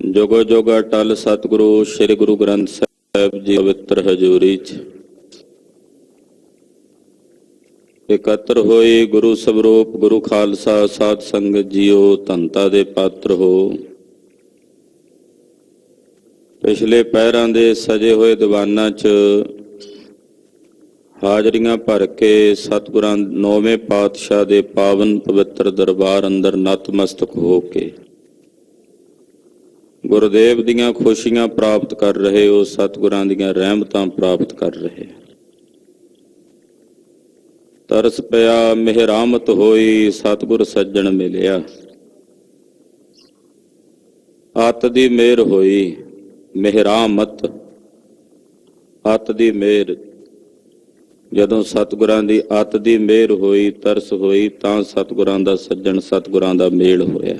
ਜੁਗੋ ਜੁਗ ਅਟਲ ਸਤਿਗੁਰੂ ਸ੍ਰੀ ਗੁਰੂ ਗ੍ਰੰਥ ਸਾਹਿਬ ਜੀ ਪਵਿੱਤਰ ਹਜ਼ੂਰੀ 'ਚ ਇਕੱਤਰ ਹੋਏ ਗੁਰੂ ਸਵਰੂਪ ਗੁਰੂ ਖਾਲਸਾ ਸਾਧ ਸੰਗਤ ਜੀਓ, ਧੰਤਾ ਦੇ ਪਾਤਰ ਹੋ। ਪਿਛਲੇ ਪਹਿਰਾਂ ਦੇ ਸਜੇ ਹੋਏ ਦੀਵਾਨਾਂ 'ਚ ਹਾਜ਼ਰੀਆਂ ਭਰ ਕੇ ਸਤਿਗੁਰਾਂ ਨੌਵੇਂ ਪਾਤਸ਼ਾਹ ਦੇ ਪਾਵਨ ਪਵਿੱਤਰ ਦਰਬਾਰ ਅੰਦਰ ਨਤਮਸਤਕ ਹੋ ਕੇ ਗੁਰਦੇਵ ਦੀਆਂ ਖੁਸ਼ੀਆਂ ਪ੍ਰਾਪਤ ਕਰ ਰਹੇ ਹੋ, ਸਤਿਗੁਰਾਂ ਦੀਆਂ ਰਹਿਮਤਾਂ ਪ੍ਰਾਪਤ ਕਰ ਰਹੇ। ਤਰਸ ਪਿਆ ਮਿਹਰਾਮਤ ਹੋਈ, ਸਤਿਗੁਰ ਸੱਜਣ ਮਿਲਿਆ, ਅੱਤ ਦੀ ਮਿਹਰ ਹੋਈ। ਮਿਹਰਾਮਤ ਅੱਤ ਦੀ ਮਿਹਰ, ਜਦੋਂ ਸਤਿਗੁਰਾਂ ਦੀ ਅੱਤ ਦੀ ਮਿਹਰ ਹੋਈ, ਤਰਸ ਹੋਈ, ਤਾਂ ਸਤਿਗੁਰਾਂ ਦਾ ਸੱਜਣ, ਸਤਿਗੁਰਾਂ ਦਾ ਮੇਲ ਹੋਇਆ।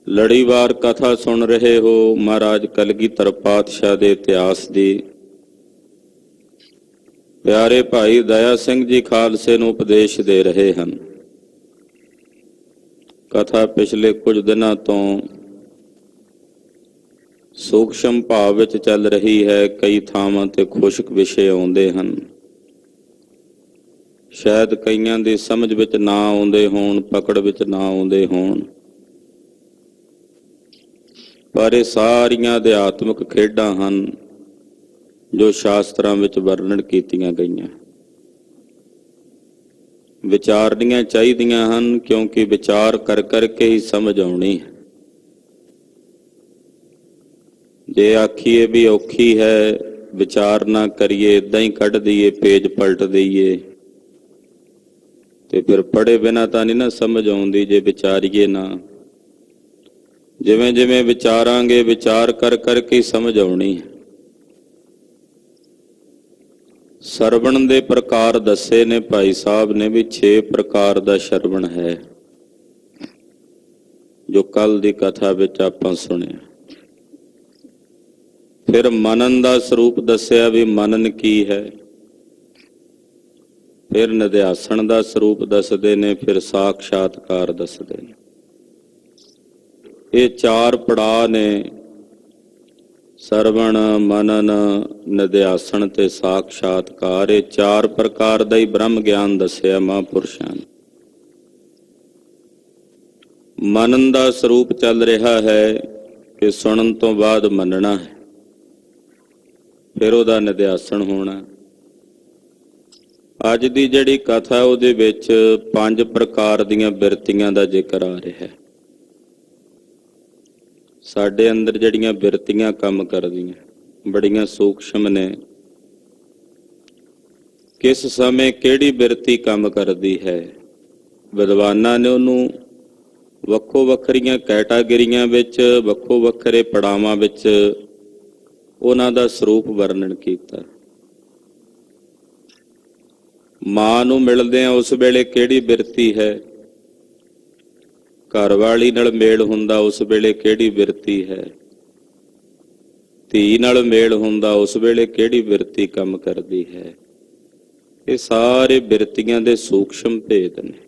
ਲੜੀਵਾਰ ਕਥਾ ਸੁਣ ਰਹੇ ਹੋ ਮਹਾਰਾਜ ਕਲਗੀਧਰ ਪਾਤਸ਼ਾਹ ਦੇ ਇਤਿਹਾਸ ਦੀ। ਪਿਆਰੇ ਭਾਈ ਦਇਆ ਸਿੰਘ ਜੀ ਖਾਲਸੇ ਨੂੰ ਉਪਦੇਸ਼ ਦੇ ਰਹੇ ਹਨ। ਕਥਾ ਪਿਛਲੇ ਕੁਝ ਦਿਨਾਂ ਤੋਂ ਸੂਖਸ਼ਮ ਭਾਵ ਵਿੱਚ ਚੱਲ ਰਹੀ ਹੈ। ਕਈ ਥਾਵਾਂ ਤੇ ਖੁਸ਼ਕ ਵਿਸ਼ੇ ਆਉਂਦੇ ਹਨ, ਸ਼ਾਇਦ ਕਈਆਂ ਦੀ ਸਮਝ ਵਿੱਚ ਨਾ ਆਉਂਦੇ ਹੋਣ, ਪਕੜ ਵਿੱਚ ਨਾ ਆਉਂਦੇ ਹੋਣ, ਪਰ ਇਹ ਸਾਰੀਆਂ ਅਧਿਆਤਮਿਕ ਖੇਡਾਂ ਹਨ ਜੋ ਸ਼ਾਸਤਰਾਂ ਵਿੱਚ ਵਰਣਨ ਕੀਤੀਆਂ ਗਈਆਂ। ਵਿਚਾਰਨੀਆਂ ਚਾਹੀਦੀਆਂ ਹਨ, ਕਿਉਂਕਿ ਵਿਚਾਰ ਕਰ ਕਰਕੇ ਹੀ ਸਮਝ ਆਉਣੀ ਹੈ। ਜੇ ਆਖੀਏ ਵੀ ਔਖੀ ਹੈ, ਵਿਚਾਰ ਨਾ ਕਰੀਏ, ਏਦਾਂ ਹੀ ਕੱਢ ਦਈਏ, ਪੇਜ ਪਲਟ ਦਈਏ, ਤੇ ਫਿਰ ਪੜ੍ਹੇ ਬਿਨਾਂ ਤਾਂ ਨਹੀਂ ਨਾ ਸਮਝ ਆਉਂਦੀ। ਜੇ ਵਿਚਾਰੀਏ ਨਾ, ਜਿਵੇਂ ਜਿਵੇਂ ਵਿਚਾਰਾਂਗੇ, ਵਿਚਾਰ ਕਰ ਕਰਕੇ ਹੀ ਸਮਝ ਆਉਣੀ ਹੈ। ਸਰਵਣ ਦੇ ਪ੍ਰਕਾਰ ਦੱਸੇ ਨੇ ਭਾਈ ਸਾਹਿਬ ਨੇ ਵੀ 6 ਪ੍ਰਕਾਰ ਦਾ ਸਰਵਣ ਹੈ, ਜੋ ਕੱਲ ਦੀ ਕਥਾ ਵਿੱਚ ਆਪਾਂ ਸੁਣਿਆ। ਫਿਰ ਮਨਨ ਦਾ ਸਰੂਪ ਦੱਸਿਆ ਵੀ ਮਨਨ ਕੀ ਹੈ। ਫਿਰ ਨਿਧਿਆਸਣ ਦਾ ਸਰੂਪ ਦੱਸਦੇ ਨੇ, ਫਿਰ ਸਾਖਸ਼ਾਤਕਾਰ ਦੱਸਦੇ ਨੇ। ਇਹ 4 ਪੜਾਅ ਨੇ, ਸਰਵਣ, ਮਨਨ, ਨਿਧਿਆਸਣ ਤੇ ਸਾਖਸ਼ਾਤਕਾਰ। ਇਹ 4 ਪ੍ਰਕਾਰ ਦਾ ਹੀ ਬ੍ਰਹਮ ਗਿਆਨ ਦੱਸਿਆ ਮਹਾਂਪੁਰਸ਼ਾਂ ਨੇ। ਮਨਨ ਦਾ ਸਰੂਪ ਚੱਲ ਰਿਹਾ ਹੈ ਕਿ ਸੁਣਨ ਤੋਂ ਬਾਅਦ ਮੰਨਣਾ ਹੈ, ਫਿਰ ਉਹਦਾ ਨਿਧਿਆਸਣ ਹੋਣਾ। ਅੱਜ ਦੀ ਜਿਹੜੀ ਕਥਾ ਉਹਦੇ ਵਿੱਚ 5 ਪ੍ਰਕਾਰ ਦੀਆਂ ਬਿਰਤੀਆਂ ਦਾ ਜ਼ਿਕਰ ਆ ਰਿਹਾ ਹੈ। ਸਾਡੇ ਅੰਦਰ ਜਿਹੜੀਆਂ ਬਿਰਤੀਆਂ ਕੰਮ ਕਰਦੀਆਂ, ਬੜੀਆਂ ਸੂਖਸ਼ਮ ਨੇ। ਕਿਸ ਸਮੇਂ ਕਿਹੜੀ ਬਿਰਤੀ ਕੰਮ ਕਰਦੀ ਹੈ, ਵਿਦਵਾਨਾਂ ਨੇ ਉਹਨੂੰ ਵੱਖੋ ਵੱਖਰੀਆਂ ਕੈਟਾਗਰੀਆਂ ਵਿੱਚ, ਵੱਖੋ ਵੱਖਰੇ ਪੜਾਵਾਂ ਵਿੱਚ ਉਹਨਾਂ ਦਾ ਸਰੂਪ ਵਰਣਨ ਕੀਤਾ। ਮਾਂ ਨੂੰ ਮਿਲਦੇ ਆ ਉਸ ਵੇਲੇ ਕਿਹੜੀ ਬਿਰਤੀ ਹੈ, ਘਰ ਵਾਲੀ ਨਾਲ ਮੇਲ ਹੁੰਦਾ ਉਸ ਵੇਲੇ ਕਿਹੜੀ ਬਿਰਤੀ ਹੈ, ਧੀ ਨਾਲ ਮੇਲ ਹੁੰਦਾ ਉਸ ਵੇਲੇ ਕਿਹੜੀ ਬਿਰਤੀ ਕੰਮ ਕਰਦੀ ਹੈ। ਇਹ ਸਾਰੇ ਬਿਰਤੀਆਂ ਦੇ ਸੂਖਸ਼ਮ ਭੇਦ ਨੇ।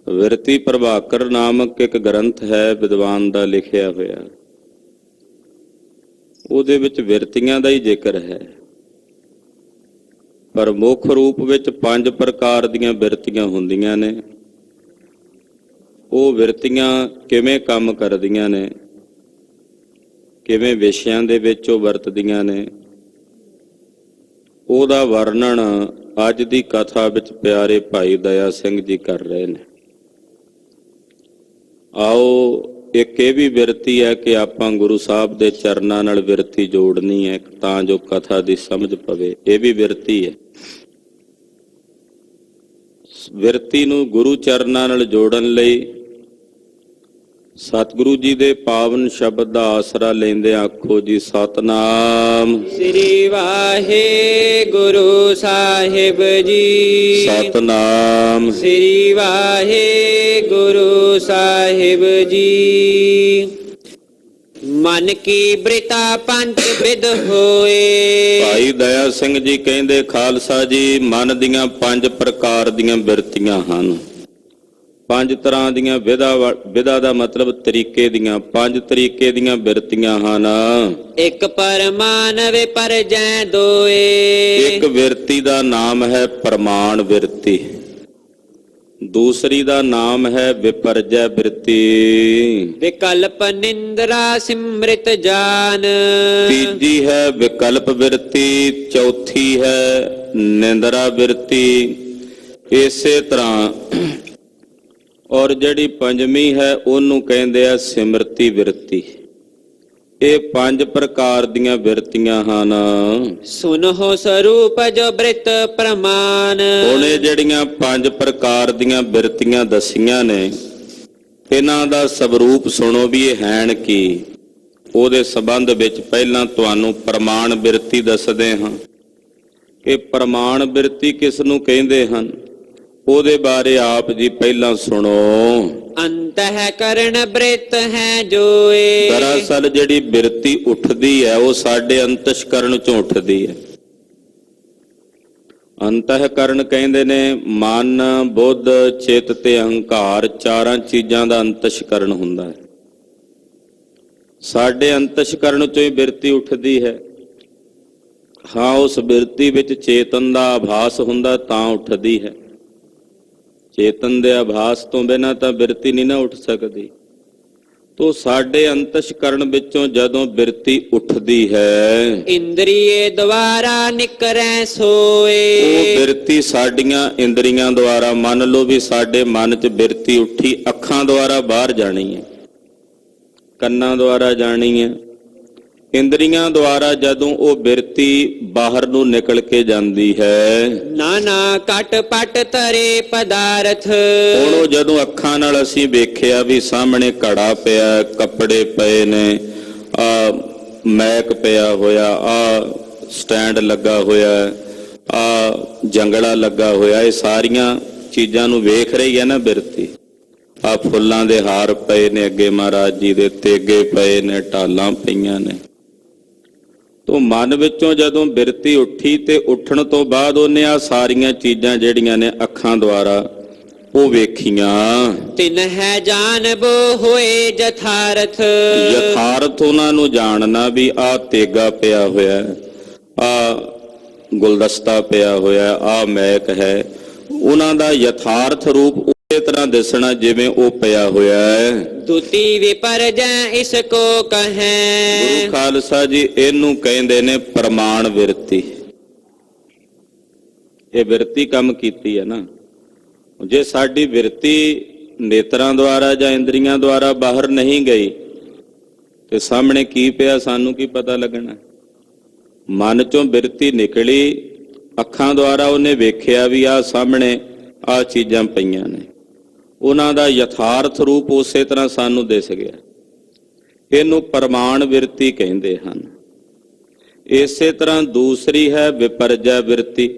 ਵਿਰਤੀ ਪ੍ਰਭਾਕਰ ਨਾਮਕ ਇੱਕ ਗ੍ਰੰਥ ਹੈ ਵਿਦਵਾਨ ਦਾ ਲਿਖਿਆ ਹੋਇਆ, ਉਹਦੇ ਵਿੱਚ ਬਿਰਤੀਆਂ ਦਾ ਹੀ ਜ਼ਿਕਰ ਹੈ, ਪਰ ਮੁੱਖ ਰੂਪ ਵਿੱਚ 5 ਪ੍ਰਕਾਰ ਦੀਆਂ ਬਿਰਤੀਆਂ ਹੁੰਦੀਆਂ ਨੇ। ਉਹ ਬਿਰਤੀਆਂ ਕਿਵੇਂ ਕੰਮ ਕਰਦੀਆਂ ਨੇ, ਕਿਵੇਂ ਵਿਸ਼ਿਆਂ ਦੇ ਵਿੱਚ ਉਹ ਵਰਤਦੀਆਂ ਨੇ, ਉਹਦਾ ਵਰਣਨ ਅੱਜ ਦੀ ਕਥਾ ਵਿੱਚ ਪਿਆਰੇ ਭਾਈ ਦਇਆ ਸਿੰਘ ਜੀ ਕਰ ਰਹੇ ਨੇ। ਆਓ, ਇੱਕ ਇਹ ਵੀ ਬਿਰਤੀ ਹੈ ਕਿ ਆਪਾਂ ਗੁਰੂ ਸਾਹਿਬ ਦੇ ਚਰਨਾਂ ਨਾਲ ਬਿਰਤੀ ਜੋੜਨੀ ਹੈ ਤਾਂ ਜੋ ਕਥਾ ਦੀ ਸਮਝ ਪਵੇ। ਇਹ ਵੀ ਬਿਰਤੀ ਹੈ। ਬਿਰਤੀ ਨੂੰ ਗੁਰੂ ਚਰਨਾਂ ਨਾਲ ਜੋੜਨ ਲਈ ਸਤਿਗੁਰੂ ਜੀ ਦੇ ਪਾਵਨ ਸ਼ਬਦ ਦਾ ਆਸਰਾ ਲੈਂਦੇ ਆਖੋ ਜੀ ਸਤਨਾਮ ਸ੍ਰੀ ਵਾਹਿਗੁਰੂ ਸਾਹਿਬ ਜੀ। ਸਤਨਾਮ ਸ੍ਰੀ ਵਾਹਿਗੁਰੂ ਸਾਹਿਬ ਜੀ। ਮਨ ਕੀ ਬ੍ਰਿਤਾ ਪੰਚ ਵਿਦ ਹੋਏ। ਭਾਈ ਦਇਆ ਸਿੰਘ ਜੀ ਕਹਿੰਦੇ ਖਾਲਸਾ ਜੀ, ਮਨ ਦੀਆਂ 5 ਪ੍ਰਕਾਰ ਦੀਆਂ ਬਿਰਤੀਆਂ ਹਨ। ਪੰਜ ਤਰ੍ਹਾਂ ਦੀਆਂ ਵਿਧਾ ਦਾ ਮਤਲਬ ਤਰੀਕੇ ਦੀਆਂ, ਪੰਜ ਤਰੀਕੇ ਦੀਆਂ ਬਿਰਤੀਆਂ ਹਨ। ਇਕ ਪਰਮਾਨ ਵਿਪਰਜੈ ਦੋਏ। ਇੱਕ ਬਿਰਤੀ ਦਾ ਨਾਮ ਹੈ ਪ੍ਰਮਾਣ ਬਿਰਤੀ, ਦੂਸਰੀ ਦਾ ਨਾਮ ਹੈ ਵਿਪਰਜੈ ਬਿਰਤੀ, ਵਿਕਲਪ ਨਿੰਦਰਾ ਸਿਮ੍ਰਿਤ ਜਾਨ। ਤੀਜੀ ਹੈ ਵਿਕਲਪ ਬਿਰਤੀ, ਚੌਥੀ ਹੈ ਨਿੰਦਰਾ ਬਿਰਤੀ। ਇਸੇ ਤਰ੍ਹਾਂ ਔਰ ਜਿਹੜੀ ਪੰਜਵੀਂ ਹੈ ਉਹਨੂੰ ਕਹਿੰਦੇ ਆ ਸਿਮਰਤੀ ਬਿਰਤੀ। ਇਹ ਪੰਜ ਪ੍ਰਕਾਰ ਦੀਆਂ ਬਿਰਤੀਆਂ ਹਨ। ਸੁਨਹੁ ਸਰੂਪ ਜੋ ਬ੍ਰਿਤ ਪ੍ਰਮਾਨ। ਹੁਣ ਇਹ ਜਿਹੜੀਆਂ ਪੰਜ ਪ੍ਰਕਾਰ ਦੀਆਂ ਬਿਰਤੀਆਂ ਦਸੀਆਂ ਨੇ, ਇਹਨਾਂ ਦਾ ਸਵਰੂਪ ਸੁਣੋ ਵੀ ਇਹ ਹੈਣ ਕੀ। ਉਹਦੇ ਸੰਬੰਧ ਵਿੱਚ ਪਹਿਲਾਂ ਤੁਹਾਨੂੰ ਪ੍ਰਮਾਣ ਬਿਰਤੀ ਦੱਸਦੇ ਹਾਂ ਕਿ ਪ੍ਰਮਾਣ ਬਿਰਤੀ ਕਿਸ ਨੂੰ ਕਹਿੰਦੇ ਹਨ। ਉਹਦੇ ਬਾਰੇ ਆਪ ਜੀ ਪਹਿਲਾਂ ਸੁਣੋ। ਅੰਤఃਕਰਣ ਬ੍ਰਿਤ ਹੈ ਜੋਏ। ਦਰਅਸਲ ਜਿਹੜੀ ਬਿਰਤੀ ਉੱਠਦੀ ਹੈ ਉਹ ਸਾਡੇ ਅੰਤਸ਼ਕਰਨ ਚੋਂ ਉੱਠਦੀ ਹੈ। ਅੰਤঃਕਰਣ ਕਹਿੰਦੇ ਨੇ ਮਨ, ਬੁੱਧ, ਚਿੱਤ ਤੇ ਅਹੰਕਾਰ, ਚਾਰਾਂ ਚੀਜ਼ਾਂ ਦਾ ਅੰਤਸ਼ਕਰਨ ਹੁੰਦਾ ਹੈ। ਸਾਡੇ ਅੰਤਸ਼ਕਰਨ ਚੋਂ ਹੀ ਬਿਰਤੀ ਉੱਠਦੀ ਹੈ। ਹਾਂ, ਉਸ ਬਿਰਤੀ ਵਿੱਚ ਚੇਤਨ ਦਾ ਆਭਾਸ ਹੁੰਦਾ ਤਾਂ ਉੱਠਦੀ ਹੈ। ਚੇਤਨ ਦੇ ਆਭਾਸ ਤੋਂ ਬਿਨਾਂ ਤਾਂ ਬਿਰਤੀ ਨਹੀਂ ਨਾ ਉੱਠ ਸਕਦੀ। ਤੋ ਸਾਡੇ ਅੰਤਸ਼ਕਰਨ ਵਿੱਚੋਂ ਜਦੋਂ ਬਿਰਤੀ ਉੱਠਦੀ ਹੈ, ਇੰਦਰੀਏ ਦੁਆਰਾ ਨਿਕਰੈ ਸੋਏ। ਉਹ ਬਿਰਤੀ ਸਾਡੀਆਂ ਇੰਦਰੀਆਂ ਦੁਆਰਾ, ਮੰਨ ਲਓ ਵੀ ਸਾਡੇ ਮਨ 'ਚ ਬਿਰਤੀ ਉੱਠੀ, ਅੱਖਾਂ ਦੁਆਰਾ ਬਾਹਰ ਜਾਣੀ ਹੈ, ਕੰਨਾਂ ਦੁਆਰਾ ਜਾਣੀ ਹੈ, ਇੰਦਰੀਆਂ ਦੁਆਰਾ ਜਦੋਂ ਉਹ ਬਿਰਤੀ ਬਾਹਰ ਨੂੰ ਨਿਕਲ ਕੇ ਜਾਂਦੀ ਹੈ। ਨਾਨਾ ਕਟ ਪਟ ਤਰੇ ਪਦਾਰਥ। ਹੁਣ ਉਹ ਜਦੋਂ ਅੱਖਾਂ ਨਾਲ ਅਸੀਂ ਵੇਖਿਆ ਵੀ ਸਾਹਮਣੇ ਘੜਾ ਪਿਆ, ਕੱਪੜੇ ਪਏ ਨੇ, ਆ ਮੈਕ ਪਿਆ ਹੋਇਆ, ਆ ਸਟੈਂਡ ਲੱਗਾ ਹੋਇਆ, ਆ ਜੰਗਲਾ ਲੱਗਾ ਹੋਇਆ, ਇਹ ਸਾਰੀਆਂ ਚੀਜ਼ਾਂ ਨੂੰ ਵੇਖ ਰਹੀ ਹੈ ਨਾ ਬਿਰਤੀ। ਆ ਫੁੱਲਾਂ ਦੇ ਹਾਰ ਪਏ ਨੇ ਅੱਗੇ ਮਹਾਰਾਜ ਜੀ ਦੇ, ਤੇਗੇ ਪਏ ਨੇ, ਢਾਲਾਂ ਪਈਆਂ ਨੇ। ਤੋ ਮਨ ਵਿੱਚੋਂ ਜਦੋਂ ਬਿਰਤੀ ਉੱਠੀ ਤੇ ਉੱਠਣ ਤੋਂ ਬਾਅਦ ਉਹਨੇ ਆ ਸਾਰੀਆਂ ਚੀਜ਼ਾਂ ਜਿਹੜੀਆਂ ਨੇ ਅੱਖਾਂ ਦੁਆਰਾ ਉਹ ਵੇਖੀਆਂ। ਤਿਨ ਹੈ ਜਾਣਬੋ ਹੋਏ ਜਥਾਰਥ। ਯਥਾਰਥ ਉਹਨਾਂ ਨੂੰ ਜਾਣਨਾ ਵੀ ਆ ਤੇਗਾ ਪਿਆ ਹੋਇਆ, ਆ ਗੁਲਦਸਤਾ ਪਿਆ ਹੋਇਆ, ਆ ਮੈਕ ਹੈ, ਉਹਨਾਂ ਦਾ ਯਥਾਰਥ ਰੂਪ ਉਸੇ ਤਰ੍ਹਾਂ ਦਿਸਣਾ ਜਿਵੇਂ ਉਹ ਪਿਆ ਹੋਇਆ ਹੈ। ਦੁਤੀ ਵਿਪਰਜੈ ਇਸ ਕੋ ਕਹੈ। ਗੁਰੂ ਖਾਲਸਾ ਜੀ ਇਹਨੂੰ ਕਹਿੰਦੇ ਨੇ ਪ੍ਰਮਾਣ ਬਿਰਤੀ। ਇਹ ਬਿਰਤੀ ਕੰਮ ਕੀਤੀ ਹੈ ਨਾ। ਜੇ ਸਾਡੀ ਬਿਰਤੀ ਨੇਤਰਾਂ ਦੁਆਰਾ ਜਾਂ ਇੰਦਰੀਆਂ ਦੁਆਰਾ ਬਾਹਰ ਨਹੀਂ ਗਈ ਤੇ ਸਾਹਮਣੇ ਕੀ ਪਿਆ ਸਾਨੂੰ ਕੀ ਪਤਾ ਲੱਗਣਾ। ਮਨ ਚੋਂ ਬਿਰਤੀ ਨਿਕਲੀ, ਅੱਖਾਂ ਦੁਆਰਾ ਉਹਨੇ ਵੇਖਿਆ ਵੀ ਆ ਸਾਹਮਣੇ ਆ ਚੀਜ਼ਾਂ ਪਈਆਂ ਨੇ, ਉਹਨਾਂ ਦਾ ਯਥਾਰਥ ਰੂਪ ਉਸੇ ਤਰ੍ਹਾਂ ਸਾਨੂੰ ਦਿਸ ਗਿਆ। ਇਹਨੂੰ ਪ੍ਰਮਾਣ ਬਿਰਤੀ ਕਹਿੰਦੇ ਹਨ। ਇਸੇ ਤਰ੍ਹਾਂ ਦੂਸਰੀ ਹੈ ਵਿਪਰਜੈ ਬਿਰਤੀ।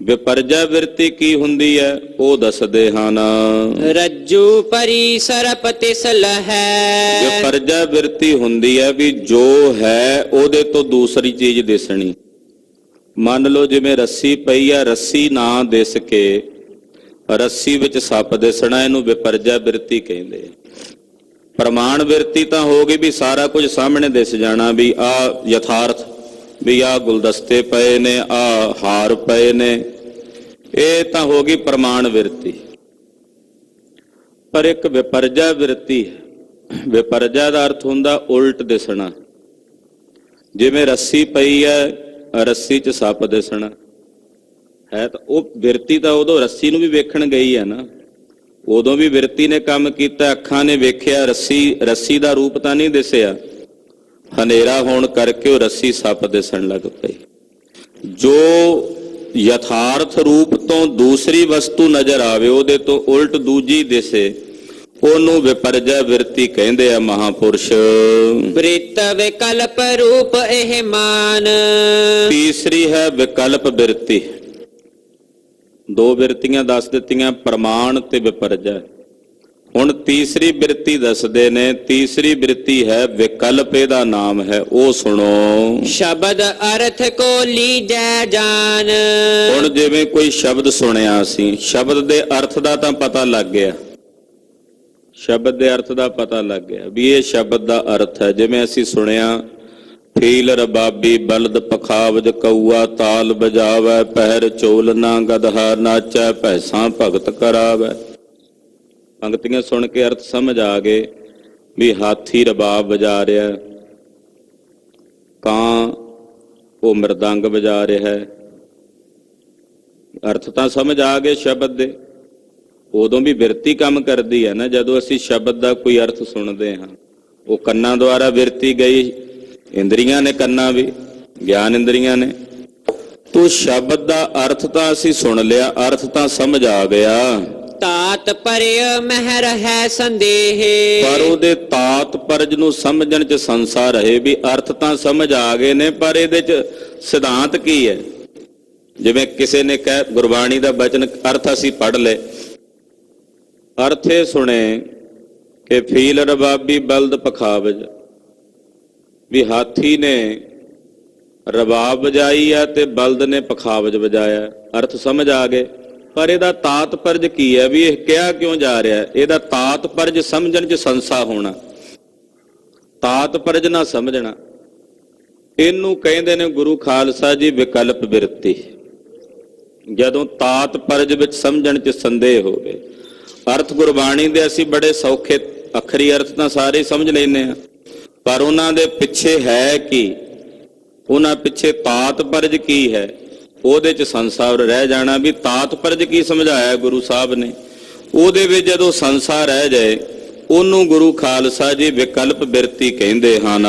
ਵਿਪਰਜੈ ਬਿਰਤੀ ਕੀ ਹੁੰਦੀ ਹੈ ਉਹ ਦੱਸਦੇ ਹਨ। ਰੱਜੂ ਪਰੀ ਸਰਪ ਤਿਸ ਲਹੈ। ਵਿਪਰਜੈ ਬਿਰਤੀ ਹੁੰਦੀ ਹੈ ਵੀ ਜੋ ਹੈ ਉਹਦੇ ਤੋਂ ਦੂਸਰੀ ਚੀਜ਼ ਦਿਸਣੀ। ਮੰਨ ਲਓ ਜਿਵੇਂ ਰੱਸੀ ਪਈ ਹੈ, ਰੱਸੀ ਨਾ ਦਿਸ ਕੇ ਰੱਸੀ ਵਿੱਚ ਸੱਪ ਦਿਸਣਾ, ਇਹਨੂੰ ਵਿਪਰਜੈ ਬਿਰਤੀ ਕਹਿੰਦੇ ਆ। ਪ੍ਰਮਾਣ ਬਿਰਤੀ ਤਾਂ ਹੋ ਗਈ ਵੀ ਸਾਰਾ ਕੁਝ ਸਾਹਮਣੇ ਦਿਸ ਜਾਣਾ, ਵੀ ਆ ਯਥਾਰਥ, ਵੀ ਆ ਗੁਲਦਸਤੇ ਪਏ ਨੇ, ਆ ਹਾਰ ਪਏ ਨੇ, ਇਹ ਤਾਂ ਹੋ ਗਈ ਪ੍ਰਮਾਣ ਬਿਰਤੀ। ਪਰ ਇੱਕ ਵਿਪਰਜੈ ਬਿਰਤੀ ਹੈ। ਵਿਪਰਜੈ ਦਾ ਅਰਥ ਹੁੰਦਾ ਉਲਟ ਦਿਸਣਾ। ਜਿਵੇਂ ਰੱਸੀ ਪਈ ਹੈ, ਰੱਸੀ 'ਚ ਸੱਪ ਦਿਸਣਾ ਹੈ, ਤਾਂ ਉਹ ਬਿਰਤੀ ਤਾਂ ਉਦੋਂ ਰੱਸੀ ਨੂੰ ਵੀ ਵੇਖਣ ਗਈ ਹੈ ਨਾ। ਉਦੋਂ ਵੀ ਬਿਰਤੀ ਨੇ ਕੰਮ ਕੀਤਾ, ਅੱਖਾਂ ਨੇ ਵੇਖਿਆ, ਰੱਸੀ ਦਾ ਰੂਪ ਤਾਂ ਨਹੀਂ ਦਿਸਿਆ, ਹਨੇਰਾ ਹੋਣ ਕਰਕੇ ਉਹ ਰੱਸੀ ਸੱਪ ਦਿਸਣ ਲੱਗ ਪਈ। ਜੋ ਯਥਾਰਥ ਰੂਪ ਤੋਂ ਦੂਸਰੀ ਵਸਤੂ ਨਜ਼ਰ ਆਵੇ, ਉਹਦੇ ਤੋਂ ਉਲਟ ਦੂਜੀ ਦਿਸੇ, ਉਹਨੂੰ ਵਿਪਰਜੈ ਬਿਰਤੀ ਕਹਿੰਦੇ ਆ ਮਹਾਪੁਰਸ਼। ਬ੍ਰਿਤ ਵਿਕਲਪ ਰੂਪ ਇਹ ਮਾਨ। ਤੀਸਰੀ ਹੈ ਵਿਕਲਪ ਬਿਰਤੀ। ਦੋ ਬਿਰਤੀਆਂ ਦੱਸ ਦਿੱਤੀਆਂ, ਪ੍ਰਮਾਣ ਤੇ ਵਿਪਰਜੈ। ਹੁਣ ਤੀਸਰੀ ਬਿਰਤੀ ਦੱਸਦੇ ਨੇ, ਤੀਸਰੀ ਬਿਰਤੀ ਹੈ ਵਿਕਲਪ, ਇਹਦਾ ਨਾਮ ਹੈ, ਉਹ ਸੁਣੋ। ਸ਼ਬਦ ਅਰਥ ਕੋ ਲੀਜੈ ਜਾਨ। ਹੁਣ ਜਿਵੇਂ ਕੋਈ ਸ਼ਬਦ ਸੁਣਿਆ ਸੀ, ਸ਼ਬਦ ਦੇ ਅਰਥ ਦਾ ਤਾਂ ਪਤਾ ਲੱਗ ਗਿਆ, ਸ਼ਬਦ ਦੇ ਅਰਥ ਦਾ ਪਤਾ ਲੱਗ ਗਿਆ ਵੀ ਇਹ ਸ਼ਬਦ ਦਾ ਅਰਥ ਹੈ। ਜਿਵੇਂ ਅਸੀਂ ਸੁਣਿਆ, ਫੀਲ ਰਬਾਬੀ ਬਲਦ ਪਖਾਵਜ ਕਊਆ ਤਾਲ ਬਜਾਵੈ, ਪਹਿਰ ਚੋਲਨਾ ਗਦਹਾ ਨਾਚੈ, ਭੈਸਾਂ ਭਗਤ ਕਰਾਵੈ। ਪੰਕਤੀਆਂ ਸੁਣ ਕੇ ਅਰਥ ਸਮਝ ਆ ਗਏ ਵੀ ਹਾਥੀ ਰਬਾਬ ਵਜਾ ਰਿਹਾ, ਕਾਂ ਉਹ ਮਰਦੰਗ ਵਜਾ ਰਿਹਾ ਹੈ। ਅਰਥ ਤਾਂ ਸਮਝ ਆ ਗਏ ਸ਼ਬਦ ਦੇ। ਉਦੋਂ ਵੀ ਬਿਰਤੀ ਕੰਮ ਕਰਦੀ ਹੈ ਨਾ, ਜਦੋਂ ਅਸੀਂ ਸ਼ਬਦ ਦਾ ਕੋਈ ਅਰਥ ਸੁਣਦੇ ਹਾਂ। ਉਹ ਕੰਨਾਂ ਦੁਆਰਾ ਬਿਰਤੀ ਗਈ, ਇੰਦਰੀਆਂ ਨੇ ਕੰਨਾਂ ਵੀ, ਗਿਆਨ ਇੰਦਰੀਆਂ ਨੇ। ਤੋ ਸ਼ਬਦ ਦਾ ਅਰਥ ਤਾਂ ਅਸੀਂ ਸੁਣ ਲਿਆ, ਅਰਥ ਤਾਂ ਸਮਝ ਆ ਗਿਆ, ਤਾਤ ਪਰਿ ਮਹਿ ਰਹੈ ਸੰਦੇਹ। ਪਰ ਉਹਦੇ ਤਾਤ ਪਰਜ ਨੂੰ ਸਮਝਣ ਚ ਸੰਸਾ ਰਹੇ ਵੀ ਅਰਥ ਤਾਂ ਸਮਝ ਆ ਗਏ ਨੇ, ਪਰ ਇਹਦੇ ਚ ਸਿਧਾਂਤ ਕੀ ਹੈ। ਜਿਵੇਂ ਕਿਸੇ ਨੇ ਕਹਿ ਗੁਰਬਾਣੀ ਦਾ ਬਚਨ ਅਰਥ ਅਸੀਂ ਪੜ੍ਹ ਲਏ, ਅਰਥ ਇਹ ਸੁਣੇ ਕਿ ਫੀਲ ਰਬਾਬੀ ਬਲਦ ਪਖਾਵਜ, ਵੀ ਹਾਥੀ ਨੇ ਰਬਾਬ ਵਜਾਈ ਆ ਤੇ ਬਲਦ ਨੇ ਪਖਾਵਜ ਵਜਾਇਆ, ਅਰਥ ਸਮਝ ਆ ਗਏ। ਪਰ ਇਹਦਾ ਤਾਤ ਪਰਜ ਕੀ ਹੈ, ਵੀ ਇਹ ਕਿਹਾ ਕਿਉਂ ਜਾ ਰਿਹਾ, ਇਹਦਾ ਤਾਤ ਪਰਜ ਸਮਝਣ ਚ ਸੰਸਾ ਹੋਣਾ, ਤਾਤ ਪਰਜ ਨਾ ਸਮਝਣਾ, ਇਹਨੂੰ ਕਹਿੰਦੇ ਨੇ ਗੁਰੂ ਖਾਲਸਾ ਜੀ ਵਿਕਲਪ ਬਿਰਤੀ। ਜਦੋਂ ਤਾਤ ਪਰਜ ਵਿੱਚ ਸਮਝਣ ਚ ਸੰਦੇਹ ਹੋਵੇ। ਅਰਥ ਗੁਰਬਾਣੀ ਦੇ ਅਸੀਂ ਬੜੇ ਸੌਖੇ ਅੱਖਰੀ ਅਰਥ ਤਾਂ ਸਾਰੇ ਸਮਝ ਲੈਂਦੇ ਹਾਂ, ਪਰ ਉਹਨਾਂ ਦੇ ਪਿੱਛੇ ਹੈ ਕੀ, ਉਹਨਾਂ ਪਿੱਛੇ ਤਾਤ ਪਰਜ ਕੀ ਹੈ, ਉਹਦੇ ਚ ਸੰਸਾਰ ਰਹਿ ਜਾਣਾ। ਵੀ ਤਾਤ ਪਰਜ ਕੀ ਸਮਝਾਇਆ ਗੁਰੂ ਸਾਹਿਬ ਨੇ, ਉਹਦੇ ਵਿੱਚ ਜਦੋਂ ਸੰਸਾਰ ਰਹਿ ਜਾਏ ਉਹਨੂੰ ਗੁਰੂ ਖਾਲਸਾ ਜੀ ਵਿਕਲਪ ਬਿਰਤੀ ਕਹਿੰਦੇ ਹਨ।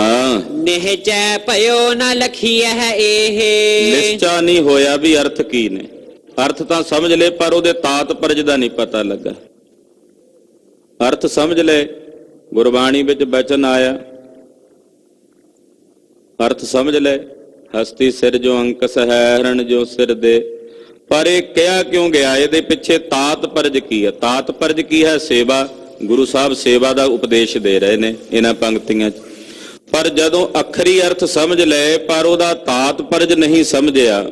ਨਿਹਚੈ ਭਇਓ ਨ ਲਖੀਐ ਇਹ। ਨਿਸ਼ਚਾ ਨਹੀਂ ਹੋਇਆ ਵੀ ਅਰਥ ਕੀ ਨੇ, ਅਰਥ ਤਾਂ ਸਮਝ ਲਏ ਪਰ ਉਹਦੇ ਤਾਤ ਪਰਜ ਦਾ ਨਹੀਂ ਪਤਾ ਲੱਗਾ। ਅਰਥ ਸਮਝ ਲਏ, ਗੁਰਬਾਣੀ ਵਿੱਚ ਬਚਨ ਆਇਆ, ਅਰਥ ਸਮਝ ਲਏ, ਹਸਤੀ ਸਿਰ ਜੋ ਅੰਕਸ ਹੈ ਹਰਣ ਜੋ ਸਿਰ ਦੇ, ਪਰ ਇਹ ਕਿਹਾ ਕਿਉਂ ਗਿਆ, ਇਹਦੇ ਪਿੱਛੇ ਤਾਤ ਪਰਜ ਕੀ ਹੈ। ਤਾਤ ਪਰਜ ਕੀ ਹੈ, ਸੇਵਾ। ਗੁਰੂ ਸਾਹਿਬ ਸੇਵਾ ਦਾ ਉਪਦੇਸ਼ ਦੇ ਰਹੇ ਨੇ ਇਹਨਾਂ ਪੰਕਤੀਆਂ 'ਚ। ਪਰ ਜਦੋਂ ਅੱਖਰੀ ਅਰਥ ਸਮਝ ਲਏ ਪਰ ਉਹਦਾ ਤਾਤ ਪਰਜ ਨਹੀਂ ਸਮਝਿਆ,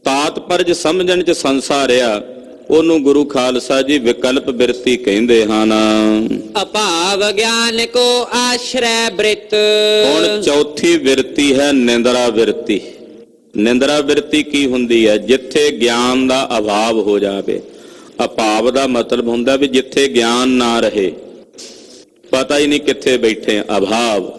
ਤਾਤ ਪਰਜ ਸਮਝਣ 'ਚ ਸੰਸਾ ਰਿਹਾ, ਉਹਨੂੰ ਗੁਰੂ ਖਾਲਸਾ ਜੀ ਵਿਕਲਪ ਬਿਰਤੀ ਕਹਿੰਦੇ ਹਨ। ਅਭਾਵ ਗਿਆਨ ਕੋ ਆਸ਼ਰੈ ਬ੍ਰਿਤ। ਹੁਣ ਚੌਥੀ ਬਿਰਤੀ ਹੈ ਨਿੰਦਰਾ ਬਿਰਤੀ। ਨਿੰਦਰਾ ਬਿਰਤੀ ਕੀ ਹੁੰਦੀ ਹੈ, ਜਿੱਥੇ ਗਿਆਨ ਦਾ ਅਭਾਵ ਹੋ ਜਾਵੇ। ਅਭਾਵ ਦਾ ਮਤਲਬ ਹੁੰਦਾ ਵੀ ਜਿੱਥੇ ਗਿਆਨ ਨਾ ਰਹੇ, ਪਤਾ ਹੀ ਨਹੀਂ ਕਿੱਥੇ ਬੈਠੇ, ਅਭਾਵ।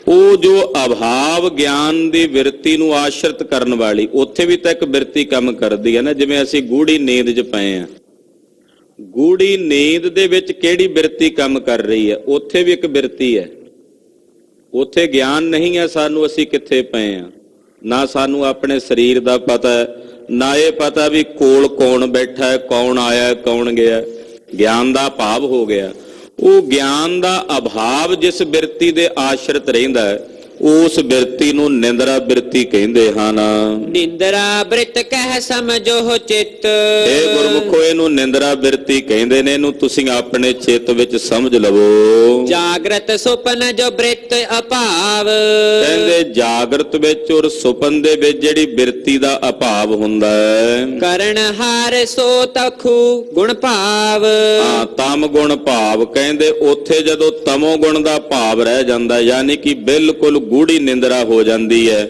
ਉਹ ਜੋ ਅਭਾਵ ਗਿਆਨ ਦੀ ਬਿਰਤੀ ਨੂੰ ਆਸ਼ਰਿਤ ਕਰਨ ਵਾਲੀ, ਉੱਥੇ ਵੀ ਤਾਂ ਇੱਕ ਬਿਰਤੀ ਕੰਮ ਕਰਦੀ ਹੈ ਨਾ। ਜਿਵੇਂ ਅਸੀਂ ਗੂੜੀ ਨੀਂਦ 'ਚ ਪਏ ਆ, ਗੂੜੀ ਨੀਂਦ ਦੇ ਵਿੱਚ ਕਿਹੜੀ ਬਿਰਤੀ ਕੰਮ ਕਰ ਰਹੀ ਹੈ, ਉੱਥੇ ਵੀ ਇੱਕ ਬਿਰਤੀ ਹੈ। ਉੱਥੇ ਗਿਆਨ ਨਹੀਂ ਹੈ ਸਾਨੂੰ ਅਸੀਂ ਕਿੱਥੇ ਪਏ ਆ, ਨਾ ਸਾਨੂੰ ਆਪਣੇ ਸਰੀਰ ਦਾ ਪਤਾ ਹੈ, ਨਾ ਇਹ ਪਤਾ ਵੀ ਕੋਲ ਕੌਣ ਬੈਠਾ ਹੈ, ਕੌਣ ਆਇਆ, ਕੌਣ ਗਿਆ। ਗਿਆਨ ਦਾ ਅਭਾਵ ਹੋ ਗਿਆ। ਉਹ ਗਿਆਨ ਦਾ ਅਭਾਵ ਜਿਸ ਬਿਰਤੀ ਦੇ ਆਸ਼ਰਿਤ ਰਹਿੰਦਾ ਹੈ, ਉਸ ਬਿਰਤੀ ਨੂੰ ਨਿੰਦਰਾ ਬਿਰਤੀ ਕਹਿੰਦੇ ਹਨ। ਨਿੰਦਰਾ ਬ੍ਰਿਤ ਕਹਿ ਸਮਝੋ ਚਿੱਤ। ਇਹ ਗੁਰਮੁਖੋ ਇਹਨੂੰ ਨਿੰਦਰਾ ਬਿਰਤੀ ਕਹਿੰਦੇ ਨੇ, ਇਹਨੂੰ ਤੁਸੀਂ ਆਪਣੇ ਚਿੱਤ ਵਿੱਚ ਸਮਝ ਲਵੋ। ਜਾਗਰਤ ਸੁਪਨ ਜੋ ਬ੍ਰਿਤ ਅਭਾਵ। ਕਹਿੰਦੇ ਜਾਗਰਤ ਵਿੱਚ ਔਰ ਸੁਪਨ ਦੇ ਵਿੱਚ ਜਿਹੜੀ ਬਿਰਤੀ ਦਾ ਅਭਾਵ ਹੁੰਦਾ ਹੈ, ਕਰਨ ਹਾਰ ਸੋ ਤਖੂ ਗੁਣ ਭਾਵ। ਹਾਂ, ਤਮ ਗੁਣ ਭਾਵ। ਕਹਿੰਦੇ ਉੱਥੇ ਜਦੋਂ ਤਮੋ ਗੁਣ ਦਾ ਭਾਵ ਰਹਿ ਜਾਂਦਾ, ਯਾਨੀ ਕਿ ਬਿਲਕੁਲ ਗੂੜੀ ਨਿੰਦਰਾ ਹੋ ਜਾਂਦੀ ਹੈ।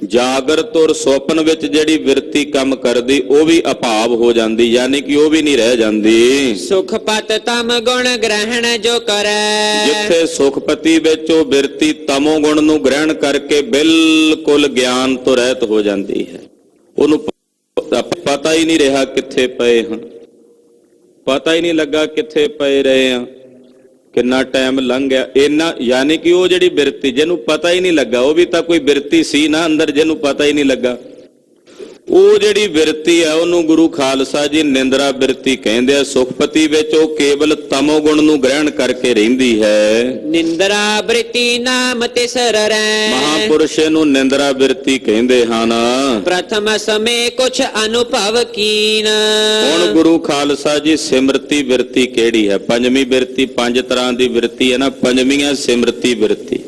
ਜਾਗਰਤ ਔਰ ਸੁਪਨ ਵਿੱਚ ਜਿਹੜੀ ਬਿਰਤੀ ਕੰਮ ਕਰਦੀ, ਉਹ ਵੀ ਅਭਾਵ ਹੋ ਜਾਂਦੀ, ਯਾਨੀ ਕਿ ਉਹ ਵੀ ਨਹੀਂ ਰਹਿ ਜਾਂਦੀ। ਸੁਖਪਤ ਤਮ ਗੁਣ ਗ੍ਰਹਿਣ ਜੋ ਕਰੈ। ਜਿੱਥੇ ਸੁਖਪਤੀ ਵਿੱਚ ਉਹ ਬਿਰਤੀ ਤਮੋ ਗੁਣ ਨੂੰ ਗ੍ਰਹਿਣ ਕਰਕੇ ਬਿਲਕੁਲ ਗਿਆਨ ਤੋਂ ਰਹਿਤ ਹੋ ਜਾਂਦੀ ਹੈ। ਉਹਨੂੰ ਪਤਾ ਹੀ ਨਹੀਂ ਰਿਹਾ ਕਿੱਥੇ ਪਏ ਹਾਂ, ਪਤਾ ਹੀ ਨਹੀਂ ਲੱਗਾ ਕਿੱਥੇ ਪਏ ਰਹੇ ਹਾਂ, ਕਿੰਨਾ ਟਾਈਮ ਲੰਘ ਗਿਆ ਇੰਨਾ। ਯਾਨੀ ਕਿ ਉਹ ਜਿਹੜੀ ਬਿਰਤੀ ਜਿਹਨੂੰ ਪਤਾ ਹੀ ਨਹੀਂ ਲੱਗਾ, ਉਹ ਵੀ ਤਾਂ ਕੋਈ ਬਿਰਤੀ ਸੀ ਨਾ ਅੰਦਰ, ਜਿਹਨੂੰ ਪਤਾ ਹੀ ਨਹੀਂ ਲੱਗਾ। ਉਹ ਜਿਹੜੀ ਬਿਰਤੀ ਹੈ ਉਹਨੂੰ ਗੁਰੂ ਖਾਲਸਾ ਜੀ ਨਿੰਦਰਾ ਬਿਰਤੀ ਕਹਿੰਦੇ ਆ। ਸੁਖਪਤੀ ਵਿੱਚ ਉਹ ਕੇਵਲ ਤਮੋ ਗੁਣ ਨੂੰ ਗ੍ਰਹਿਣ ਕਰਕੇ ਰਹਿੰਦੀ ਹੈ। ਨਿੰਦਰਾ ਬ੍ਰਿਤੀ ਨਾਮ ਤਿਸਰ ਰੈ ਮਹਾਪੁਰਸ਼ ਨੂੰ ਨਿੰਦਰਾ ਬਿਰਤੀ ਕਹਿੰਦੇ ਹਨ। ਪ੍ਰਥਮ ਸਮੇਂ ਕੁਛ ਅਨੁਭਵ ਕੀਨ। ਹੁਣ ਗੁਰੂ ਖਾਲਸਾ ਜੀ ਸਿਮਰਤੀ ਬਿਰਤੀ ਕਿਹੜੀ ਹੈ? ਪੰਜਵੀਂ ਬਿਰਤੀ, ਪੰਜ ਤਰ੍ਹਾਂ ਦੀ ਬਿਰਤੀ ਹੈ ਨਾ, ਪੰਜਵੀਂ ਹੈ ਸਿਮਰਤੀ ਬਿਰਤੀ।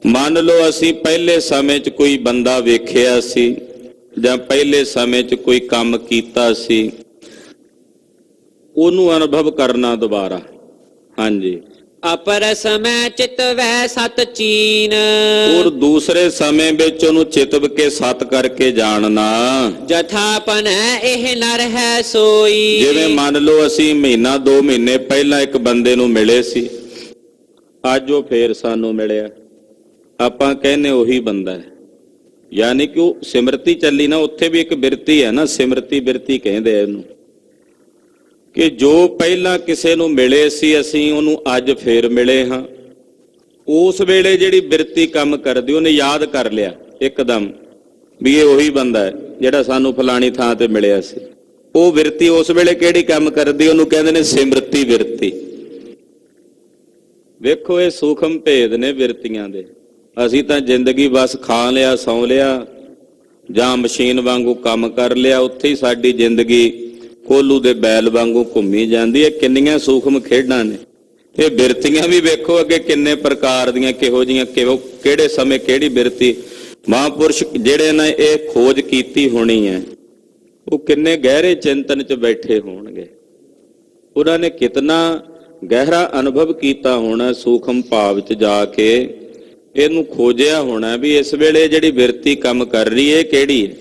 ਮੰਨ ਲਓ ਅਸੀਂ ਪਹਿਲੇ ਸਮੇਂ 'ਚ ਕੋਈ ਬੰਦਾ ਵੇਖਿਆ ਸੀ ਜਾਂ ਪਹਿਲੇ ਸਮੇਂ 'ਚ ਕੋਈ ਕੰਮ ਕੀਤਾ ਸੀ, ਉਹਨੂੰ ਅਨੁਭਵ ਕਰਨਾ ਦੁਬਾਰਾ। ਹਾਂਜੀ। ਅਪਰ ਸਮੈ ਚਿਤ ਵੈ ਸਤ ਚੀਨ। ਔਰ ਦੂਸਰੇ ਸਮੇਂ ਵਿੱਚ ਉਹਨੂੰ ਚਿਤਵ ਕੇ ਸਤ ਕਰਕੇ ਜਾਣਨਾ। ਜਥਾਪਨ ਇਹ ਨਰ ਹੈ ਸੋਈ। ਜਿਵੇਂ ਮੰਨ ਲਓ ਅਸੀਂ ਮਹੀਨਾ 2 ਮਹੀਨੇ ਪਹਿਲਾਂ ਇੱਕ ਬੰਦੇ ਨੂੰ ਮਿਲੇ ਸੀ, ਅੱਜ ਉਹ ਫੇਰ ਸਾਨੂੰ ਮਿਲਿਆ, ਆਪਾਂ ਕਹਿੰਦੇ ਉਹੀ ਬੰਦਾ ਹੈ। ਯਾਨੀ ਕਿ ਉਹ ਸਿਮਰਤੀ ਚੱਲੀ ਨਾ, ਉੱਥੇ ਵੀ ਇੱਕ ਬਿਰਤੀ ਹੈ ਨਾ, ਸਿਮਰਤੀ ਬਿਰਤੀ ਕਹਿੰਦੇ ਆ ਇਹਨੂੰ, ਕਿ ਜੋ ਪਹਿਲਾਂ ਕਿਸੇ ਨੂੰ ਮਿਲੇ ਸੀ ਅਸੀਂ ਉਹਨੂੰ ਅੱਜ ਫੇਰ ਮਿਲੇ ਹਾਂ। ਉਸ ਵੇਲੇ ਜਿਹੜੀ ਬਿਰਤੀ ਕੰਮ ਕਰਦੀ ਉਹਨੇ ਯਾਦ ਕਰ ਲਿਆ ਇੱਕਦਮ ਵੀ ਇਹ ਉਹੀ ਬੰਦਾ ਹੈ ਜਿਹੜਾ ਸਾਨੂੰ ਫਲਾਣੀ ਥਾਂ ਤੇ ਮਿਲਿਆ ਸੀ। ਉਹ ਬਿਰਤੀ ਉਸ ਵੇਲੇ ਕਿਹੜੀ ਕੰਮ ਕਰਦੀ, ਉਹਨੂੰ ਕਹਿੰਦੇ ਨੇ ਸਿਮਰਤੀ ਬਿਰਤੀ। ਵੇਖੋ ਇਹ ਸੂਖਮ ਭੇਦ ਨੇ ਬਿਰਤੀਆਂ ਦੇ। ਅਸੀਂ ਤਾਂ ਜ਼ਿੰਦਗੀ ਬਸ ਖਾ ਲਿਆ, ਸੌਂ ਲਿਆ ਜਾਂ ਮਸ਼ੀਨ ਵਾਂਗੂ ਕੰਮ ਕਰ ਲਿਆ, ਉੱਥੇ ਹੀ ਸਾਡੀ ਜ਼ਿੰਦਗੀ ਕੋਲੂ ਦੇ ਬੈਲ ਵਾਂਗੂ ਘੁੰਮੀ ਜਾਂਦੀ ਹੈ। ਕਿੰਨੀਆਂ ਸੂਖਮ ਖੇਡਾਂ ਨੇ ਇਹ ਬਿਰਤੀਆਂ ਵੀ। ਵੇਖੋ ਅੱਗੇ ਕਿੰਨੇ ਪ੍ਰਕਾਰ ਦੀਆਂ, ਕਿਹੋ ਜੀਆਂ, ਕਿਹੜੇ ਸਮੇਂ ਕਿਹੜੀ ਬਿਰਤੀ। ਮਹਾਂਪੁਰਸ਼ ਜਿਹੜੇ ਨੇ ਇਹ ਖੋਜ ਕੀਤੀ ਹੋਣੀ ਹੈ, ਉਹ ਕਿੰਨੇ ਗਹਿਰੇ ਚਿੰਤਨ 'ਚ ਬੈਠੇ ਹੋਣਗੇ। ਉਹਨਾਂ ਨੇ ਕਿਤਨਾ ਗਹਿਰਾ ਅਨੁਭਵ ਕੀਤਾ ਹੋਣਾ, ਸੂਖਮ ਭਾਵ 'ਚ ਜਾ ਕੇ ਇਹਨੂੰ ਖੋਜਿਆ ਹੋਣਾ ਵੀ ਇਸ ਵੇਲੇ ਜਿਹੜੀ ਬਿਰਤੀ ਕੰਮ ਕਰ ਰਹੀ ਹੈ ਕਿਹੜੀ ਹੈ।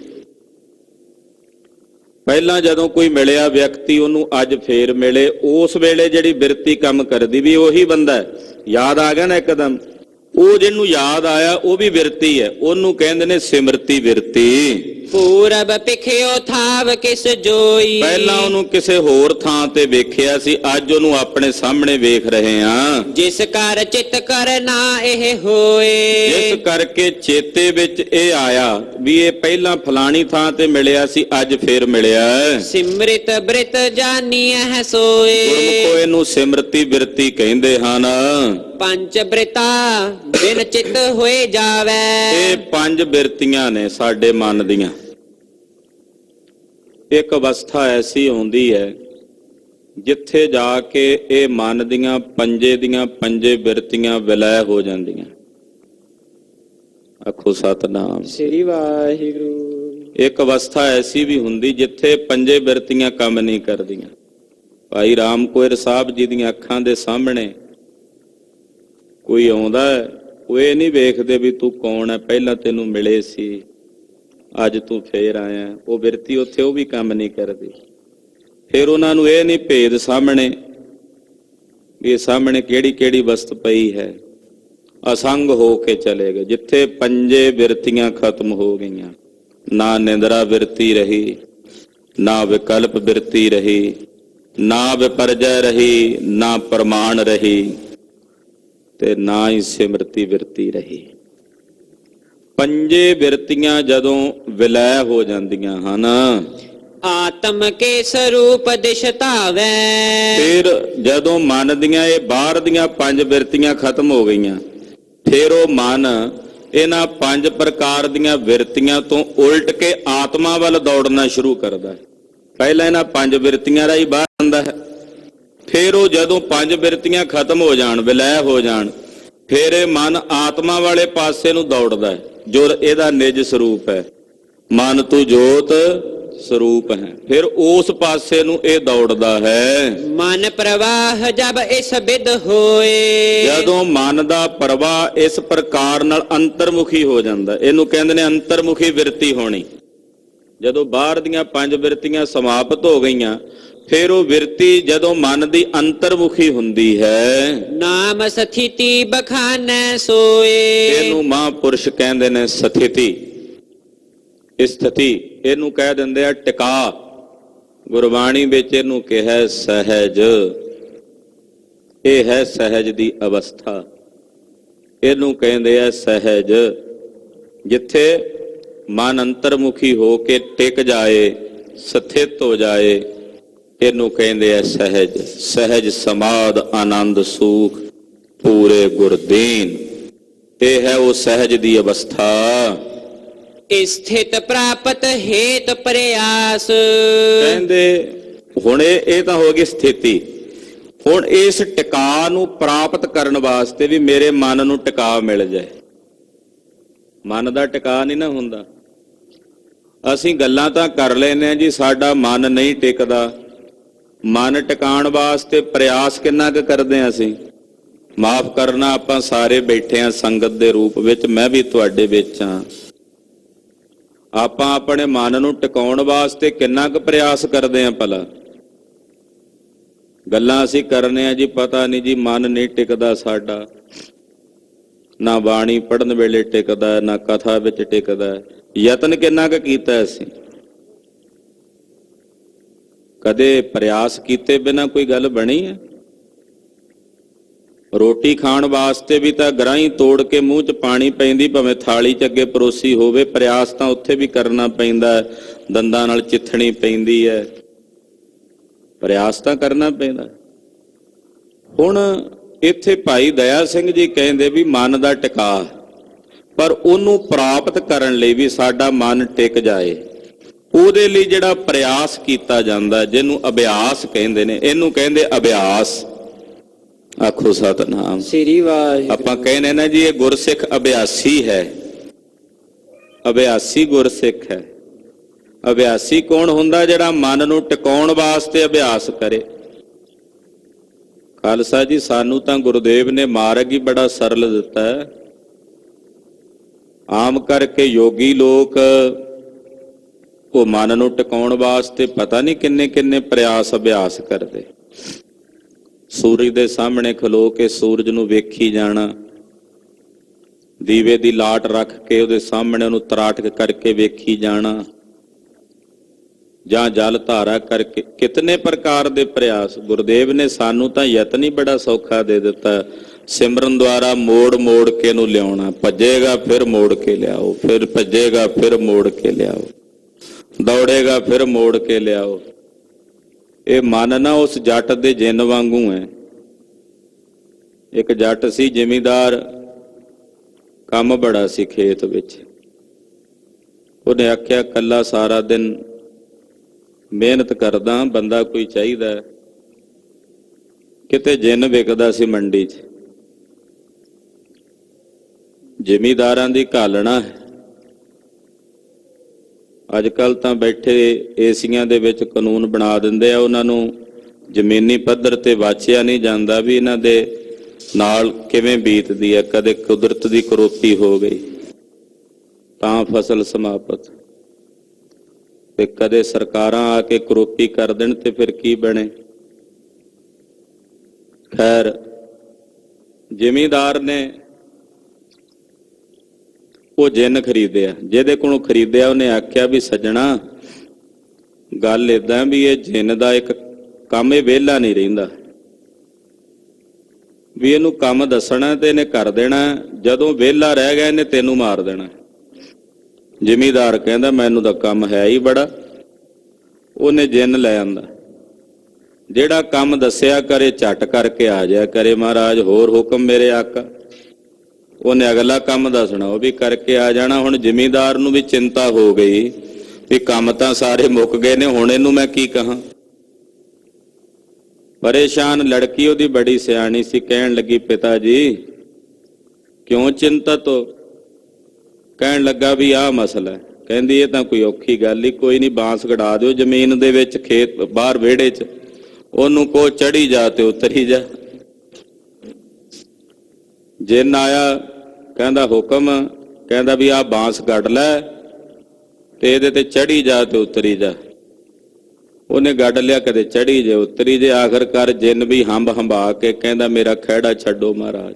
ਪਹਿਲਾਂ ਜਦੋਂ ਕੋਈ ਮਿਲਿਆ ਵਿਅਕਤੀ ਉਹਨੂੰ ਅੱਜ ਫੇਰ ਮਿਲੇ, ਉਸ ਵੇਲੇ ਜਿਹੜੀ ਬਿਰਤੀ ਕੰਮ ਕਰਦੀ ਵੀ ਉਹੀ ਬੰਦਾ ਹੈ। ਯਾਦ ਆ ਗਿਆ ਨਾ ਇੱਕਦਮ, ਉਹ ਜਿਹਨੂੰ ਯਾਦ ਆਇਆ ਉਹ ਵੀ ਬਿਰਤੀ ਹੈ, ਉਹਨੂੰ ਕਹਿੰਦੇ ਨੇ ਸਿਮਰਤੀ ਬਿਰਤੀ। ਪੂਰਬ ਪਿਖਿਓ ਥਾਵ ਕਿਸ ਜੋਈ। ਪਹਿਲਾਂ ਉਹਨੂੰ ਕਿਸੇ ਹੋਰ ਥਾਂ ਤੇ ਵੇਖਿਆ ਸੀ, ਅੱਜ ਉਹਨੂੰ ਆਪਣੇ ਸਾਹਮਣੇ ਵੇਖ ਰਹੇ ਹਾਂ। ਜਿਸ ਕਰ ਚਿਤ ਕਰਨਾ ਇਹ ਹੋਏ। ਜਿਸ ਕਰਕੇ ਚੇਤੇ ਵਿੱਚ ਇਹ ਆਇਆ ਵੀ ਇਹ ਪਹਿਲਾਂ ਫਲਾਣੀ ਥਾਂ ਤੇ ਮਿਲਿਆ ਸੀ, ਅੱਜ ਫੇਰ ਮਿਲਿਆ। ਸਿਮਰਿਤ ਬ੍ਰਿਤ ਜਾਨੀਐ ਸੋਏ। ਗੁਰਮੁਖੋ ਇਹਨੂੰ ਸਿਮਰਤੀ ਬਿਰਤੀ ਕਹਿੰਦੇ ਹਨ। ਪੰਜ ਬ੍ਰਿਤਾ ਬਿਨ ਚਿਤ ਹੋਏ ਜਾਵੇ। ਇਹ 5 ਬਿਰਤੀਆਂ ਨੇ ਸਾਡੇ ਮਨ ਦੀਆਂ। ਇੱਕ ਅਵਸਥਾ ਐਸੀ ਹੁੰਦੀ ਹੈ ਜਿੱਥੇ ਜਾ ਕੇ ਇਹ ਮਨ ਦੀਆਂ ਪੰਜੇ ਬਿਰਤੀਆਂ ਵਿਲੈ ਹੋ ਜਾਂਦੀਆਂ। ਆਖੋ ਸਤਨਾਮ ਸ੍ਰੀ ਵਾਹਿਗੁਰੂ। ਇੱਕ ਅਵਸਥਾ ਐਸੀ ਵੀ ਹੁੰਦੀ ਜਿੱਥੇ 5 ਬਿਰਤੀਆਂ ਕੰਮ ਨਹੀਂ ਕਰਦੀਆਂ। ਭਾਈ ਰਾਮ ਕੋਇਰ ਸਾਹਿਬ ਜੀ ਦੀਆਂ ਅੱਖਾਂ ਦੇ ਸਾਹਮਣੇ ਕੋਈ ਆਉਂਦਾ ਹੈ, ਉਹ ਇਹ ਨਹੀਂ ਵੇਖਦੇ ਵੀ ਤੂੰ ਕੌਣ ਹੈ, ਪਹਿਲਾਂ ਤੈਨੂੰ ਮਿਲੇ ਸੀ, ਅੱਜ ਤੂੰ ਫੇਰ ਆਇਆ। ਉਹ ਬਿਰਤੀ ਉੱਥੇ ਉਹ ਵੀ ਕੰਮ ਨਹੀਂ ਕਰਦੀ। ਫਿਰ ਉਹਨਾਂ ਨੂੰ ਇਹ ਨਹੀਂ ਭੇਦ ਸਾਹਮਣੇ ਵੀ ਇਹ ਸਾਹਮਣੇ ਕਿਹੜੀ ਕਿਹੜੀ ਵਸਤ ਪਈ ਹੈ। ਅਸੰਗ ਹੋ ਕੇ ਚਲੇ ਗਏ। ਜਿੱਥੇ 5 ਬਿਰਤੀਆਂ ਖਤਮ ਹੋ ਗਈਆਂ, ਨਾ ਨਿੰਦਰਾ ਬਿਰਤੀ ਰਹੀ, ਨਾ ਵਿਕਲਪ ਬਿਰਤੀ ਰਹੀ, ਨਾ ਵਿਪਰਜੈ ਰਹੀ, ਨਾ ਪ੍ਰਮਾਣ ਰਹੀ, ਤੇ ਨਾ ਹੀ ਸਿਮਰਤੀ ਬਿਰਤੀ ਰਹੀ। 5 ਬਿਰਤੀਆਂ ਜਦੋਂ ਵਿਲੈ ਹੋ ਜਾਂਦੀਆਂ ਹਨ, ਆਤਮ ਕੇ ਸਰੂਪ ਦਿਸ਼ ਧਾਵੈ। ਫਿਰ ਜਦੋਂ ਮਨ ਦੀਆਂ ਇਹ ਬਾਹਰ ਦੀਆਂ 5 ਬਿਰਤੀਆਂ ਖਤਮ ਹੋ ਗਈਆਂ, ਫਿਰ ਉਹ ਮਨ ਇਹਨਾਂ 5 ਪ੍ਰਕਾਰ ਦੀਆਂ ਬਿਰਤੀਆਂ ਤੋਂ ਉਲਟ ਕੇ ਆਤਮਾ ਵੱਲ ਦੌੜਨਾ ਸ਼ੁਰੂ ਕਰਦਾ ਹੈ। ਪਹਿਲਾਂ ਇਹਨਾਂ 5 ਬਿਰਤੀਆਂ ਰਾਹੀਂ ਬਾਹਰ ਆਉਂਦਾ ਹੈ, ਫਿਰ ਉਹ ਜਦੋਂ 5 ਬਿਰਤੀਆਂ ਖਤਮ ਹੋ ਜਾਣ, ਵਿਲੈ ਹੋ ਜਾਣ, ਫਿਰ ਇਹ ਮਨ ਆਤਮਾ ਵਾਲੇ ਪਾਸੇ ਨੂੰ ਦੌੜਦਾ ਹੈ, ਜੋ ਇਹਦਾ ਨਿਜ ਸਰੂਪ ਹੈ। ਮਨ ਤੂੰ ਜੋਤ ਸਰੂਪ ਹੈ, ਫਿਰ ਉਸ ਪਾਸੇ ਨੂੰ ਇਹ ਦੌੜਦਾ ਹੈ। ਮਨ ਪ੍ਰਵਾਹ ਜਬ ਇਸ ਬਿਦ ਹੋਏ। ਜਦੋਂ ਮਨ ਦਾ ਪ੍ਰਵਾਹ ਇਸ ਪ੍ਰਕਾਰ ਨਾਲ ਅੰਤਰਮੁਖੀ ਹੋ ਜਾਂਦਾ, ਇਹਨੂੰ ਕਹਿੰਦੇ ਨੇ ਅੰਤਰਮੁਖੀ ਬਿਰਤੀ ਹੋਣੀ। ਜਦੋਂ ਬਾਹਰ ਦੀਆਂ 5 ਬਿਰਤੀਆਂ ਸਮਾਪਤ ਹੋ ਗਈਆਂ, ਫਿਰ ਉਹ ਬਿਰਤੀ ਜਦੋਂ ਮਨ ਦੀ ਅੰਤਰਮੁਖੀ ਹੁੰਦੀ ਹੈ, ਨਾਮ ਸਥਿਤੀ ਬਖਾਨੈ ਸੋਏ। ਇਹਨੂੰ ਮਹਾਂਪੁਰਸ਼ ਕਹਿੰਦੇ ਨੇ ਸਥਿਤੀ। ਸਥਿਤੀ ਇਹਨੂੰ ਕਹਿ ਦਿੰਦੇ ਆ ਟਿਕਾ। ਗੁਰਬਾਣੀ ਵਿੱਚ ਇਹਨੂੰ ਕਿਹਾ ਸਹਿਜ। ਇਹ ਹੈ ਸਹਿਜ ਦੀ ਅਵਸਥਾ, ਇਹਨੂੰ ਕਹਿੰਦੇ ਆ ਸਹਿਜ। ਜਿੱਥੇ ਮਨ ਅੰਤਰਮੁਖੀ ਹੋ ਕੇ ਟਿਕ ਜਾਏ, ਸਥਿਤ ਹੋ ਜਾਏ, ਇਹਨੂੰ ਕਹਿੰਦੇ ਆ ਸਹਿਜ। ਸਹਿਜ ਸਮਾਧ ਆਨੰਦ ਸੂਖ ਪੂਰੇ ਗੁਰਦੀਨ, ਇਹ ਹੈ ਉਹ ਸਹਿਜ ਦੀ ਅਵਸਥਾ। ਸਥਿਤ ਪ੍ਰਾਪਤ ਹੇਤ ਪ੍ਰਯਾਸ। ਕਹਿੰਦੇ ਹੁਣ ਇਹ ਤਾਂ ਹੋ ਗਈ ਸਥਿਤੀ। ਹੁਣ ਇਸ ਟਿਕਾ ਨੂੰ ਪ੍ਰਾਪਤ ਕਰਨ ਵਾਸਤੇ ਵੀ ਮੇਰੇ ਮਨ ਨੂੰ ਟਿਕਾ ਮਿਲ ਜਾਏ। ਮਨ ਦਾ ਟਿਕਾ ਨਹੀਂ ਨਾ ਹੁੰਦਾ। ਅਸੀਂ ਗੱਲਾਂ ਤਾਂ ਕਰ ਲੈਂਦੇ ਹਾਂ ਜੀ, ਸਾਡਾ ਮਨ ਨਹੀਂ ਟਿਕਦਾ। ਮਨ ਟਿਕਾਉਣ ਵਾਸਤੇ ਪ੍ਰਯਾਸ ਕਿੰਨਾ ਕੁ ਕਰਦੇ ਹਾਂ ਅਸੀਂ? ਮਾਫ ਕਰਨਾ, ਆਪਾਂ ਸਾਰੇ ਬੈਠੇ ਹਾਂ ਸੰਗਤ ਦੇ ਰੂਪ ਵਿੱਚ, ਮੈਂ ਵੀ ਤੁਹਾਡੇ ਵਿੱਚ ਹਾਂ। ਆਪਾਂ ਆਪਣੇ ਮਨ ਨੂੰ ਟਿਕਾਉਣ ਵਾਸਤੇ ਕਿੰਨਾ ਕੁ ਪ੍ਰਯਾਸ ਕਰਦੇ ਹਾਂ ਭਲਾ? ਗੱਲਾਂ ਅਸੀਂ ਕਰਨੇ ਆ ਜੀ, ਪਤਾ ਨਹੀਂ ਜੀ ਮਨ ਨਹੀਂ ਟਿਕਦਾ ਸਾਡਾ। ਨਾ ਬਾਣੀ ਪੜ੍ਹਨ ਵੇਲੇ ਟਿਕਦਾ, ਨਾ ਕਥਾ ਵਿੱਚ ਟਿਕਦਾ। ਯਤਨ ਕਿੰਨਾ ਕੁ ਕੀਤਾ ਅਸੀਂ? ਕਦੇ ਪ੍ਰਯਾਸ ਕੀਤੇ ਬਿਨਾਂ ਕੋਈ ਗੱਲ ਬਣੀ ਹੈ? ਰੋਟੀ ਖਾਣ ਵਾਸਤੇ ਵੀ ਤਾਂ ਗਰਾਹੀਂ ਤੋੜ ਕੇ ਮੂੰਹ 'ਚ ਪਾਣੀ ਪੈਂਦੀ, ਭਾਵੇਂ ਥਾਲੀ 'ਚ ਅੱਗੇ ਪਰੋਸੀ ਹੋਵੇ। ਪ੍ਰਯਾਸ ਤਾਂ ਉੱਥੇ ਵੀ ਕਰਨਾ ਪੈਂਦਾ, ਦੰਦਾਂ ਨਾਲ ਚਿੱਥਣੀ ਪੈਂਦੀ ਹੈ। ਪ੍ਰਯਾਸ ਤਾਂ ਕਰਨਾ ਪੈਂਦਾ। ਹੁਣ ਇੱਥੇ ਭਾਈ ਦਇਆ ਸਿੰਘ ਜੀ ਕਹਿੰਦੇ ਵੀ ਮਨ ਦਾ ਟਿਕਾ, ਪਰ ਉਹਨੂੰ ਪ੍ਰਾਪਤ ਕਰਨ ਲਈ ਵੀ ਸਾਡਾ ਮਨ ਟਿਕ ਜਾਏ, ਉਹਦੇ ਲਈ ਜਿਹੜਾ ਪ੍ਰਯਾਸ ਕੀਤਾ ਜਾਂਦਾ, ਜਿਹਨੂੰ ਅਭਿਆਸ ਕਹਿੰਦੇ ਨੇ, ਇਹਨੂੰ ਕਹਿੰਦੇ ਅਭਿਆਸ। ਆਖੋ ਸਤਿਨਾਮ ਸ੍ਰੀ ਵਾਹਿਗੁਰੂ। ਆਪਾਂ ਕਹਿੰਦੇ ਨਾ ਜੀ ਇਹ ਗੁਰਸਿੱਖ ਅਭਿਆਸੀ ਹੈ। ਅਭਿਆਸੀ ਗੁਰਸਿੱਖ ਹੈ। ਅਭਿਆਸੀ ਕੌਣ ਹੁੰਦਾ? ਜਿਹੜਾ ਮਨ ਨੂੰ ਟਿਕਾਉਣ ਵਾਸਤੇ ਅਭਿਆਸ ਕਰੇ। ਖਾਲਸਾ ਜੀ, ਸਾਨੂੰ ਤਾਂ ਗੁਰਦੇਵ ਨੇ ਮਾਰਗ ਹੀ ਬੜਾ ਸਰਲ ਦਿੱਤਾ ਹੈ। ਆਮ ਕਰਕੇ ਯੋਗੀ ਲੋਕ ਉਹ ਮਨ ਨੂੰ ਟਿਕਾਉਣ ਵਾਸਤੇ ਪਤਾ ਨਹੀਂ ਕਿੰਨੇ ਕਿੰਨੇ ਪ੍ਰਯਾਸ ਅਭਿਆਸ ਕਰਦੇ। ਸੂਰਜ ਦੇ ਸਾਹਮਣੇ ਖਲੋ ਕੇ ਸੂਰਜ ਨੂੰ ਵੇਖੀ ਜਾਣਾ, ਦੀਵੇ ਦੀ ਲਾਟ ਰੱਖ ਕੇ ਉਹਦੇ ਸਾਹਮਣੇ ਉਹਨੂੰ ਤਰਾਟਕ ਕਰਕੇ ਵੇਖੀ ਜਾਣਾ, ਜਾਂ ਜਲ ਧਾਰਾ ਕਰਕੇ, ਕਿਤਨੇ ਪ੍ਰਕਾਰ ਦੇ ਪ੍ਰਯਾਸ। ਗੁਰਦੇਵ ਨੇ ਸਾਨੂੰ ਤਾਂ ਯਤਨ ਹੀ ਬੜਾ ਸੌਖਾ ਦੇ ਦਿੱਤਾ। ਸਿਮਰਨ ਦੁਆਰਾ ਮੋੜ ਮੋੜ ਕੇ ਨੂੰ ਲਿਆਉਣਾ। ਭੱਜੇਗਾ ਫਿਰ ਮੋੜ ਕੇ ਲਿਆਓ, ਫਿਰ ਭੱਜੇਗਾ ਫਿਰ ਮੋੜ ਕੇ ਲਿਆਓ, ਦੌੜੇਗਾ ਫਿਰ ਮੋੜ ਕੇ ਲਿਆਓ। ਇਹ ਮਨ ਨਾ ਉਸ ਜੱਟ ਦੇ ਜਿੰਨ ਵਾਂਗੂ ਹੈ। ਇੱਕ ਜੱਟ ਸੀ ਜ਼ਿਮੀਂਦਾਰ, ਕੰਮ ਬੜਾ ਸੀ ਖੇਤ ਵਿੱਚ। ਉਹਨੇ ਆਖਿਆ ਕੱਲਾ ਸਾਰਾ ਦਿਨ ਮਿਹਨਤ ਕਰਦਾ, ਬੰਦਾ ਕੋਈ ਚਾਹੀਦਾ। ਕਿਤੇ ਜਿੰਨ ਵਿਕਦਾ ਸੀ ਮੰਡੀ 'ਚ। ਜ਼ਿਮੀਂਦਾਰਾਂ ਦੀ ਘਾਲਣਾ ਹੈ। ਅੱਜ ਕੱਲ ਤਾਂ ਬੈਠੇ ਏਸੀਆਂ ਦੇ ਵਿੱਚ ਕਾਨੂੰਨ ਬਣਾ ਦਿੰਦੇ ਆ, ਉਹਨਾਂ ਨੂੰ ਜ਼ਮੀਨੀ ਪੱਧਰ ਤੇ ਵਾਚਿਆ ਨਹੀਂ ਜਾਂਦਾ ਵੀ ਇਹਨਾਂ ਦੇ ਨਾਲ ਕਿਵੇਂ ਬੀਤਦੀ ਹੈ। ਕਦੇ ਕੁਦਰਤ ਦੀ ਕਰੋਪੀ ਹੋ ਗਈ ਤਾਂ ਫਸਲ ਸਮਾਪਤ, ਤੇ ਕਦੇ ਸਰਕਾਰਾਂ ਆ ਕੇ ਕਰੋਪੀ ਕਰ ਦੇਣ ਤੇ ਫਿਰ ਕੀ ਬਣੇ। ਖੈਰ, ਜ਼ਿਮੀਂਦਾਰ ਨੇ ਉਹ ਜਿੰਨ ਖਰੀਦਿਆ। ਜਿਹਦੇ ਕੋਲੋਂ ਖਰੀਦਿਆ ਉਹਨੇ ਆਖਿਆ ਵੀ ਸੱਜਣਾ, ਗੱਲ ਏਦਾਂ ਵੀ ਇਹ ਜਿੰਨ ਦਾ ਇੱਕ ਕੰਮ, ਇਹ ਵਿਹਲਾ ਨਹੀਂ ਰਹਿੰਦਾ, ਵੀ ਇਹਨੂੰ ਕੰਮ ਦੱਸਣਾ ਤੇ ਇਹਨੇ ਕਰ ਦੇਣਾ। ਜਦੋਂ ਵਿਹਲਾ ਰਹਿ ਗਿਆ ਇਹਨੇ ਤੈਨੂੰ ਮਾਰ ਦੇਣਾ। ਜ਼ਿਮੀਂਦਾਰ ਕਹਿੰਦਾ ਮੈਨੂੰ ਤਾਂ ਕੰਮ ਹੈ ਹੀ ਬੜਾ। ਉਹਨੇ ਜਿੰਨ ਲੈ ਆਂਦਾ। ਜਿਹੜਾ ਕੰਮ ਦੱਸਿਆ ਕਰੇ ਝੱਟ ਕਰਕੇ ਆ ਜਾਇਆ ਕਰੇ, ਮਹਾਰਾਜ ਹੋਰ ਹੁਕਮ ਮੇਰੇ ਆਕਾ। ਉਹਨੇ ਅਗਲਾ ਕੰਮ ਦੱਸਣਾ, ਉਹ ਵੀ ਕਰਕੇ ਆ ਜਾਣਾ। ਹੁਣ ਜ਼ਿਮੀਂਦਾਰ ਨੂੰ ਵੀ ਚਿੰਤਾ ਹੋ ਗਈ ਵੀ ਕੰਮ ਤਾਂ ਸਾਰੇ ਮੁੱਕ ਗਏ ਨੇ, ਹੁਣ ਇਹਨੂੰ ਮੈਂ ਕੀ ਕਹਾਂ। ਪਰੇਸ਼ਾਨ ਲੜਕੀ ਉਹਦੀ ਬੜੀ ਸਿਆਣੀ ਸੀ, ਕਹਿਣ ਲੱਗੀ ਪਿਤਾ ਜੀ ਕਿਉਂ ਚਿੰਤਤ ਹੋ? ਕਹਿਣ ਲੱਗਾ ਵੀ ਆਹ ਮਸਲਾ ਹੈ। ਕਹਿੰਦੀ ਇਹ ਤਾਂ ਕੋਈ ਔਖੀ ਗੱਲ ਹੀ ਕੋਈ ਨਹੀਂ, ਬਾਂਸ ਗੜਾ ਦਿਓ ਜ਼ਮੀਨ ਦੇ ਵਿੱਚ, ਖੇਤ ਬਾਹਰ ਵਿਹੜੇ 'ਚ, ਉਹਨੂੰ ਕੋ ਚੜੀ ਜਾ ਤੇ ਉਤਰੀ ਜਾ। ਜਿੰਨ ਆਇਆ, ਕਹਿੰਦਾ ਹੁਕਮ। ਕਹਿੰਦਾ ਵੀ ਆਹ ਬਾਂਸ ਗੱਡ ਲੈ ਤੇ ਇਹਦੇ ਤੇ ਚੜੀ ਜਾ ਤੇ ਉਤਰੀ ਜਾ। ਉਹਨੇ ਗੱਡ ਲਿਆ, ਕਦੇ ਚੜੀ ਜੇ ਉਤਰੀ ਜੇ। ਆਖਰਕਾਰ ਜਿੰਨ ਵੀ ਹੰਬ ਹੰਬਾ ਕੇ ਕਹਿੰਦਾ ਮੇਰਾ ਖਹਿੜਾ ਛੱਡੋ ਮਹਾਰਾਜ।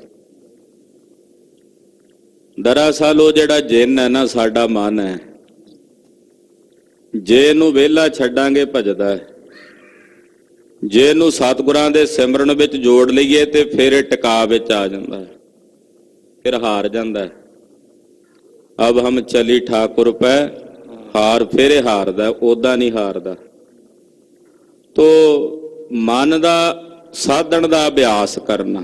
ਦਰਅਸਲ ਉਹ ਜਿਹੜਾ ਜਿੰਨ ਹੈ ਨਾ, ਸਾਡਾ ਮਨ ਹੈ, ਜੇ ਇਹਨੂੰ ਵਿਹਲਾ ਛੱਡਾਂਗੇ ਭਜਦਾ ਹੈ। ਜੇ ਇਹਨੂੰ ਸਤਿਗੁਰਾਂ ਦੇ ਸਿਮਰਨ ਵਿੱਚ ਜੋੜ ਲਈਏ ਤੇ ਫਿਰ ਇਹ ਟਿਕਾ ਵਿੱਚ ਆ ਜਾਂਦਾ ਹੈ, ਫਿਰ ਹਾਰ ਜਾਂਦਾ ਹੈ। ਅਬ ਹਮ ਚਲੀ ਠਾਕੁਰ ਪੈ ਹਾਰ ਫੇਰੇ ਹਾਰਦਾ, ਓਦਾਂ ਨਹੀਂ ਹਾਰਦਾ। ਤੋ ਮਨ ਦਾ ਸਾਧਣ ਦਾ ਅਭਿਆਸ ਕਰਨਾ।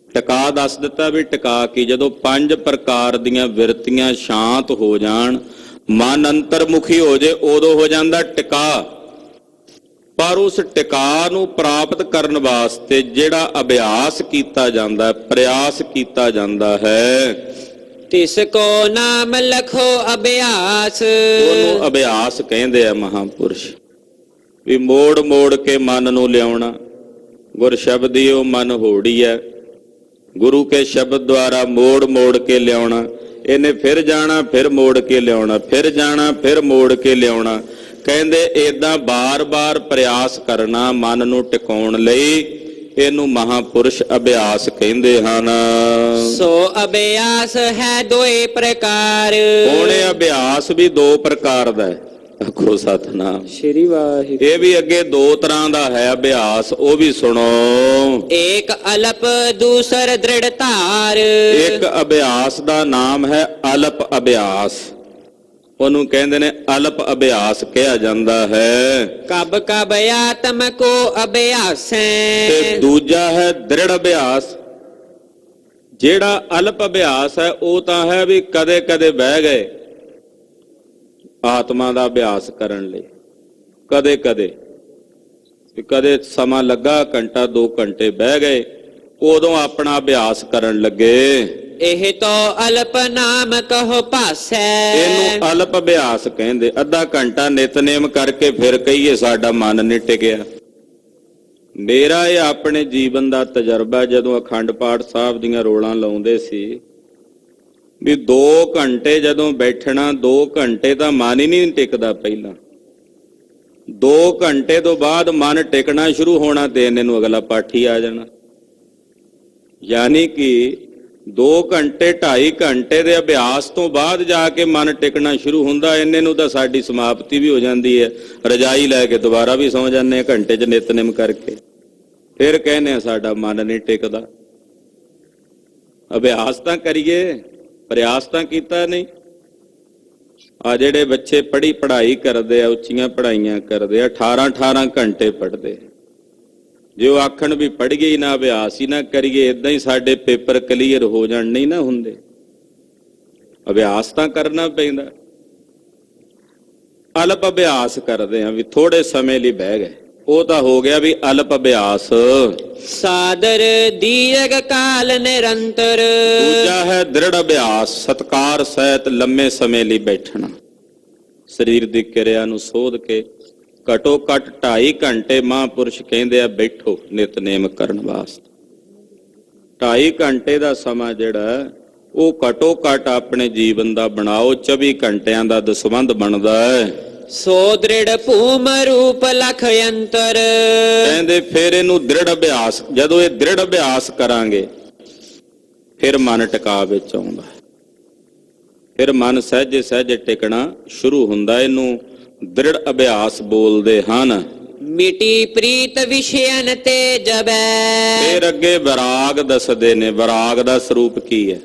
ਟਿਕਾ ਦੱਸ ਦਿੱਤਾ ਵੀ ਟਿਕਾ ਕੀ, ਜਦੋਂ 5 ਪ੍ਰਕਾਰ ਦੀਆਂ ਵਿਰਤੀਆਂ ਸ਼ਾਂਤ ਹੋ ਜਾਣ, ਮਨ ਅੰਤਰਮੁਖੀ ਹੋ ਜੇ, ਉਦੋਂ ਹੋ ਜਾਂਦਾ ਟਿਕਾ। ਪਰ ਉਸ ਟਿਕਾ ਨੂੰ ਪ੍ਰਾਪਤ ਕਰਨ ਵਾਸਤੇ ਜਿਹੜਾ ਅਭਿਆਸ ਕੀਤਾ ਜਾਂਦਾ, ਪ੍ਰਯਾਸ ਕੀਤਾ ਜਾਂਦਾ ਹੈ, ਤਿਸ ਕੋ ਨਾਮ ਲਖੋ ਅਭਿਆਸ। ਉਹਨੂੰ ਅਭਿਆਸ ਕਹਿੰਦੇ ਆ ਮਹਾਂਪੁਰਸ਼। ਵੀ ਮੋੜ ਮੋੜ ਕੇ ਮਨ ਨੂੰ ਲਿਆਉਣਾ। ਗੁਰ ਸ਼ਬਦੀਓ ਮਨ ਹੋੜੀ ਹੈ, ਗੁਰੂ ਕੇ ਸ਼ਬਦ ਦੁਆਰਾ ਮੋੜ ਮੋੜ ਕੇ ਲਿਆਉਣਾ। ਇਹਨੇ ਫਿਰ ਜਾਣਾ, ਫਿਰ ਮੋੜ ਕੇ ਲਿਆਉਣਾ, ਫਿਰ ਜਾਣਾ, ਫਿਰ ਮੋੜ ਕੇ ਲਿਆਉਣਾ। ਕਹਿੰਦੇ ਏਦਾਂ ਬਾਰ-ਬਾਰ ਪ੍ਰਯਾਸ ਕਰਨਾ ਮਨ ਨੂੰ ਟਿਕਾਉਣ ਲਈ, ਇਹਨੂੰ ਮਹਾਂਪੁਰਸ਼ ਅਭਿਆਸ ਕਹਿੰਦੇ ਹਨ। ਸੋ ਅਭਿਆਸ ਹੈ ਦੋਏ ਪ੍ਰਕਾਰ। ਹੁਣ ਇਹ ਅਭਿਆਸ ਵੀ 2 ਪ੍ਰਕਾਰ ਦਾ ਹੈ। ਆਖੋ ਸਤਿਨਾਮ ਸ਼੍ਰੀ ਵਾਹਿਗੁਰੂ। ਇਹ ਵੀ ਅੱਗੇ 2 ਤਰ੍ਹਾਂ ਦਾ ਹੈ ਅਭਿਆਸ, ਉਹ ਵੀ ਸੁਣੋ। ਏਕ ਅਲਪ ਦੂਸਰ ਦ੍ਰਿੜ ਧਾਰ। ਇੱਕ ਅਭਿਆਸ ਦਾ ਨਾਮ ਹੈ ਅਲਪ ਅਭਿਆਸ, ਉਹਨੂੰ ਕਹਿੰਦੇ ਨੇ ਅਲਪ ਅਭਿਆਸ ਕਿਹਾ ਜਾਂਦਾ ਹੈ। ਕਬ ਕਬ ਆਤਮ ਕੋ ਅਭਿਆਸੈ। ਤੇ ਦੂਜਾ ਹੈ ਦ੍ਰਿੜ ਅਭਿਆਸ। ਜਿਹੜਾ ਅਲਪ ਅਭਿਆਸ ਹੈ ਉਹ ਤਾਂ ਹੈ ਵੀ ਕਦੇ ਕਦੇ ਬਹਿ ਗਏ ਆਤਮਾ ਦਾ ਅਭਿਆਸ ਕਰਨ ਲਈ, ਕਦੇ ਕਦੇ, ਕਦੇ ਸਮਾਂ ਲੱਗਾ ਘੰਟਾ 2 ਘੰਟੇ ਬਹਿ ਗਏ, ਉਦੋਂ ਆਪਣਾ ਅਭਿਆਸ ਕਰਨ ਲੱਗੇ। ਇਹ ਤੋ ਅਲਪ ਨਾਮ ਕਹੋ ਭਾਸੈ। ਇਹਨੂੰ ਅਲਪ ਅਭਿਆਸ ਕਹਿੰਦੇ। ਅੱਧਾ ਘੰਟਾ ਨਿਤਨੇਮ ਕਰਕੇ ਫਿਰ ਕਹੀਏ ਸਾਡਾ ਮਨ ਨਹੀਂ ਟਿਕਿਆ। ਮੇਰਾ ਇਹ ਆਪਣੇ ਜੀਵਨ ਦਾ ਤਜਰਬਾ, ਜਦੋਂ ਅਖੰਡ ਪਾਠ ਸਾਹਿਬ ਦੀਆਂ ਰੋਲਾਂ ਲਾਉਂਦੇ ਸੀ, ਵੀ 2 ਘੰਟੇ ਜਦੋਂ ਬੈਠਣਾ, 2 ਘੰਟੇ ਤਾਂ ਮਨ ਹੀ ਨਹੀਂ ਟਿਕਦਾ ਪਹਿਲਾਂ। 2 ਘੰਟੇ ਤੋਂ ਬਾਅਦ ਮਨ ਟਿਕਣਾ ਸ਼ੁਰੂ ਹੋਣਾ ਤੇ ਇਹਨੇ ਨੂੰ ਅਗਲਾ ਪਾਠੀ ਆ ਜਾਣਾ। ਯਾਨੀ ਕਿ 2 ਘੰਟੇ 2.5 ਘੰਟੇ ਦੇ ਅਭਿਆਸ ਤੋਂ ਬਾਅਦ ਜਾ ਕੇ ਮਨ ਟਿਕਣਾ ਸ਼ੁਰੂ ਹੁੰਦਾ। ਇੰਨੇ ਨੂੰ ਤਾਂ ਸਾਡੀ ਸਮਾਪਤੀ ਵੀ ਹੋ ਜਾਂਦੀ ਹੈ, ਰਜਾਈ ਲੈ ਕੇ ਦੁਬਾਰਾ ਵੀ ਸੌਂ ਜਾਂਦੇ ਹਾਂ ਘੰਟੇ 'ਚ ਨਿਤਨੇਮ ਕਰਕੇ। ਫਿਰ ਕਹਿੰਦੇ ਆ ਸਾਡਾ ਮਨ ਨਹੀਂ ਟਿਕਦਾ। ਅਭਿਆਸ ਤਾਂ ਕਰੀਏ, ਪ੍ਰਯਾਸ ਤਾਂ ਕੀਤਾ ਨਹੀਂ। ਆ ਜਿਹੜੇ ਬੱਚੇ ਪੜ੍ਹਾਈ ਕਰਦੇ ਆ, ਉੱਚੀਆਂ ਪੜ੍ਹਾਈਆਂ ਕਰਦੇ ਆ, 18 ਘੰਟੇ ਪੜ੍ਹਦੇ। ਜੇ ਉਹ ਆਖਣ ਵੀ ਪੜ੍ਹੀਏ ਹੀ ਨਾ, ਅਭਿਆਸ ਹੀ ਨਾ ਕਰੀਏ, ਇਦਾਂ ਹੀ ਸਾਡੇ ਪੇਪਰ ਕਲੀਅਰ ਹੋ ਜਾਣ, ਨਹੀਂ ਨਾ ਹੁੰਦੇ। ਅਭਿਆਸ ਤਾਂ ਕਰਨਾ ਪੈਂਦਾ। ਅਲਪ ਅਭਿਆਸ ਕਰਦੇ ਆ ਵੀ ਥੋੜੇ ਸਮੇਂ ਲਈ ਬਹਿ ਗਏ, ਉਹ ਤਾਂ ਹੋ ਗਿਆ ਵੀ ਅਲਪ ਅਭਿਆਸ। ਸਾਦਰ ਦੀਰਘ ਕਾਲ ਨਿਰੰਤਰ। ਦੂਜਾ ਹੈ ਦ੍ਰਿੜ ਅਭਿਆਸ, ਸਤਕਾਰ ਸਹਿਤ ਲੰਮੇ ਸਮੇਂ ਲਈ ਬੈਠਣਾ। ਸਰੀਰ ਦੀ ਕਿਰਿਆ ਨੂੰ ਸੋਧ ਕੇ ਘਟੋ ਘੱਟ 2.5 ਘੰਟੇ ਮਹਾਂਪੁਰਸ਼ ਕਹਿੰਦੇ ਆ ਬੈਠੋ ਨਿਤਨੇਮ ਕਰਨ ਵਾਸਤੇ। 2.5 ਘੰਟੇ ਦਾ ਸਮਾਂ ਜਿਹੜਾ ਉਹ ਘਟੋ ਘੱਟ ਆਪਣੇ ਜੀਵਨ ਦਾ ਬਣਾਓ। 24 ਘੰਟਿਆਂ ਦਾ ਦਸਵੰਧ ਬਣਦਾ ਹੈ। ਸੋ ਦ੍ਰਿੜ ਭੂਮ ਰੂਪ ਲਖ ਅੰਤਰ। ਕਹਿੰਦੇ ਫਿਰ ਇਹਨੂੰ ਦ੍ਰਿੜ ਅਭਿਆਸ, ਜਦੋਂ ਇਹ ਦ੍ਰਿੜ ਅਭਿਆਸ ਕਰਾਂਗੇ ਫਿਰ ਮਨ ਟਿਕਾ ਵਿੱਚ ਆਉਂਦਾ, ਫਿਰ ਮਨ ਸਹਿਜੇ ਸਹਿਜੇ ਟਿਕਣਾ ਸ਼ੁਰੂ ਹੁੰਦਾ। ਇਹਨੂੰ ਦ੍ਰਿੜ ਅਭਿਆਸ ਬੋਲਦੇ ਹਨ। ਮਿਟੀ ਪ੍ਰੀਤ ਵਿਸ਼ਿਆਨ ਤੇ ਜਬੈ। ਫਿਰ ਅੱਗੇ ਵਿਰਾਗ ਦੱਸਦੇ ਨੇ। ਵਿਰਾਗ ਦਾ ਸਰੂਪ ਕੀ ਹੈ?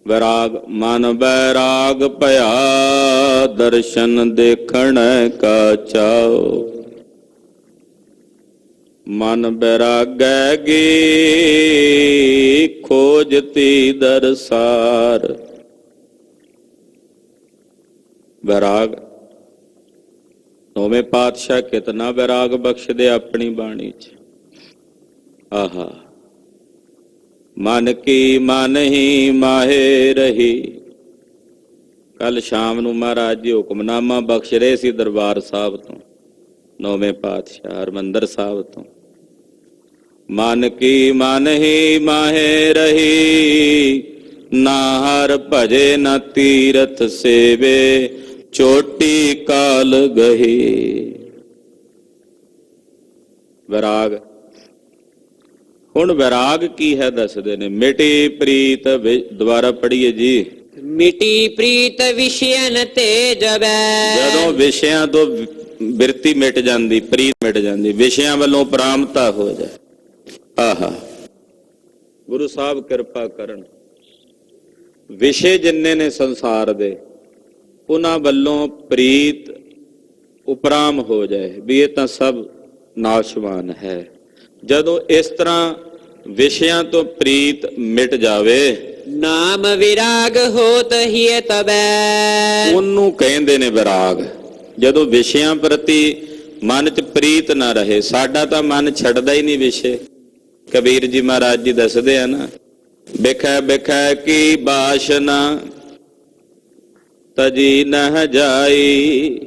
ਵਿਰਾਗ ਮਨ ਬੈਰਾਗ ਭਇਆ, ਦਰਸ਼ਨ ਦੇਖਣ ਕਾ ਚਾਓ। ਮਨ ਬੈਰਾਗੈ ਗੇ, ਖੋਜਤੀ ਦਰਸਾਰ। ਵਿਰਾਗ, 9ਵੇਂ ਪਾਤਸ਼ਾਹ ਕਿਤਨਾ ਵਿਰਾਗ ਬਖਸ਼ਦੇ ਆਪਣੀ ਬਾਣੀ 'ਚ। ਆਹਾ, ਮਨ ਕੀ ਮਨ ਹੀ ਮਾਹੇ ਰਹੀ। ਕੱਲ ਸ਼ਾਮ ਨੂੰ ਮਹਾਰਾਜ ਜੀ ਹੁਕਮਨਾਮਾ ਬਖਸ਼ ਰਹੇ ਸੀ ਦਰਬਾਰ ਸਾਹਿਬ ਤੋਂ, 9ਵੇਂ ਪਾਤਸ਼ਾਹ ਹਰਿਮੰਦਰ ਸਾਹਿਬ ਤੋਂ। ਮਨ ਕੀ ਮਨ ਹੀ ਮਾਹੇ ਰਹੀ, ਨਾ ਹਰ ਭਜੇ ਨਾ ਤੀਰਥ ਸੇਵੇ, ਚੋਟੀ ਕਾਲ ਗਹੀ। ਵਿਰਾਗ, ਹੁਣ ਵਿਰਾਗ ਕੀ ਹੈ ਦੱਸਦੇ ਨੇ। ਮਿਟੀ ਪ੍ਰੀਤ, ਦੁਬਾਰਾ ਪੜ੍ਹੀਏ ਜੀ। ਮਿਟੀ ਪ੍ਰੀਤ ਵਿਸ਼ਿਆਨ ਤੇ ਜਬੈ। ਜਦੋਂ ਵਿਸ਼ਿਆਂ ਤੋਂ ਬਿਰਤੀ ਮਿਟ ਜਾਂਦੀ, ਪ੍ਰੀਤ ਮਿਟ ਜਾਂਦੀ, ਵਿਸ਼ਿਆਂ ਵੱਲੋਂ ਪ੍ਰਾਮਤਾ ਹੋ ਜਾਏ। ਆਹਾ, ਗੁਰੂ ਸਾਹਿਬ ਕਿਰਪਾ ਕਰਨ। ਵਿਸ਼ੇ ਜਿੰਨੇ ਨੇ ਸੰਸਾਰ ਦੇ, ਉਹਨਾਂ ਵੱਲੋਂ ਪ੍ਰੀਤ ਉਪਰਾਮ ਹੋ ਜਾਏ ਵੀ ਇਹ ਤਾਂ ਸਭ ਨਾਸ਼ਵਾਨ ਹੈ। ਜਦੋਂ ਇਸ ਤਰ੍ਹਾਂ ਵਿਸ਼ਿਆਂ ਤੋਂ ਪ੍ਰੀਤ ਮਿਟ ਜਾਵੇ, ਨਾਮ ਵਿਰਾਗ ਹੋਤ ਹੀ ਤਬੈ, ਉਹਨੂੰ ਕਹਿੰਦੇ ਨੇ ਵਿਰਾਗ। ਜਦੋਂ ਵਿਸ਼ਿਆਂ ਪ੍ਰਤੀ ਮਨ 'ਚ ਪ੍ਰੀਤ ਨਾ ਰਹੇ, ਸਾਡਾ ਤਾਂ ਮਨ ਛੱਡਦਾ ਹੀ ਨਹੀਂ ਵਿਸ਼ੇ। ਕਬੀਰ ਜੀ ਮਹਾਰਾਜ ਜੀ ਦੱਸਦੇ ਆ ਨਾ, ਬਿਖੈ ਬਿਖੈ ਕੀ ਬਾਸ਼ਨਾ ਤਜੀ ਨਹਿ ਜਾਈ,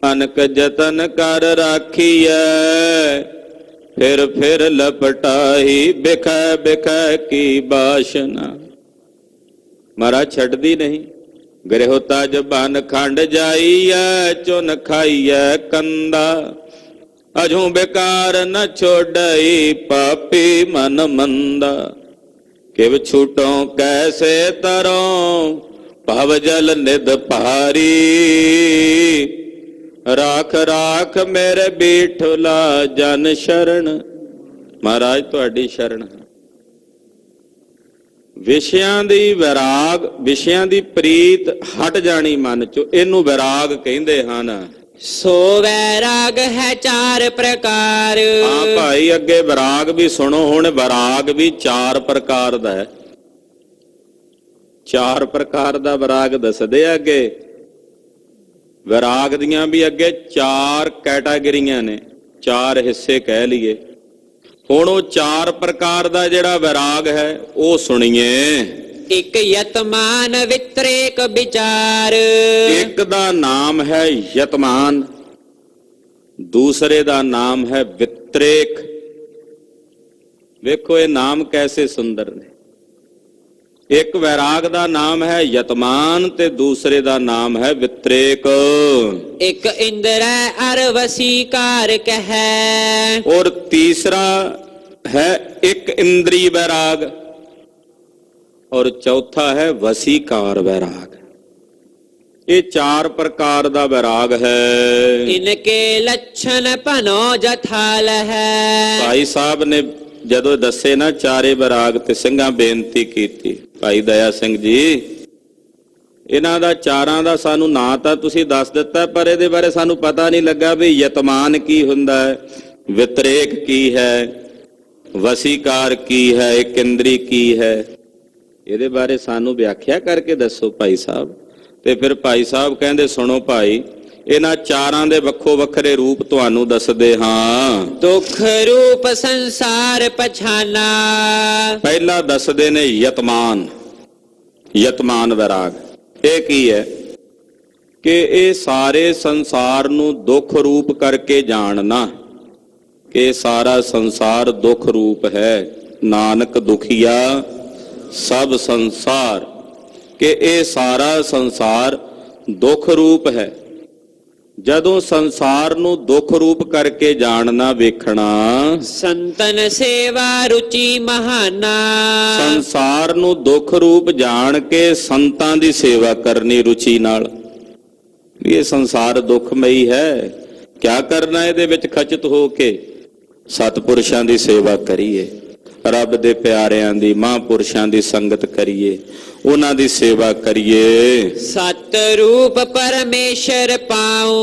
ਅਨਕ ਜਤਨ ਕਰ ਰਾਖੀਐ ਫਿਰ ਲਪਟਾਈ। ਬਿਖੈ ਬਿਖੈ ਕੀ ਬਾਸ਼ਨਾ, ਮਹਾਰਾਜ ਛੱਡਦੀ ਨਹੀਂ। ਗ੍ਰਹਿ ਤਜ ਬਨ ਖੰਡ ਜਾਈਐ, ਚੁਨ ਖਾਈਐ ਕੰਦਾ, ਅਜੂ ਬੇਕਾਰ ਨ ਛੋੜਈ, ਪਾਪੀ ਮਨ ਮੰਦਾ। ਕਿਵ ਛੂਟੋਂ ਕੈਸੇ ਤਰੋਂ, ਭਵ ਜਲ ਨਿਧ ਭਾਰੀ, ਰਾਖ ਰਾਖ ਮੇਰੇ ਬੀਠਲਾ ਜਨ ਸ਼ਰਨ। ਮਹਾਰਾਜ ਤੁਹਾਡੀ ਸ਼ਰਨ ਹੈ। ਵਿਸ਼ਿਆਂ ਦੀ ਵਿਰਾਗ, ਵਿਸ਼ਿਆਂ ਦੀ ਪ੍ਰੀਤ ਹਟ ਜਾਣੀ ਮਨ ਚੋਂ, ਇਹਨੂੰ ਵਿਰਾਗ ਕਹਿੰਦੇ ਹਨ। ਸੋ ਵੈਰਾਗ ਹੈ ਚਾਰ ਪ੍ਰਕਾਰ। ਹਾਂ ਭਾਈ, ਅੱਗੇ ਵਿਰਾਗ ਵੀ ਸੁਣੋ। ਹੁਣ ਵਿਰਾਗ ਵੀ ਚਾਰ ਪ੍ਰਕਾਰ ਦਾ ਹੈ। ਚਾਰ ਪ੍ਰਕਾਰ ਦਾ ਵਿਰਾਗ ਦੱਸਦੇ ਆ ਅੱਗੇ। ਵਿਰਾਗ ਦੀਆਂ ਵੀ ਅੱਗੇ ਚਾਰ ਕੈਟਾਗਰੀਆਂ ਨੇ, ਚਾਰ ਹਿੱਸੇ ਕਹਿ ਲਈਏ। ਹੁਣ ਉਹ ਚਾਰ ਪ੍ਰਕਾਰ ਦਾ ਜਿਹੜਾ ਵਿਰਾਗ ਹੈ ਉਹ ਸੁਣੀਏ। ਇੱਕ ਯਤਮਾਨ ਵਿਤਰੇਕ ਵਿਚਾਰ। ਇੱਕ ਦਾ ਨਾਮ ਹੈ ਯਤਮਾਨ, ਦੂਸਰੇ ਦਾ ਨਾਮ ਹੈ ਵਿਤਰੇਕ। ਵੇਖੋ ਇਹ ਨਾਮ ਕੈਸੇ ਸੁੰਦਰ ਨੇ। ਇੱਕ ਵੈਰਾਗ ਦਾ ਨਾਮ ਹੈ ਯਤਮਾਨ ਤੇ ਦੂਸਰੇ ਦਾ ਨਾਮ ਹੈ ਵਿਤਰੇਕ। ਇੱਕ ਇੰਦਰੈ ਅਰ ਵਸੀਕਾਰ ਕਹੈ। ਔਰ ਤੀਸਰਾ ਹੈ ਇੱਕ ਇੰਦਰੀ ਵੈਰਾਗ, ਔਰ ਚੌਥਾ ਹੈ ਵਸੀਕਾਰ ਵੈਰਾਗ। ਇਹ ਚਾਰ ਪ੍ਰਕਾਰ ਦਾ ਵੈਰਾਗ ਹੈ। ਇਨਕੇ ਲੱਛਣ ਭਨੋ ਜਥਾਲ ਹੈ। ਭਾਈ ਸਾਹਿਬ ਨੇ ਜਦੋਂ ਦੱਸੇ ਨਾ ਚਾਰੇ ਵੈਰਾਗ ਤੇ ਸਿੰਘਾਂ ਬੇਨਤੀ ਕੀਤੀ, ਭਾਈ ਦਇਆ ਸਿੰਘ ਜੀ ਇਹਨਾਂ ਦਾ ਚਾਰਾਂ ਦਾ ਸਾਨੂੰ ਨਾਂ ਤਾਂ ਤੁਸੀਂ ਦੱਸ ਦਿੱਤਾ, ਪਰ ਇਹਦੇ ਬਾਰੇ ਸਾਨੂੰ ਪਤਾ ਨਹੀਂ ਲੱਗਾ ਵੀ ਯਤਮਾਨ ਕੀ ਹੁੰਦਾ ਹੈ, ਵਿਤਰੇਕ ਕੀ ਹੈ, ਵਸੀਕਾਰ ਕੀ ਹੈ, ਇੱਕ ਇੰਦਰੀ ਕੀ ਹੈ। ਇਹਦੇ ਬਾਰੇ ਸਾਨੂੰ ਵਿਆਖਿਆ ਕਰਕੇ ਦੱਸੋ ਭਾਈ ਸਾਹਿਬ। ਤੇ ਫਿਰ ਭਾਈ ਸਾਹਿਬ ਕਹਿੰਦੇ ਸੁਣੋ ਭਾਈ, ਇਹਨਾਂ ਚਾਰਾਂ ਦੇ ਵੱਖੋ ਵੱਖਰੇ ਰੂਪ ਤੁਹਾਨੂੰ ਦੱਸਦੇ ਹਾਂ। ਦੁੱਖ ਰੂਪ ਸੰਸਾਰ ਪਛਾਨਾ। ਪਹਿਲਾ ਦੱਸਦੇ ਨੇ ਯਤਮਾਨ, ਯਤਮਾਨ ਵੈਰਾਗ। ਇਹ ਕੀ ਹੈ ਕਿ ਇਹ ਸਾਰੇ ਸੰਸਾਰ ਨੂੰ ਦੁੱਖ ਰੂਪ ਕਰਕੇ ਜਾਣਨਾ ਕਿ ਸਾਰਾ ਸੰਸਾਰ ਦੁੱਖ ਰੂਪ ਹੈ। ਨਾਨਕ ਦੁਖੀਆ ਸਭ ਸੰਸਾਰ, ਕਿ ਇਹ ਸਾਰਾ ਸੰਸਾਰ ਦੁੱਖ ਰੂਪ ਹੈ। ਜਦੋਂ ਸੰਸਾਰ ਨੂੰ ਦੁੱਖ ਰੂਪ ਕਰਕੇ ਜਾਣਨਾ, ਵੇਖਣਾ, ਸੰਤਨ ਸੇਵਾ ਰੁਚੀ ਮਹਾਨਾ। ਸੰਸਾਰ ਨੂੰ ਦੁੱਖ ਰੂਪ ਜਾਣ ਕੇ ਸੰਤਾਂ ਦੀ ਸੇਵਾ ਕਰਨੀ ਰੁਚੀ ਨਾਲ। ਇਹ ਸੰਸਾਰ ਦੁੱਖਮਈ ਹੈ, ਕਿਆ ਕਰਨਾ ਇਹਦੇ ਵਿੱਚ ਖਚਿਤ ਹੋ ਕੇ? ਸਤਿਪੁਰਸ਼ਾਂ ਦੀ ਸੇਵਾ ਕਰੀਏ, ਰੱਬ ਦੇ ਪਿਆਰਿਆਂ ਦੀ, ਮਹਾਂਪੁਰਸ਼ਾਂ ਦੀ ਸੰਗਤ ਕਰੀਏ, ਉਹਨਾਂ ਦੀ ਸੇਵਾ ਕਰੀਏ। ਸਤ ਰੂਪ ਪਰਮੇਸ਼ਰ ਪਾਉ।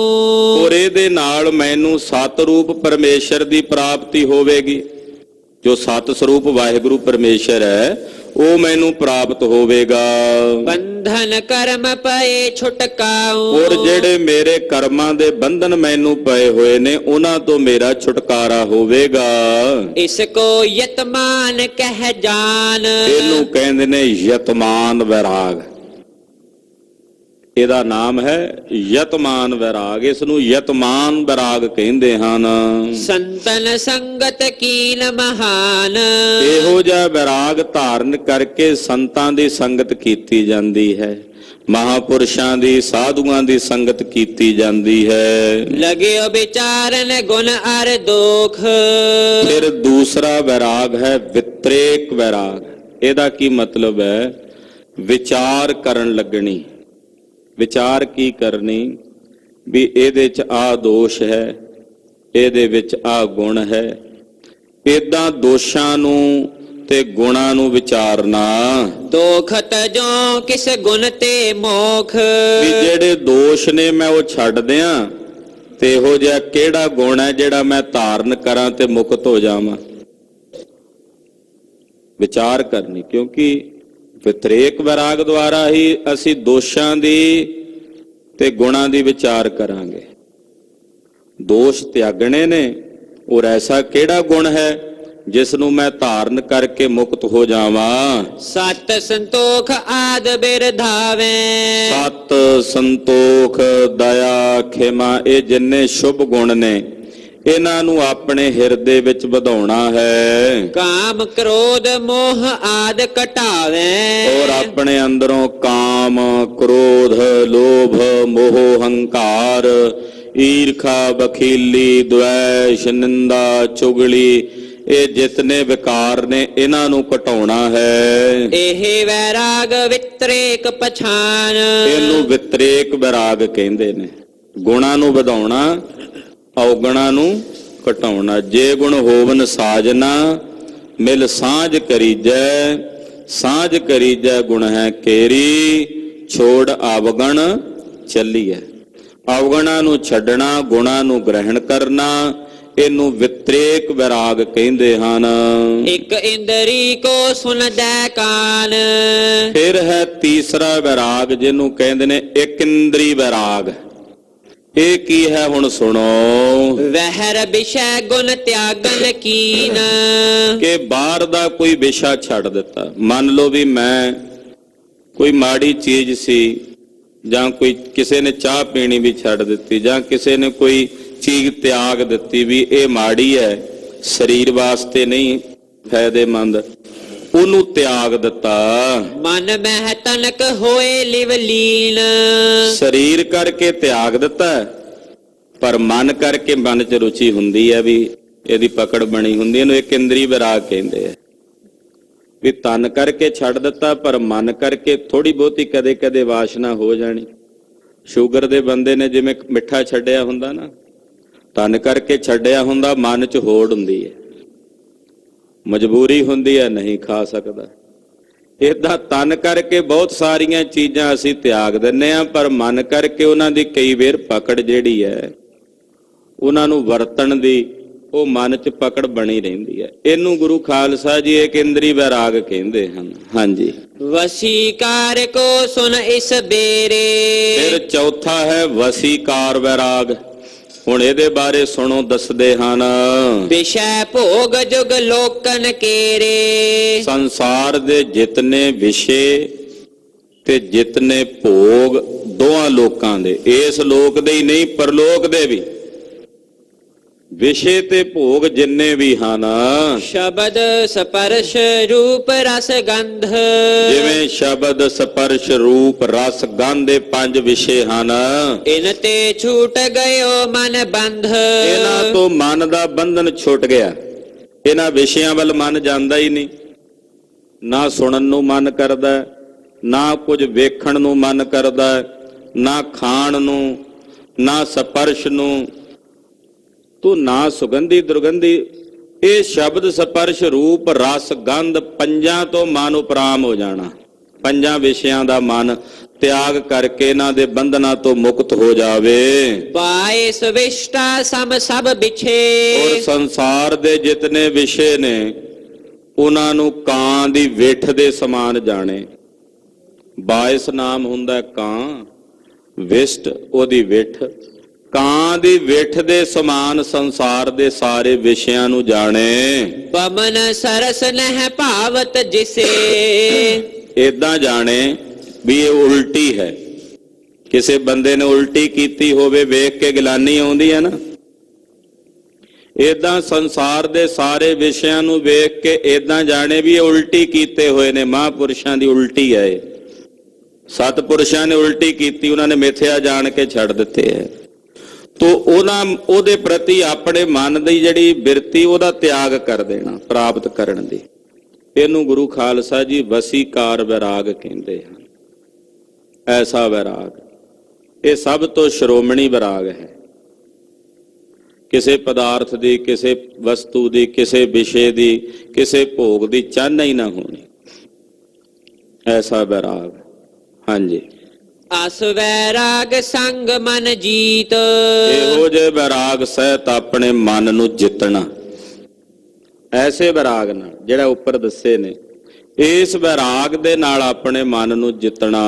ਔਰ ਇਹਦੇ ਨਾਲ ਮੈਨੂੰ ਸਤ ਰੂਪ ਪਰਮੇਸ਼ਰ ਦੀ ਪ੍ਰਾਪਤੀ ਹੋਵੇਗੀ। ਜੋ ਸਤ ਸਰੂਪ ਵਾਹਿਗੁਰੂ ਪਰਮੇਸ਼ਰ ਹੈ ਉਹ ਮੈਨੂੰ ਪ੍ਰਾਪਤ ਹੋਵੇਗਾ। ਬੰਧਨ ਕਰਮ ਪਏ ਛੁਟਕਾਉ। ਔਰ ਜਿਹੜੇ ਮੇਰੇ ਕਰਮਾਂ ਦੇ ਬੰਧਨ ਮੈਨੂੰ ਪਏ ਹੋਏ ਨੇ ਉਹਨਾਂ ਤੋਂ ਮੇਰਾ ਛੁਟਕਾਰਾ ਹੋਵੇਗਾ। ਇਸ ਕੋ ਯਤਮਾਨ ਕਹਿ ਜਾਨ। ਇਹਨੂੰ ਕਹਿੰਦੇ ਨੇ ਯਤਮਾਨ ਵੈਰਾਗ। ਇਹਦਾ ਨਾਮ ਹੈ ਯਤਮਾਨ ਵੈਰਾਗ। ਇਸ ਨੂੰ ਯਤਮਾਨ ਵੈਰਾਗ ਕਹਿੰਦੇ ਹਨ। ਸੰਤਨ ਸੰਗਤ ਕੀਨ ਮਹਾਨ। ਇਹੋ ਜਿਹਾ ਵੈਰਾਗ ਧਾਰਨ ਕਰਕੇ ਸੰਤਾਂ ਦੀ ਸੰਗਤ ਕੀਤੀ ਜਾਂਦੀ ਹੈ, ਮਹਾਪੁਰਸ਼ਾਂ ਦੀ, ਸਾਧੂਆਂ ਦੀ ਸੰਗਤ ਕੀਤੀ ਜਾਂਦੀ ਹੈ। ਲਗਿਓ ਵਿਚਾਰਨ ਗੁਣ ਅਰ ਦੋਖ। ਫਿਰ ਦੂਸਰਾ ਵੈਰਾਗ ਹੈ ਵਿਤਰੇਕ ਵੈਰਾਗ। ਇਹਦਾ ਕੀ ਮਤਲਬ ਹੈ? ਵਿਚਾਰ ਕਰਨ ਲੱਗਣੀ। ਵਿਚਾਰ ਕੀ ਕਰਨੀ? ਵੀ ਇਹਦੇ 'ਚ ਆਹ ਦੋਸ਼ ਹੈ, ਇਹਦੇ ਵਿੱਚ ਆਹ ਗੁਣ ਹੈ। ਏਦਾਂ ਦੋਸ਼ਾਂ ਨੂੰ ਤੇ ਗੁਣਾਂ ਨੂੰ ਵਿਚਾਰਨਾ। ਦੋਖਤ ਜੋ ਕਿਸ ਗੁਣ ਤੇ ਮੋਖ, ਵੀ ਜਿਹੜੇ ਦੋਸ਼ ਨੇ ਮੈਂ ਉਹ ਛੱਡ ਦਿਆਂ ਤੇ ਇਹੋ ਜਿਹਾ ਕਿਹੜਾ ਗੁਣ ਹੈ ਜਿਹੜਾ ਮੈਂ ਧਾਰਨ ਕਰਾਂ ਤੇ ਮੁਕਤ ਹੋ ਜਾਵਾਂ। ਵਿਚਾਰ ਕਰਨੀ, ਕਿਉਂਕਿ ਵਿਤਰੇਕ ਵਿਰਾਗ ਦੁਆਰਾ ਹੀ ਅਸੀਂ ਦੋਸ਼ਾਂ ਦੀ ਤੇ ਗੁਣਾਂ ਦੀ ਵਿਚਾਰ ਕਰਾਂਗੇ। ਦੋਸ਼ ਤਿਆਗਣੇ ਨੇ, ਔਰ ਐਸਾ ਕਿਹੜਾ ਗੁਣ ਹੈ ਜਿਸ ਨੂੰ ਮੈਂ ਧਾਰਨ ਕਰਕੇ ਮੁਕਤ ਹੋ ਜਾਵਾਂ। ਸਤ ਸੰਤੋਖ ਆਦ ਬਿਰਧਾਵੇ, ਸਤ ਸੰਤੋਖ ਦਇਆ ਖਿਮਾ, ਇਹ ਜਿੰਨੇ ਸ਼ੁਭ ਗੁਣ ਨੇ ਇਹਨਾਂ ਨੂੰ ਆਪਣੇ ਹਿਰਦੇ ਵਿੱਚ ਵਧਾਉਣਾ ਹੈ। ਕਾਮ ਕ੍ਰੋਧ ਮੋਹ ਆਦ ਘਟਾਵੇ, ਔਰ ਆਪਣੇ ਅੰਦਰੋਂ ਕਾਮ ਕ੍ਰੋਧ ਲੋਭ ਮੋਹ ਹੰਕਾਰ ਈਰਖਾ ਬਖੀਲੀ ਦ્વੈਸ਼ ਨਿੰਦਾ ਚੁਗਲੀ, ਇਹ ਜਿਤਨੇ ਵਿਕਾਰ ਨੇ ਇਹਨਾਂ ਨੂੰ ਘਟਾਉਣਾ ਹੈ। ਇਹ ਵੈਰਾਗ ਵਿਤਰੇਕ ਪਛਾਨ, ਇਹਨੂੰ ਵਿਤਰੇਕ ਵਿਰਾਗ ਕਹਿੰਦੇ ਨੇ। ਗੁਣਾਂ ਨੂੰ ਵਧਾਉਣਾ, ਔਗਣਾਂ ਨੂੰ ਘਟਾਉਣਾ। ਜੇ ਗੁਣ ਹੋਵਨ ਸਾਜਨਾ ਮਿਲ ਸਾਂਝ ਕਰੀਜੈ, ਸਾਂਝ ਕਰੀਜੈ ਗੁਣ ਹੈ ਕੇਰੀ, ਛੋੜ ਅਵਗਣ ਚੱਲੀਐ। ਅਵਗਣਾਂ ਨੂੰ ਛੱਡਣਾ, ਗੁਣਾਂ ਨੂੰ ਗ੍ਰਹਿਣ ਕਰਨਾ, ਇਹਨੂੰ ਵਿਤਰੇਕ ਵਿਰਾਗ ਕਹਿੰਦੇ ਹਨ। ਇੱਕ ਇੰਦਰੀ ਕੋ ਸੁਣਦੈ ਕਾਨ, ਫਿਰ ਹੈ ਤੀਸਰਾ ਵਿਰਾਗ ਜਿਹਨੂੰ ਕਹਿੰਦੇ ਨੇ ਇੱਕ ਇੰਦਰੀ ਵਿਰਾਗ। ਇਹ ਕੀ ਹੈ ਹੁਣ ਸੁਣੋ। ਵਹਿਰ ਵਿਸ਼ੈ ਗੁਣ ਤਿਆਗਨ ਕੀਨ, ਕਿ ਬਾਹਰ ਦਾ ਕੋਈ ਵਿਸ਼ਾ ਛੱਡ ਦਿੱਤਾ। ਮੰਨ ਲਓ ਵੀ ਮੈਂ ਕੋਈ ਮਾੜੀ ਚੀਜ਼ ਸੀ, ਜਾਂ ਕੋਈ ਕਿਸੇ ਨੇ ਚਾਹ ਪੀਣੀ ਵੀ ਛੱਡ ਦਿੱਤੀ, ਜਾਂ ਕਿਸੇ ਨੇ ਕੋਈ ਚੀਜ਼ ਤਿਆਗ ਦਿੱਤੀ ਵੀ ਇਹ ਮਾੜੀ ਹੈ, ਸਰੀਰ ਵਾਸਤੇ ਨਹੀਂ ਫਾਇਦੇਮੰਦ, ਉਹਨੂੰ ਤਿਆਗ ਦਿੱਤਾ। ਮਨ ਮਹਿ ਤਨਕ ਹੋਏ ਲਿਵ ਲੀਨ, ਸਰੀਰ ਕਰਕੇ ਤਿਆਗ ਦਿੱਤਾ, ਪਰ ਮਨ ਕਰਕੇ ਮਨ 'ਚ ਰੁਚੀ ਹੁੰਦੀ ਹੈ, ਵੀ ਇਹਦੀ ਪਕੜ ਬਣੀ ਹੁੰਦੀ, ਇਹਨੂੰ ਇੱਕ ਇੰਦਰੀ ਵਿਰਾਗ ਕਹਿੰਦੇ ਆ। ਵੀ ਤਨ ਕਰਕੇ ਛੱਡ ਦਿੱਤਾ, ਪਰ ਮਨ ਕਰਕੇ ਥੋੜੀ ਬਹੁਤੀ ਕਦੇ ਕਦੇ ਵਾਸ਼ਨਾ ਹੋ ਜਾਣੀ। ਸ਼ੂਗਰ ਦੇ ਬੰਦੇ ਨੇ ਜਿਵੇਂ ਮਿੱਠਾ ਛੱਡਿਆ ਹੁੰਦਾ ਨਾ, ਤਨ ਕਰਕੇ ਛੱਡਿਆ ਹੁੰਦਾ, ਮਨ 'ਚ ਹੋੜ ਹੁੰਦੀ ਹੈ, ਮਜਬੂਰੀ ਹੁੰਦੀ ਹੈ, ਨਹੀਂ ਖਾ ਸਕਦਾ। ਏਦਾਂ ਤਨ ਕਰਕੇ ਬਹੁਤ ਸਾਰੀਆਂ ਚੀਜ਼ਾਂ ਅਸੀਂ ਤਿਆਗ ਦਿੰਨੇ ਆ, ਪਰ ਮਨ ਕਰਕੇ ਉਹਨਾਂ ਦੀ ਕਈ ਵਾਰ ਪਕੜ ਜਿਹੜੀ ਹੈ, ਉਹਨਾਂ ਨੂੰ ਵਰਤਣ ਦੀ ਉਹ ਮਨ 'ਚ ਪਕੜ ਬਣੀ ਰਹਿੰਦੀ ਹੈ। ਇਹਨੂੰ ਗੁਰੂ ਖਾਲਸਾ ਜੀ ਇੱਕ ਇੰਦਰੀ ਵਿਰਾਗ ਕਹਿੰਦੇ ਹਨ। ਹਾਂਜੀ, ਵਸੀਕਾਰ ਕੋ ਸੁਨ ਇਸ ਬੇਰੇ, ਫਿਰ ਚੌਥਾ ਹੈ ਵਸੀਕਾਰ ਵਿਰਾਗ। ਹੁਣ ਇਹਦੇ ਬਾਰੇ ਸੁਣੋ, ਦੱਸਦੇ ਹਨ। ਵਿਸ਼ੈ ਭੋਗ ਜੁਗ ਲੋਕਨ ਕੇਰੇ, ਸੰਸਾਰ ਦੇ ਜਿਤਨੇ ਵਿਸ਼ੇ ਤੇ ਜਿਤਨੇ ਭੋਗ ਦੋਹਾਂ ਲੋਕਾਂ ਦੇ, ਇਸ ਲੋਕ ਦੇ ਹੀ ਨਹੀਂ ਪਰਲੋਕ ਦੇ ਵੀ ਵਿਸ਼ੇ ਤੇ ਭੋਗ ਜਿੰਨੇ ਵੀ ਹਨ, ਸ਼ਬਦ ਸਪਰਸ਼ ਰੂਪ ਰਸ ਗੰਧ, ਜਿਵੇਂ ਸ਼ਬਦ ਸਪਰਸ਼ ਰੂਪ ਰਸ ਗੰਧ, ਇਹ ਪੰਜ ਵਿਸ਼ੇ ਹਨ। ਇਨ ਤੇ ਛੂਟ ਗਇਓ ਮਨ ਬੰਧ, ਇਹਨਾਂ ਤੋਂ ਮਨ ਦਾ ਬੰਧਨ ਛੁੱਟ ਗਿਆ। ਇਹਨਾਂ ਵਿਸ਼ਿਆਂ ਵੱਲ ਮਨ ਜਾਂਦਾ ਹੀ ਨਹੀਂ, ਨਾ ਸੁਣਨ ਨੂੰ ਮਨ ਕਰਦਾ, ਨਾ ਕੁਝ ਵੇਖਣ ਨੂੰ ਮਨ ਕਰਦਾ, ਨਾ ਖਾਣ ਨੂੰ, ਨਾ ਸਪਰਸ਼ ਨੂੰ, ਤੂੰ ਨਾ ਸੁਗੰਧੀ ਦੁਰਗੰਧੀ। ਇਹ ਸ਼ਬਦ ਸਪਰਸ਼ ਰੂਪ ਰਸ ਗੰਧ ਪੰਜਾਂ ਤੋਂ ਮਨ ਉਪਰਾਮ ਹੋ ਜਾਣਾ। ਪੰਜਾਂ ਵਿਸ਼ਿਆਂ ਦਾ ਮਨ ਤਿਆਗ ਕਰਕੇ ਇਹਨਾਂ ਦੇ ਬੰਧਨਾਂ ਤੋਂ ਮੁਕਤ ਹੋ ਜਾਵੇ। ਪਾਏ ਸਵਿਸ਼ਟਾ ਸਮ ਸਭ ਵਿਛੇ, ਔਰ ਸੰਸਾਰ ਦੇ ਜਿਤਨੇ ਵਿਸ਼ੇ ਨੇ ਉਹਨਾਂ ਨੂੰ ਕਾਂ ਦੀ ਵਿੱਠ ਦੇ ਸਮਾਨ ਜਾਣੇ। ਬਾਇਸ ਨਾਮ ਹੁੰਦਾ ਕਾਂ, ਵਿਸ਼ਟ ਉਹਦੀ ਵਿੱਠ, ਕਾਂ ਦੀ ਵਿੱਠ ਦੇ ਸਮਾਨ ਸੰਸਾਰ ਦੇ ਸਾਰੇ ਵਿਸ਼ਿਆਂ ਨੂੰ ਜਾਣੇ। ਪਮਨ ਸਰਸ ਨਹਿ ਭਾਵਤ ਜਿਸੇ, ਏਦਾਂ ਜਾਣੇ ਵੀ ਇਹ ਉਲਟੀ ਹੈ। ਕਿਸੇ ਬੰਦੇ ਨੇ ਉਲਟੀ ਕੀਤੀ ਹੋਵੇ, ਵੇਖ ਕੇ ਗਿਲਾਨੀ ਆਉਂਦੀ ਹੈ ਨਾ, ਏਦਾਂ ਸੰਸਾਰ ਦੇ ਸਾਰੇ ਵਿਸ਼ਿਆਂ ਨੂੰ ਵੇਖ ਕੇ ਏਦਾਂ ਜਾਣੇ ਵੀ ਇਹ ਉਲਟੀ ਕੀਤੇ ਹੋਏ ਨੇ। ਮਹਾਂਪੁਰਸ਼ਾਂ ਦੀ ਉਲਟੀ ਹੈ ਇਹ। ਸਤਿਪੁਰਸ਼ਾਂ ਨੇ ਉਲਟੀ ਕੀਤੀ, ਉਹਨਾਂ ਨੇ ਮਿੱਥਿਆ ਜਾਣ ਕੇ ਛੱਡ ਦਿੱਤੇ ਹੈ। ਤੋ ਉਹਦੇ ਪ੍ਰਤੀ ਆਪਣੇ ਮਨ ਦੀ ਜਿਹੜੀ ਬਿਰਤੀ ਉਹਦਾ ਤਿਆਗ ਕਰ ਦੇਣਾ ਪ੍ਰਾਪਤ ਕਰਨ ਦੀ। ਇਹਨੂੰ ਗੁਰੂ ਖਾਲਸਾ ਜੀ ਵਸੀਕਾਰ ਵਿਰਾਗ ਕਹਿੰਦੇ ਹਨ। ਐਸਾ ਵਿਰਾਗ ਇਹ ਸਭ ਤੋਂ ਸ਼੍ਰੋਮਣੀ ਵਿਰਾਗ ਹੈ। ਕਿਸੇ ਪਦਾਰਥ ਦੀ, ਕਿਸੇ ਵਸਤੂ ਦੀ, ਕਿਸੇ ਵਿਸ਼ੇ ਦੀ, ਕਿਸੇ ਭੋਗ ਦੀ ਚਾਹਨਾ ਹੀ ਨਾ ਹੋਣੀ। ਐਸਾ ਵੈਰਾਗ। ਹਾਂਜੀ, ਅਸ ਵੈਰਾਗ ਸੰਗ ਮਨ ਜੀਤ। ਇਹੋ ਜਿਹੇ ਵੈਰਾਗ ਸਹਿਤ ਆਪਣੇ ਮਨ ਨੂੰ ਜਿੱਤਣਾ। ਐਸੇ ਵੈਰਾਗ ਨਾਲ ਜਿਹੜਾ ਉੱਪਰ ਦੱਸੇ ਨੇ, ਇਸ ਵੈਰਾਗ ਦੇ ਨਾਲ ਆਪਣੇ ਮਨ ਨੂੰ ਜਿੱਤਣਾ।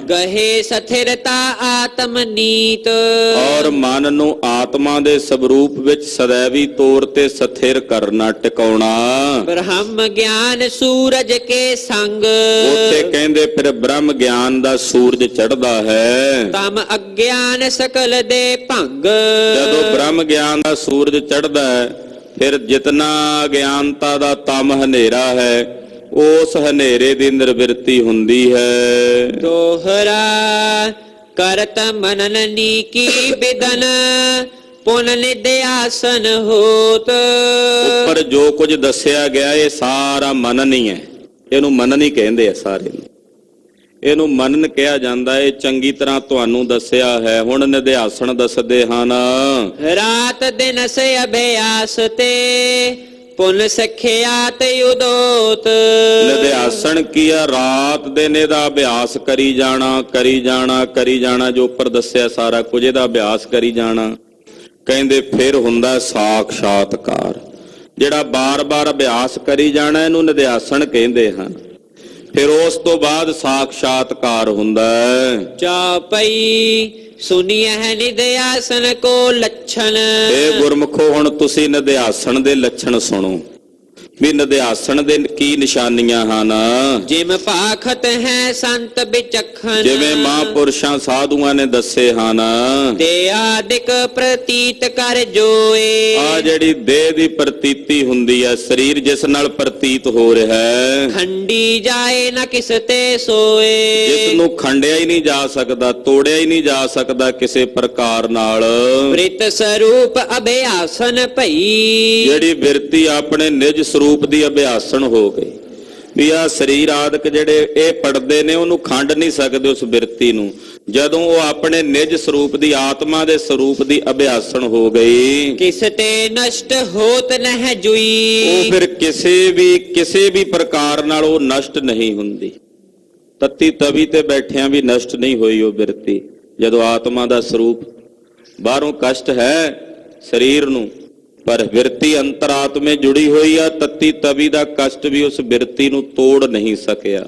ਗਹੇ ਸਥਿਰਤਾ ਆਤਮ ਨੀਤ। ਔਰ ਮਨ ਨੂੰ ਆਤਮਾ ਦੇ ਸਵਰੂਪ ਵਿੱਚ ਸदैवी ਤੌਰ ਤੇ ਸਥਿਰ ਕਰਨਾ, ਟਿਕਾਉਣਾ। ਬ੍ਰਹਮ ਗਿਆਨ ਸੂਰਜ ਕੇ ਸੰਗ। ਉੱਥੇ ਕਹਿੰਦੇ ਫਿਰ ਬ੍ਰਹਮ ਗਿਆਨ ਦਾ ਸੂਰਜ ਚੜ੍ਹਦਾ ਹੈ। ਤਮ ਅਗਿਆਨ ਸਕਲ ਦੇ ਭੰਗ। ਜਦੋਂ ਬ੍ਰਹਮ ਗਿਆਨ ਦਾ ਸੂਰਜ ਚੜ੍ਹਦਾ ਹੈ, ਫਿਰ ਜਿਤਨਾ ਅਗਿਆਨਤਾ ਦਾ ਤਮ ਹਨੇਰਾ ਹੈ, ਉਸ ਹਨੇਰੇ ਦੀ ਨਿਰਵਿਰਤੀ ਹੁੰਦੀ ਹੈ। ਦੋਹਰਾ ਕਰਤ ਮਨਨ ਨੀਕੀ ਬਿਦਨ ਪੁਨ ਨਿਧਿਆਸਨ ਹੋਤ। ਉੱਪਰ ਜੋ ਕੁਝ ਦੱਸਿਆ ਗਿਆ ਇਹ ਸਾਰਾ ਮਨਨ ਹੀ ਹੈ। ਇਹਨੂੰ ਮਨਨ ਹੀ ਕਹਿੰਦੇ ਆ ਸਾਰੇ ਨੂੰ। ਇਹਨੂੰ ਮਨਨ ਕਿਹਾ ਜਾਂਦਾ ਹੈ। ਚੰਗੀ ਤਰ੍ਹਾਂ ਤੁਹਾਨੂੰ ਦੱਸਿਆ ਹੈ। ਹੁਣ ਨਿਧਿਆਸਣ ਦੱਸਦੇ ਹਨ। ਰਾਤ ਦਿਨ ਸੇ ਅਭਿਆਸ ਤੇ ਪੁਨ ਸਖਿਆਤ ਉਦੋਤ। ਨਿਧਿਆਸਣ ਕੀ ਆ? ਰਾਤ ਦਿਨ ਇਹਦਾ ਅਭਿਆਸ ਕਰੀ ਜਾਣਾ, ਕਰੀ ਜਾਣਾ, ਕਰੀ ਜਾਣਾ। ਜੋ ਉੱਪਰ ਦੱਸਿਆ ਸਾਰਾ ਕੁਝ ਇਹਦਾ ਅਭਿਆਸ ਕਰੀ ਜਾਣਾ। ਕਹਿੰਦੇ ਫਿਰ ਹੁੰਦਾ ਸਾਖਸ਼ਾਤਕਾਰ। ਜਿਹੜਾ ਬਾਰ-ਬਾਰ ਅਭਿਆਸ ਕਰੀ ਜਾਣਾ, ਇਹਨੂੰ ਨਿਧਿਆਸਣ ਕਹਿੰਦੇ ਹਨ। ਫਿਰ ਉਸ ਤੋਂ ਬਾਅਦ ਸਾਖਸ਼ਾਤਕਾਰ ਹੁੰਦਾ ਹੈ। ਚਾਪਈ ਸੁਨੀਐ ਨਿਧਿਆਸਨ ਕੋ ਲੱਛਣ। ਇਹ ਗੁਰਮੁਖੋ ਹੁਣ ਤੁਸੀਂ ਨਿਧਿਆਸਣ ਦੇ ਲੱਛਣ ਸੁਣੋ ਵੀ ਨਿਧਿਆਸਣ ਦੇ ਕੀ ਨਿਸ਼ਾਨੀਆਂ ਹਨ। ਜਿਮ ਭਾਖਤ ਹੈ ਸੰਤ ਵਿਚਖਣ। ਜਿਵੇਂ ਮਹਾਂਪੁਰਸ਼ਾਂ ਸਾਧੂਆਂ ਨੇ ਦੱਸੇ ਹਨ। ਤੇ ਆਦਿਕ ਪ੍ਰਤੀਤ ਕਰ ਜੋਏ। ਆ ਜਿਹੜੀ ਦੇਹ ਦੀ ਪ੍ਰਤੀਤੀ ਹੁੰਦੀ ਹੈ, ਸਰੀਰ ਜਿਸ ਨਾਲ ਪ੍ਰਤੀਤ ਹੋ ਰਿਹਾ ਹੈ, ਖੰਡੀ ਜਾਏ ਨਾ ਕਿਸ ਤੇ ਸੋਏ। ਜਿਸ ਨੂੰ ਖੰਡਿਆ ਹੀ ਨਹੀਂ ਜਾ ਸਕਦਾ, ਤੋੜਿਆ ਹੀ ਨਹੀਂ ਜਾ ਸਕਦਾ ਕਿਸੇ ਪ੍ਰਕਾਰ ਨਾਲ। ਪ੍ਰਿਤ ਸਰੂਪ ਅਭਿਆਸਨ ਭਈ। ਜਿਹੜੀ ਬਿਰਤੀ ਆਪਣੇ ਨਿਜ ਸਰੂਪ ਦੀ ਅਭਿਆਸਣ ਹੋ ਗਈ ਵੀ ਆ ਸਰੀਰ ਆਦਿਕ ਜਿਹੜੇ ਇਹ ਪੜਦੇ ਨੇ, ਉਹਨੂੰ ਖੰਡ ਨਹੀਂ ਸਕਦੇ ਉਸ ਬਿਰਤੀ ਨੂੰ। ਜਦੋਂ ਉਹ ਆਪਣੇ ਨਿਜ ਸਰੂਪ ਦੀ, ਆਤਮਾ ਦੇ ਸਰੂਪ ਦੀ ਅਭਿਆਸਣ ਹੋ ਗਈ, ਕਿਸ ਤੇ ਨਸ਼ਟ ਹੋਤ ਨਹਿ ਜੁਈ। ਉਹ ਫਿਰ ਕਿਸੇ ਵੀ ਪ੍ਰਕਾਰ ਨਾਲ ਉਹ ਨਸ਼ਟ ਨਹੀਂ ਹੁੰਦੀ। ਤਤੀ ਤਵੀ ਤੇ ਬੈਠਿਆਂ ਵੀ ਨਸ਼ਟ ਨਹੀਂ ਹੋਈ ਉਹ ਬਿਰਤੀ। ਜਦੋਂ ਆਤਮਾ ਦਾ ਸਰੂਪ, ਬਾਹਰੋਂ ਕਸ਼ਟ ਹੈ ਸਰੀਰ ਨੂੰ, ਪਰ ਬਿਰਤੀ ਅੰਤਰਾਤਮੇ ਜੁੜੀ ਹੋਈ ਆ। ਤਤੀ ਤਵੀ ਦਾ ਕਸ਼ਟ ਵੀ ਉਸ ਬਿਰਤੀ ਨੂੰ ਤੋੜ ਨਹੀਂ ਸਕਿਆ,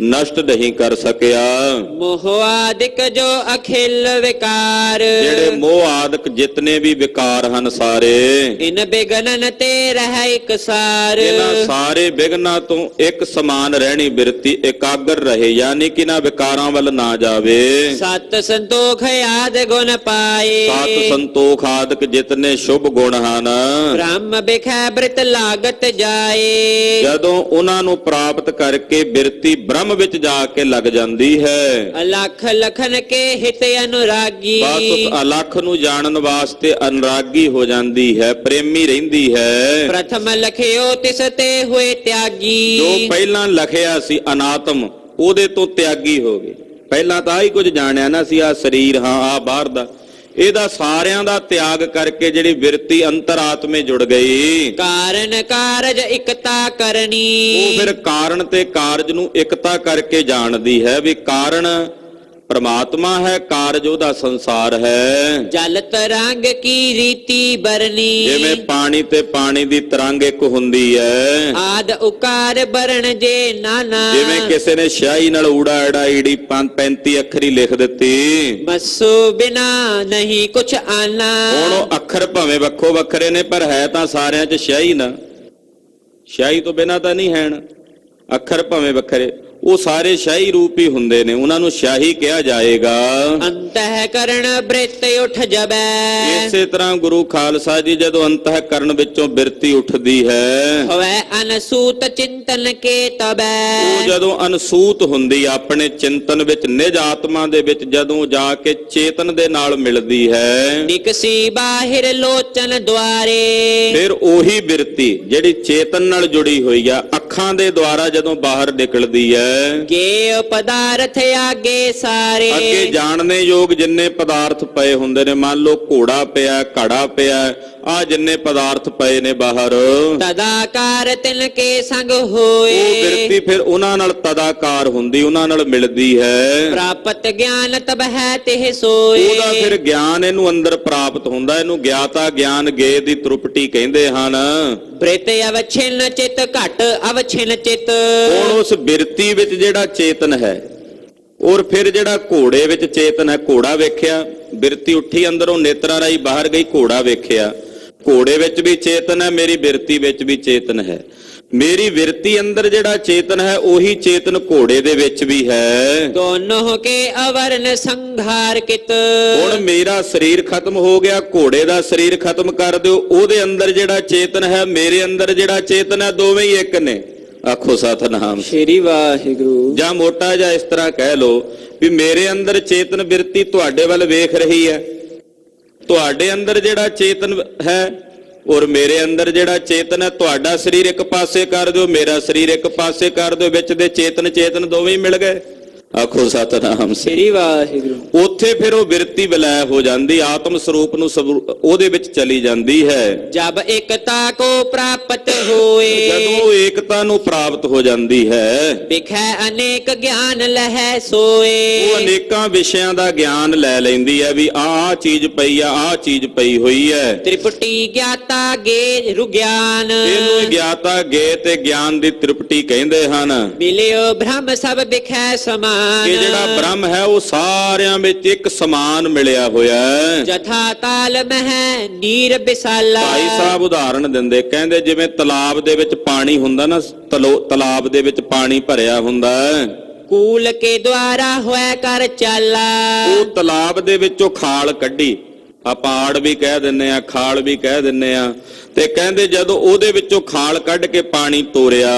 ਨਸ਼ਟ ਨਹੀਂ ਕਰ ਸਕਿਆ। ਮੋਹ ਆਦਿਕ ਜੋ ਅਖਿਲ ਵਿਕਾਰ। ਜਿਹੜੇ ਮੋਹ ਆਦਿਕ ਜਿਤਨੇ ਵੀ ਵਿਕਾਰ ਹਨ ਸਾਰੇ, ਇਨ ਬਿਗਨਨ ਤੇ ਰਹਿ ਇਕਸਾਰ। ਇਹਨਾਂ ਸਾਰੇ ਵਿਗਨਾਂ ਤੋਂ ਇੱਕ ਸਮਾਨ ਰਹਿਣੀ ਬਿਰਤੀ, ਇਕਾਗਰ ਰਹੇ, ਯਾਨੀ ਕਿ ਨਾ ਵਿਕਾਰਾਂ ਵੱਲ ਨਾ ਜਾਵੇ। ਸਤ ਸੰਤੋਖ ਆਦ ਗੁਣ ਪਾਏ। ਸਤ ਸੰਤੋਖ ਆਦਿਕ ਜਿਤਨੇ ਸ਼ੁਭ ਗੁਣ ਹਨ, ਬ੍ਰਹਮ ਬਿਖੈ ਬ੍ਰਿਤ ਲਾਗਤ ਜਾਏ। ਜਦੋਂ ਉਹਨਾਂ ਨੂੰ ਪ੍ਰਾਪਤ ਕਰਕੇ ਬਿਰਤੀ ਬ੍ਰਹਮ ਵਿੱਚ ਜਾ ਕੇ ਲੱਗ ਜਾਂਦੀ ਹੈ। ਅਲਖ ਲਖਨ ਕੇ ਹਿਤ ਅਨੁਰਾਗੀ। ਬਸ ਉਸ ਅਲਖ ਨੂੰ ਜਾਣਨ ਵਾਸਤੇ ਅਨੁਰਾਗੀ ਹੋ ਜਾਂਦੀ ਹੈ, ਪ੍ਰੇਮੀ ਰਹਿੰਦੀ ਹੈ। ਪ੍ਰਥਮ ਲਖਿਓ ਤਿਸ ਤੇ ਹੋਏ ਤਿਆਗੀ। ਜੋ ਪਹਿਲਾਂ ਲਖਿਆ ਸੀ ਅਨਾਤਮ, ਉਹਦੇ ਤੋਂ ਤਿਆਗੀ ਹੋ ਗਏ। ਪਹਿਲਾਂ ਤਾਂ ਆਹੀ ਕੁਝ ਜਾਣਿਆ ਨਾ ਸੀ, ਆ ਸਰੀਰ ਹਾਂ, ਆ ਬਾਹਰ ਦਾ। ਇਹਦਾ ਸਾਰਿਆਂ ਦਾ ਤਿਆਗ ਕਰਕੇ ਜਿਹੜੀ ਬਿਰਤੀ ਅੰਤਰਾਤਮੇ ਜੁੜ ਗਈ, ਕਾਰਨ ਕਾਰਜ ਇਕਤਾ ਕਰਨੀ। ਉਹ ਫਿਰ ਕਾਰਨ ਤੇ ਕਾਰਜ ਨੂੰ ਇਕਤਾ ਕਰਕੇ ਜਾਣਦੀ ਹੈ ਵੀ ਕਾਰਨ ਪ੍ਰਮਾਤਮਾ ਹੈ, ਕਾਰਜ ਉਹਦਾ ਸੰਸਾਰ ਹੈ। ਜਲ ਤਰੰਗ ਕੀ ਰੀਤੀ ਬਰਨੀ। ਜਿਵੇਂ ਪਾਣੀ ਤੇ ਪਾਣੀ ਦੀ ਤਰੰਗ ਇੱਕ ਹੁੰਦੀ ਹੈ। ਆਦ ਉਕਾਰ ਬਰਨ ਜੇ ਨਾਨਾ। ਜਿਵੇਂ ਕਿਸੇ ਨੇ ਸ਼ਾਹੀ ਨਾਲ ਊੜਾ ਐੜਾ ਈੜੀ 35 ਅੱਖਰੀ ਲਿਖ ਦਿੱਤੀ, ਮਸੂ ਬਿਨਾ ਨਹੀਂ ਕੁਛ ਆਨਾ। ਹੁਣ ਉਹ ਅੱਖਰ ਭਾਵੇਂ ਵੱਖੋ ਵੱਖਰੇ ਨੇ, ਪਰ ਹੈ ਤਾਂ ਸਾਰਿਆਂ 'ਚ ਸ਼ਾਹੀ ਨਾ। ਸ਼ਾਹੀ ਤੋਂ ਬਿਨਾਂ ਤਾਂ ਨਹੀਂ ਹੈ। ਅੱਖਰ ਭਾਵੇਂ ਵੱਖਰੇ, ਉਹ ਸਾਰੇ ਸ਼ਾਹੀ ਰੂਪ ਹੀ ਹੁੰਦੇ ਨੇ, ਉਹਨਾਂ ਨੂੰ ਸ਼ਾਹੀ ਕਿਹਾ ਜਾਏਗਾ। ਅੰਤఃਕਰਣ ਬ੍ਰਿਤ ਉਠ ਜਬੈ। ਇਸੇ ਤਰ੍ਹਾਂ ਗੁਰੂ ਖਾਲਸਾ ਜੀ ਜਦੋਂ ਅੰਤঃਕਰਣ ਵਿੱਚੋਂ ਬਿਰਤੀ ਉੱਠਦੀ ਹੈ, ਹੋਵੇ ਅਨਸੂਤ ਚਿੰਤਨ ਕੇ ਤਬੈ। ਉਹ ਜਦੋਂ ਅਨਸੂਤ ਹੁੰਦੀ ਆਪਣੇ ਚਿੰਤਨ ਵਿੱਚ, ਨਿਜ ਆਤਮਾ ਦੇ ਵਿੱਚ ਜਦੋਂ ਜਾ ਕੇ ਚੇਤਨ ਦੇ ਨਾਲ ਮਿਲਦੀ ਹੈ, ਨਿਕਸੀ ਬਾਹਿਰ ਲੋਚਨ ਦੁਆਰੇ। ਫਿਰ ਉਹੀ ਬਿਰਤੀ ਜਿਹੜੀ ਚੇਤਨ ਨਾਲ ਜੁੜੀ ਹੋਈ ਆ, ਅੱਖਾਂ ਦੇ ਦੁਆਰਾ ਜਦੋਂ ਬਾਹਰ ਨਿਕਲਦੀ ਹੈ, ਗੇ ਪਦਾਰਥ ਆਗੇ ਸਾਰੇ। ਅੱਗੇ ਜਾਣਨੇ ਯੋਗ ਜਿੰਨੇ ਪਦਾਰਥ ਪਏ ਹੁੰਦੇ ਨੇ, ਮੰਨ ਲਓ ਘੋੜਾ ਪਿਆ, ਘੜਾ ਪਿਆ, ਆ ਜਿੰਨੇ ਪਦਾਰਥ ਪਏ ਨੇ ਬਾਹਰ, ਤਦਾਕਾਰ ਤਿਨ ਕੇ ਸੰਗ ਉਹ ਹੋਏ। ਬਿਰਤੀ ਫਿਰ ਉਹਨਾਂ ਨਾਲ ਤਦਾਕਾਰ ਹੁੰਦੀ, ਉਹਨਾਂ ਨਾਲ ਮਿਲਦੀ ਹੈ। ਪ੍ਰਾਪਤ ਗਿਆਨ ਤਬ ਹੈ ਤਿਹ ਸੋਏ। ਉਹਦਾ ਫਿਰ ਗਿਆਨ ਇਹਨੂੰ ਅੰਦਰ ਪ੍ਰਾਪਤ ਹੁੰਦਾ, ਇਹਨੂੰ ਗਿਆਤਾ ਗਿਆਨ ਗੇ ਦੀ ਤ੍ਰਿਪਟੀ ਕਹਿੰਦੇ ਹਨ। ਬ੍ਰਿਤ ਅਵਛਿਨ ਚਿਤ ਘਟ ਅਵਛਿਨ ਚਿਤ। ਹੁਣ ਉਸ ਬਿਰਤੀ ਵਿੱਚ ਜਿਹੜਾ ਚੇਤਨ ਹੈ, ਔਰ ਫਿਰ ਜਿਹੜਾ ਘੋੜੇ ਵਿੱਚ ਚੇਤਨ ਹੈ, ਘੋੜਾ ਵੇਖਿਆ, ਬਿਰਤੀ ਉੱਠੀ ਅੰਦਰੋਂ, ਨੇਤਰਾਂ ਰਾਹੀਂ ਬਾਹਰ ਗਈ, ਘੋੜਾ ਵੇਖਿਆ, ਘੋੜੇ ਵਿੱਚ ਵੀ ਚੇਤਨ ਹੈ, ਮੇਰੀ ਬਿਰਤੀ ਵਿੱਚ ਵੀ ਚੇਤਨ ਹੈ। ਮੇਰੀ ਬਿਰਤੀ ਅੰਦਰ ਜਿਹੜਾ ਚੇਤਨ ਹੈ, ਉਹੀ ਚੇਤਨ ਘੋੜੇ ਦੇ ਵਿੱਚ ਵੀ ਹੈ। ਦੋਨੋਂ ਕੇ ਅਵਰਨ ਸੰਘਾਰ ਕਿਤ। ਹੁਣ ਮੇਰਾ ਸਰੀਰ ਖਤਮ ਹੋ ਗਿਆ, ਘੋੜੇ ਦਾ ਸਰੀਰ ਖਤਮ ਕਰ ਦਿਓ, ਉਹਦੇ ਅੰਦਰ ਜਿਹੜਾ ਚੇਤਨ ਹੈ, ਮੇਰੇ ਅੰਦਰ ਜਿਹੜਾ ਚੇਤਨ ਹੈ, ਦੋਵੇਂ ਹੀ ਇੱਕ ਨੇ। ਆਖੋ ਸਤਿਨਾਮ ਸ੍ਰੀ ਵਾਹਿਗੁਰੂ। ਜਾਂ ਮੋਟਾ ਜਾਂ ਇਸ ਤਰ੍ਹਾਂ ਕਹਿ ਲੋ ਵੀ ਮੇਰੇ ਅੰਦਰ ਚੇਤਨ ਬਿਰਤੀ ਤੁਹਾਡੇ ਵੱਲ ਵੇਖ ਰਹੀ ਹੈ, ਤੁਹਾਡੇ ਅੰਦਰ ਜਿਹੜਾ ਚੇਤਨ ਹੈ ਔਰ ਮੇਰੇ ਅੰਦਰ ਜਿਹੜਾ ਚੇਤਨ ਹੈ, ਤੁਹਾਡਾ ਸਰੀਰ ਇੱਕ ਪਾਸੇ ਕਰ ਦਿਓ, ਮੇਰਾ ਸਰੀਰ ਇੱਕ ਪਾਸੇ ਕਰ ਦਿਓ, ਵਿੱਚ ਦੇ ਚੇਤਨ ਚੇਤਨ ਦੋਵੇਂ ਹੀ ਮਿਲ ਗਏ। ਆਖੋ ਸਤਿਨਾਮ ਸ੍ਰੀ ਵਾਹਿਗੁਰੂ। ਉੱਥੇ ਫਿਰ ਉਹ ਬਿਰਤੀ ਵਿਲੈ ਹੋ ਜਾਂਦੀ, ਆਤਮ ਸਰੂਪ ਨੂੰ ਉਹਦੇ ਵਿੱਚ ਚਲੀ ਜਾਂਦੀ ਹੈ। ਜਬ ਇਕਤਾ ਕੋ ਪ੍ਰਾਪਤ ਹੋਏ। ਜਦੋਂ ਏਕਤਾ ਨੂੰ ਪ੍ਰਾਪਤ ਹੋ ਜਾਂਦੀ ਹੈ, ਵਿਖੈ ਅਨੇਕ ਗਿਆਨ ਲਹੈ ਸੋਏ। ਉਹ ਅਨੇਕਾਂ ਵਿਸ਼ਿਆਂ ਦਾ ਗਿਆਨ ਲੈ ਲੈਂਦੀ ਹੈ ਵੀ ਆਹ ਚੀਜ਼ ਪਈ ਆ, ਆਹ ਚੀਜ਼ ਪਈ ਹੋਈ ਹੈ। ਤ੍ਰਿਪਟੀ ਗਿਆਤਾ ਗੇ ਰੁਗਿਆਨ। ਇਹਨੂੰ ਗਿਆਤਾ ਗੇ ਤੇ ਗਿਆਨ ਦੀ ਤ੍ਰਿਪਟੀ ਕਹਿੰਦੇ ਹਨ। ਮਿਲਿਓ ਬ੍ਰਹਮ ਸਭ ਵਿਖੈ ਸਮਾਨ। ਕਿ ਜਿਹੜਾ ਬ੍ਰਹਮ ਹੈ ਉਹ ਸਾਰਿਆਂ ਵਿੱਚ ਇੱਕ ਸਮਾਨ ਮਿਲਿਆ ਹੋਇਆ ਹੈ। ਜਥਾ ਤਾਲ ਮਹਿ ਨੀਰ ਬਿਸਾਲਾ। ਭਾਈ ਸਾਹਿਬ ਉਦਾਹਰਣ ਦਿੰਦੇ, ਕਹਿੰਦੇ ਜਿਵੇਂ ਤਲਾਬ ਦੇ ਵਿੱਚ ਪਾਣੀ ਹੁੰਦਾ ਨਾ, ਤਲਾਬ ਦੇ ਵਿੱਚ ਪਾਣੀ ਭਰਿਆ ਹੁੰਦਾ ਹੈ, ਕੂਲ ਕੇ ਦੁਆਰਾ ਹੋਇ ਕਰ ਚਾਲਾ। ਉਹ ਤਲਾਬ ਦੇ ਵਿੱਚੋਂ ਖਾਲ ਕੱਢੀ, ਆਪਾਂ ਆੜ ਵੀ ਕਹਿ ਦਿੰਨੇ ਆ, ਖਾਲ ਵੀ ਕਹਿ ਦਿੰਨੇ ਆ, ਤੇ ਕਹਿੰਦੇ ਜਦੋਂ ਉਹਦੇ ਵਿੱਚੋਂ ਖਾਲ ਕੱਢ ਕੇ ਪਾਣੀ ਤੋਰਿਆ,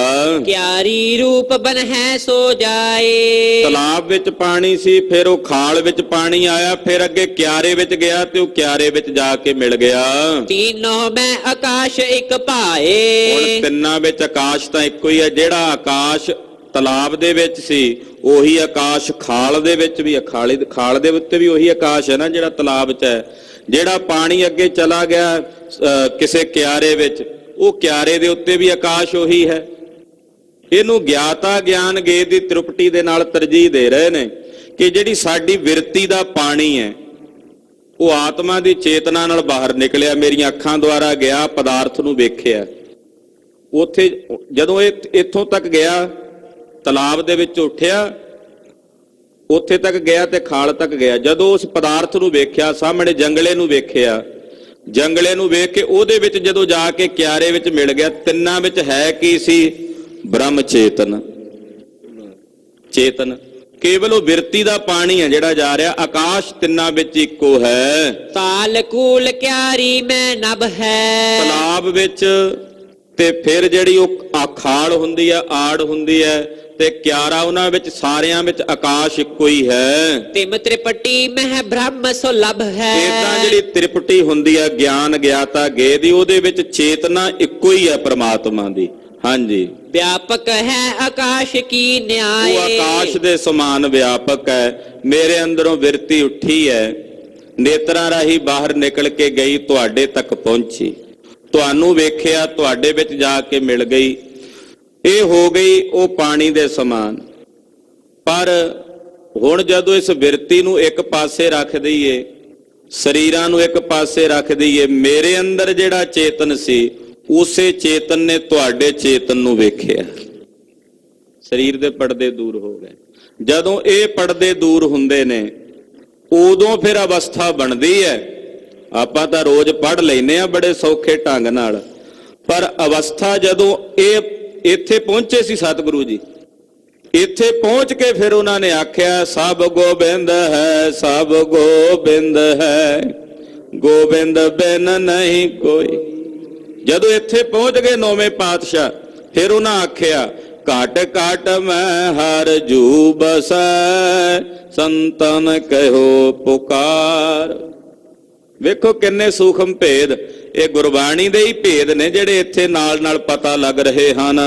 ਕਿਆਰੀ ਰੂਪ ਬਨ ਹੈ ਸੋ ਜਾਏ। ਤਲਾਬ ਵਿੱਚ ਪਾਣੀ ਸੀ, ਫਿਰ ਉਹ ਖਾਲ ਵਿੱਚ ਪਾਣੀ ਆਇਆ, ਫਿਰ ਅੱਗੇ ਕਿਆਰੇ ਵਿੱਚ ਗਿਆ ਤੇ ਉਹ ਕਿਆਰੇ ਵਿੱਚ ਜਾ ਕੇ ਮਿਲ ਗਿਆ। ਤੀਨੋਂ ਮੈਂ ਆਕਾਸ਼ ਇੱਕ ਭਾਏ। ਹੁਣ ਤਿੰਨਾਂ ਵਿੱਚ ਆਕਾਸ਼ ਤਾਂ ਇੱਕੋ ਹੀ ਹੈ। ਜਿਹੜਾ ਆਕਾਸ਼ ਤਲਾਬ ਦੇ ਵਿੱਚ ਸੀ, ਉਹੀ ਆਕਾਸ਼ ਖਾਲ ਦੇ ਵਿੱਚ ਵੀ, ਖਾਲ ਦੇ ਉੱਤੇ ਵੀ ਉਹੀ ਆਕਾਸ਼ ਹੈ ਨਾ ਜਿਹੜਾ ਤਲਾਬ 'ਚ ਹੈ। ਜਿਹੜਾ ਪਾਣੀ ਅੱਗੇ ਚਲਾ ਗਿਆ ਕਿਸੇ ਕਿਆਰੇ ਵਿੱਚ, ਉਹ ਕਿਆਰੇ ਦੇ ਉੱਤੇ ਵੀ ਆਕਾਸ਼ ਉਹੀ ਹੈ। ਇਹਨੂੰ ਗਿਆਤਾ ਗਿਆਨ ਗੇ ਦੀ ਤ੍ਰਿਪਟੀ ਦੇ ਨਾਲ ਤਰਜੀਹ ਦੇ ਰਹੇ ਨੇ ਕਿ ਜਿਹੜੀ ਸਾਡੀ ਬਿਰਤੀ ਦਾ ਪਾਣੀ ਹੈ, ਉਹ ਆਤਮਾ ਦੀ ਚੇਤਨਾ ਨਾਲ ਬਾਹਰ ਨਿਕਲਿਆ, ਮੇਰੀਆਂ ਅੱਖਾਂ ਦੁਆਰਾ ਗਿਆ, ਪਦਾਰਥ ਨੂੰ ਵੇਖਿਆ। ਉੱਥੇ ਜਦੋਂ ਇਹ ਇੱਥੋਂ ਤੱਕ ਗਿਆ, ਤਲਾਬ ਦੇ ਵਿੱਚ ਉੱਠਿਆ, ਉੱਥੇ ਤੱਕ ਗਿਆ ਤੇ ਖਾਲ ਤੱਕ ਗਿਆ। ਜਦੋਂ ਉਸ ਪਦਾਰਥ ਨੂੰ ਵੇਖਿਆ, ਸਾਹਮਣੇ ਜੰਗਲੇ ਨੂੰ ਵੇਖਿਆ, ਜੰਗਲੇ ਨੂੰ ਵੇਖ ਕੇ ਉਹਦੇ ਵਿੱਚ ਜਦੋਂ ਜਾ ਕੇ ਕਿਆਰੇ ਵਿੱਚ ਮਿਲ ਗਿਆ, ਤਿੰਨਾਂ ਵਿੱਚ ਹੈ ਕੀ ਸੀ? ਬ੍ਰਹਮ ਚੇਤਨ। ਚੇਤਨ ਕੇਵਲ ਉਹ ਬਿਰਤੀ ਦਾ ਪਾਣੀ ਹੈ ਜਿਹੜਾ ਜਾ ਰਿਹਾ, ਆਕਾਸ਼ ਤਿੰਨਾਂ ਵਿੱਚ ਇੱਕੋ ਹੈ। ਤਾਲ ਕੂਲ ਕਿਆਰੀ ਮੈਂ ਨਭ ਹੈ। ਤਲਾਬ ਵਿੱਚ ਤੇ ਫਿਰ ਜਿਹੜੀ ਉਹ ਖਾਲ ਹੁੰਦੀ ਹੈ, ਆੜ ਹੁੰਦੀ ਹੈ, ਤੇ ਕਿਆਰਾ, ਉਹਨਾਂ ਵਿੱਚ ਸਾਰਿਆਂ ਵਿੱਚ ਆਕਾਸ਼ ਇੱਕੋ ਹੀ ਹੈ। ਤਿਮ ਤ੍ਰਿਪਟੀ ਮਹਿ ਬ੍ਰਹਮ ਸੁਲਭ ਹੈ। ਇਦਾਂ ਜਿਹੜੀ ਤ੍ਰਿਪਟੀ ਹੁੰਦੀ ਹੈ ਗਿਆਨ ਗਿਆਤਾ ਗੇ ਦੀ, ਉਹਦੇ ਵਿੱਚ ਚੇਤਨਾ ਇੱਕੋ ਹੀ ਹੈ ਪ੍ਰਮਾਤਮਾ ਦੀ। ਹਾਂਜੀ, ਵਿਆਪਕ ਹੈ ਆਕਾਸ਼ ਕੀ ਨਿਆਏ। ਉਹ ਆਕਾਸ਼ ਦੇ ਸਮਾਨ ਵਿਆਪਕ ਹੈ। ਮੇਰੇ ਅੰਦਰੋਂ ਬਿਰਤੀ ਉੱਠੀ ਹੈ, ਨੇਤਰਾਂ ਰਾਹੀਂ ਬਾਹਰ ਨਿਕਲ ਕੇ ਗਈ, ਤੁਹਾਡੇ ਤੱਕ ਪਹੁੰਚੀ, ਤੁਹਾਨੂੰ ਵੇਖਿਆ, ਤੁਹਾਡੇ ਵਿੱਚ ਜਾ ਕੇ ਮਿਲ ਗਈ। ਇਹ ਹੋ ਗਈ ਉਹ ਪਾਣੀ ਦੇ ਸਮਾਨ। ਪਰ ਹੁਣ ਜਦੋਂ ਇਸ ਬਿਰਤੀ ਨੂੰ ਇੱਕ ਪਾਸੇ ਰੱਖ ਦਈਏ, ਸਰੀਰਾਂ ਨੂੰ ਇੱਕ ਪਾਸੇ ਰੱਖ ਦਈਏ, ਮੇਰੇ ਅੰਦਰ ਜਿਹੜਾ ਚੇਤਨ ਸੀ, ਉਸੇ ਚੇਤਨ ਨੇ ਤੁਹਾਡੇ ਚੇਤਨ ਨੂੰ ਵੇਖਿਆ। ਸਰੀਰ ਦੇ ਪਰਦੇ ਦੂਰ ਹੋ ਗਏ। ਜਦੋਂ ਇਹ ਪਰਦੇ ਦੂਰ ਹੁੰਦੇ ਨੇ, ਉਦੋਂ ਫਿਰ ਅਵਸਥਾ ਬਣਦੀ ਹੈ। ਆਪਾਂ ਤਾਂ ਰੋਜ਼ ਪੜ੍ਹ ਲੈਨੇ ਆ ਬੜੇ ਸੌਖੇ ਢੰਗ ਨਾਲ, ਪਰ ਅਵਸਥਾ ਜਦੋਂ ਇਹ ਇੱਥੇ ਪਹੁੰਚੇ ਸੀ ਸਤਿਗੁਰੂ ਜੀ, ਇੱਥੇ ਪਹੁੰਚ ਕੇ ਫਿਰ ਉਹਨਾਂ ਨੇ ਆਖਿਆ ਸਭ ਗੋਬਿੰਦ ਹੈ, ਸਭ ਗੋਬਿੰਦ ਹੈ, ਗੋਬਿੰਦ ਬਿਨ ਨਹੀਂ ਕੋਈ। ਜਦੋਂ ਇੱਥੇ ਪਹੁੰਚ ਗਏ ਨੌਵੇਂ ਪਾਤਸ਼ਾਹ, ਫਿਰ ਉਹਨਾਂ ਆਖਿਆ ਘਟ ਘਟ ਮੈਂ ਹਰ ਜੂ ਬਸੈ, ਸੰਤਨ ਕਹਿਓ ਪੁਕਾਰ। ਵੇਖੋ ਕਿੰਨੇ ਸੂਖਮ ਭੇਦ, ਇਹ ਗੁਰਬਾਣੀ ਦੇ ਹੀ ਭੇਦ ਨੇ ਜਿਹੜੇ ਇੱਥੇ ਨਾਲ ਨਾਲ ਪਤਾ ਲੱਗ ਰਹੇ ਹਨ।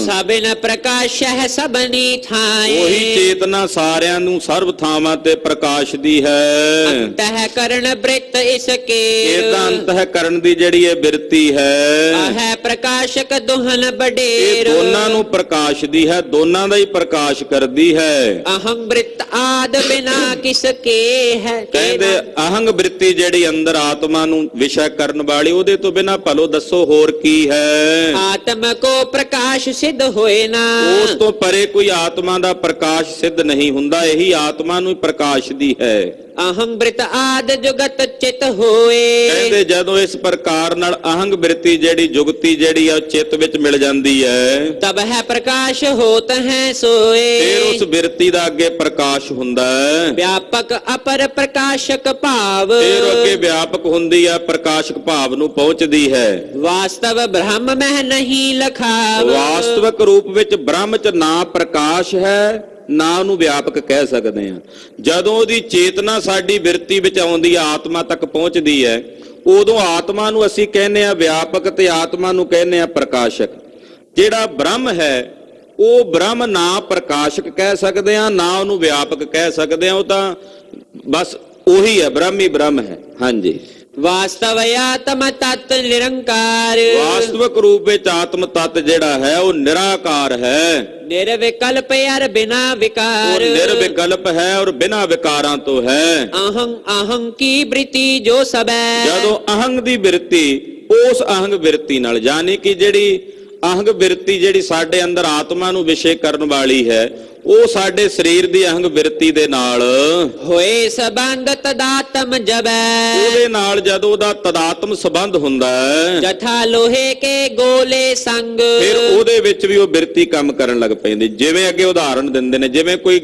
ਸਭਨ ਪ੍ਰਕਾਸ਼ ਹੈ ਸਭਨੀ ਥਾਏ, ਉਹੀ ਚੇਤਨਾ ਸਾਰਿਆਂ ਨੂੰ ਸਰਬ ਥਾਵਾਂ ਤੇ ਪ੍ਰਕਾਸ਼ ਦੀ ਹੈ। ਅੰਤః ਕਰਣ ਬ੍ਰਿਤ ਇਸਕੇ, ਇਹਦਾ ਅੰਤଃ ਕਰਨ ਦੀ ਜਿਹੜੀ ਇਹ ਬਿਰਤੀ ਹੈ, ਆਹੈ ਪ੍ਰਕਾਸ਼ਕ ਦੁਹਨ ਇਹ ਬਡੇਰ, ਦੋਨਾਂ ਨੂੰ ਪ੍ਰਕਾਸ਼ ਦੀ ਹੈ, ਦੋਨਾਂ ਦਾ ਹੀ ਪ੍ਰਕਾਸ਼ ਕਰਦੀ ਹੈ। ਅਹੰ ਬ੍ਰਿਤ ਆਦ ਬਿਨਾ ਕਿਸਕੇ ਹੈ। ਕਹਿੰਦੇ ਅਹੰਗ ਬ੍ਰਿਤੀ ਜਿਹੜੀ ਅੰਦਰ ਆਤਮਾ ਨੂੰ ਵਿਸ਼ਾ ਕਰਨ ਵਾਲੀ, ਉਹਦੇ ਤੋਂ ਬਿਨਾ ਭਲੋ ਦੱਸੋ ਹੋਰ ਕੀ ਹੈ। ਆਤਮ ਕੋ ਪ੍ਰਕਾਸ਼ ਸਿੱਧ ਹੋਏ ਨਾ, ਉਸ ਤੋਂ ਪਰੇ ਕੋਈ ਆਤਮਾ ਦਾ ਪ੍ਰਕਾਸ਼ ਸਿੱਧ ਨਹੀਂ ਹੁੰਦਾ, ਇਹੀ ਆਤਮਾ ਨੂੰ ਪ੍ਰਕਾਸ਼ ਦੀ ਹੈ। ਅਹੰ ਬ੍ਰਿਤ ਆਦ ਜੁਗਤ ਚਿਤ ਹੋਏ, ਕਹਿੰਦੇ ਜਦੋਂ ਇਸ ਪ੍ਰਕਾਰ ਨਾਲ ਅਹੰਗ ਬ੍ਰਿਤੀ ਜਿਹੜੀ ਜੁਗਤੀ ਜਿਹੜੀ ਆ ਚਿੱਤ ਵਿੱਚ ਮਿਲ ਜਾਂਦੀ ਹੈ, ਤਬ ਹੈ ਪ੍ਰਕਾਸ਼ ਹੋਤ ਹੈ ਸੋਏ। ਫਿਰ ਉਸ ਬਿਰਤੀ ਦਾ ਅੱਗੇ ਪ੍ਰਕਾਸ਼ ਹੁੰਦਾ ਹੈ। ਵਿਆਪਕ ਅਪਰ ਪ੍ਰਕਾਸ਼ਕ ਭਾਵ, ਫਿਰ ਅੱਗੇ ਵਿਆਪਕ ਹੁੰਦੀ ਹੈ, ਪ੍ਰਕਾਸ਼ਕ ਭਾਵ ਨੂੰ ਪਹੁੰਚਦੀ ਹੈ। ਵਾਸਤਵ ਬ੍ਰਹਮ ਮਹਿ ਨਹੀਂ ਲਖਾਵ, ਵਾਸਤਵਿਕ ਰੂਪ ਵਿੱਚ ਬ੍ਰਹਮ ਚ ਨਾ ਪ੍ਰਕਾਸ਼ ਹੈ ਨਾ ਉਹਨੂੰ ਵਿਆਪਕ ਕਹਿ ਸਕਦੇ ਆ। ਜਦੋਂ ਉਹਦੀ ਚੇਤਨਾ ਸਾਡੀ ਬਿਰਤੀ ਵਿੱਚ ਆਉਂਦੀ ਆ, ਆਤਮਾ ਤੱਕ ਪਹੁੰਚਦੀ ਹੈ, ਉਦੋਂ ਆਤਮਾ ਨੂੰ ਅਸੀਂ ਕਹਿੰਦੇ ਆ ਵਿਆਪਕ ਤੇ ਆਤਮਾ ਨੂੰ ਕਹਿੰਦੇ ਆ ਪ੍ਰਕਾਸ਼ਕ। ਜਿਹੜਾ ਬ੍ਰਹਮ ਹੈ ਉਹ ਬ੍ਰਹਮ ਨਾ ਪ੍ਰਕਾਸ਼ਕ ਕਹਿ ਸਕਦੇ ਆ ਨਾ ਉਹਨੂੰ ਵਿਆਪਕ ਕਹਿ ਸਕਦੇ ਆ, ਉਹ ਤਾਂ ਬਸ ਉਹੀ ਹੈ, ਬ੍ਰਹਮ ਹੀ ਬ੍ਰਹਮ ਹੈ। ਹਾਂਜੀ, ਵਾਸਤਵ ਆਤਮ ਤਤ ਨਿਰੰਕਾਰ, ਵਾਸਤਵਿਕ ਰੂਪ ਵਿੱਚ ਆਤਮ ਤਤ ਜਿਹੜਾ ਹੈ ਉਹ ਨਿਰਾਕਾਰ ਹੈ, ਨਿਰਵਿਕਲਪ ਅਰ ਬਿਨਾ ਉਹ ਵਿਕਾਰ, ਨਿਰਵਿਕਲਪ ਹੈ ਔਰ ਬਿਨਾਂ ਵਿਕਾਰਾਂ ਤੋਂ ਹੈ। ਅਹੰ ਅਹੰ ਕੀ ਬ੍ਰਿਤੀ ਜੋ ਸਬੈ, ਜਦੋਂ ਅਹੰਗ ਦੀ ਬਿਰਤੀ ਉਸ ਅਹੰਗ ਬਿਰਤੀ ਨਾਲ, ਯਾਨੀ ਕਿ ਜਿਹੜੀ ਅਹੰਗ ਬਿਰਤੀ ਜਿਹੜੀ ਸਾਡੇ ਅੰਦਰ ਆਤਮਾ ਨੂੰ ਵਿਸ਼ੇ ਕਰਨ ਵਾਲੀ ਹੈ, ਉਹ ਸਾਡੇ ਸਰੀਰ ਦੀ ਅਹੰਗ ਬਿਰਤੀ ਦੇ ਨਾਲ ਹੋਏ ਸਬੰਧ ਤਦਾਤਮ ਜਬੈ, ਉਹਦੇ ਨਾਲ ਜਦੋਂ ਉਹਦਾ ਤਦਾਤਮ ਸੰਬੰਧ ਹੁੰਦਾ ਹੈ, ਜਥਾ ਲੋਹੇ ਕੇ ਗੋਲੇ ਸੰਗ, ਫਿਰ ਉਹਦੇ ਵਿੱਚ ਵੀ ਉਹ ਬਿਰਤੀ ਕੰਮ ਕਰਨ ਲੱਗ ਪੈਂਦੀ। ਜਿਵੇਂ ਅੱਗੇ ਉਦਾਹਰਣ ਦਿੰਦੇ ਨੇ, ਜਿਵੇਂ ਕੋਈ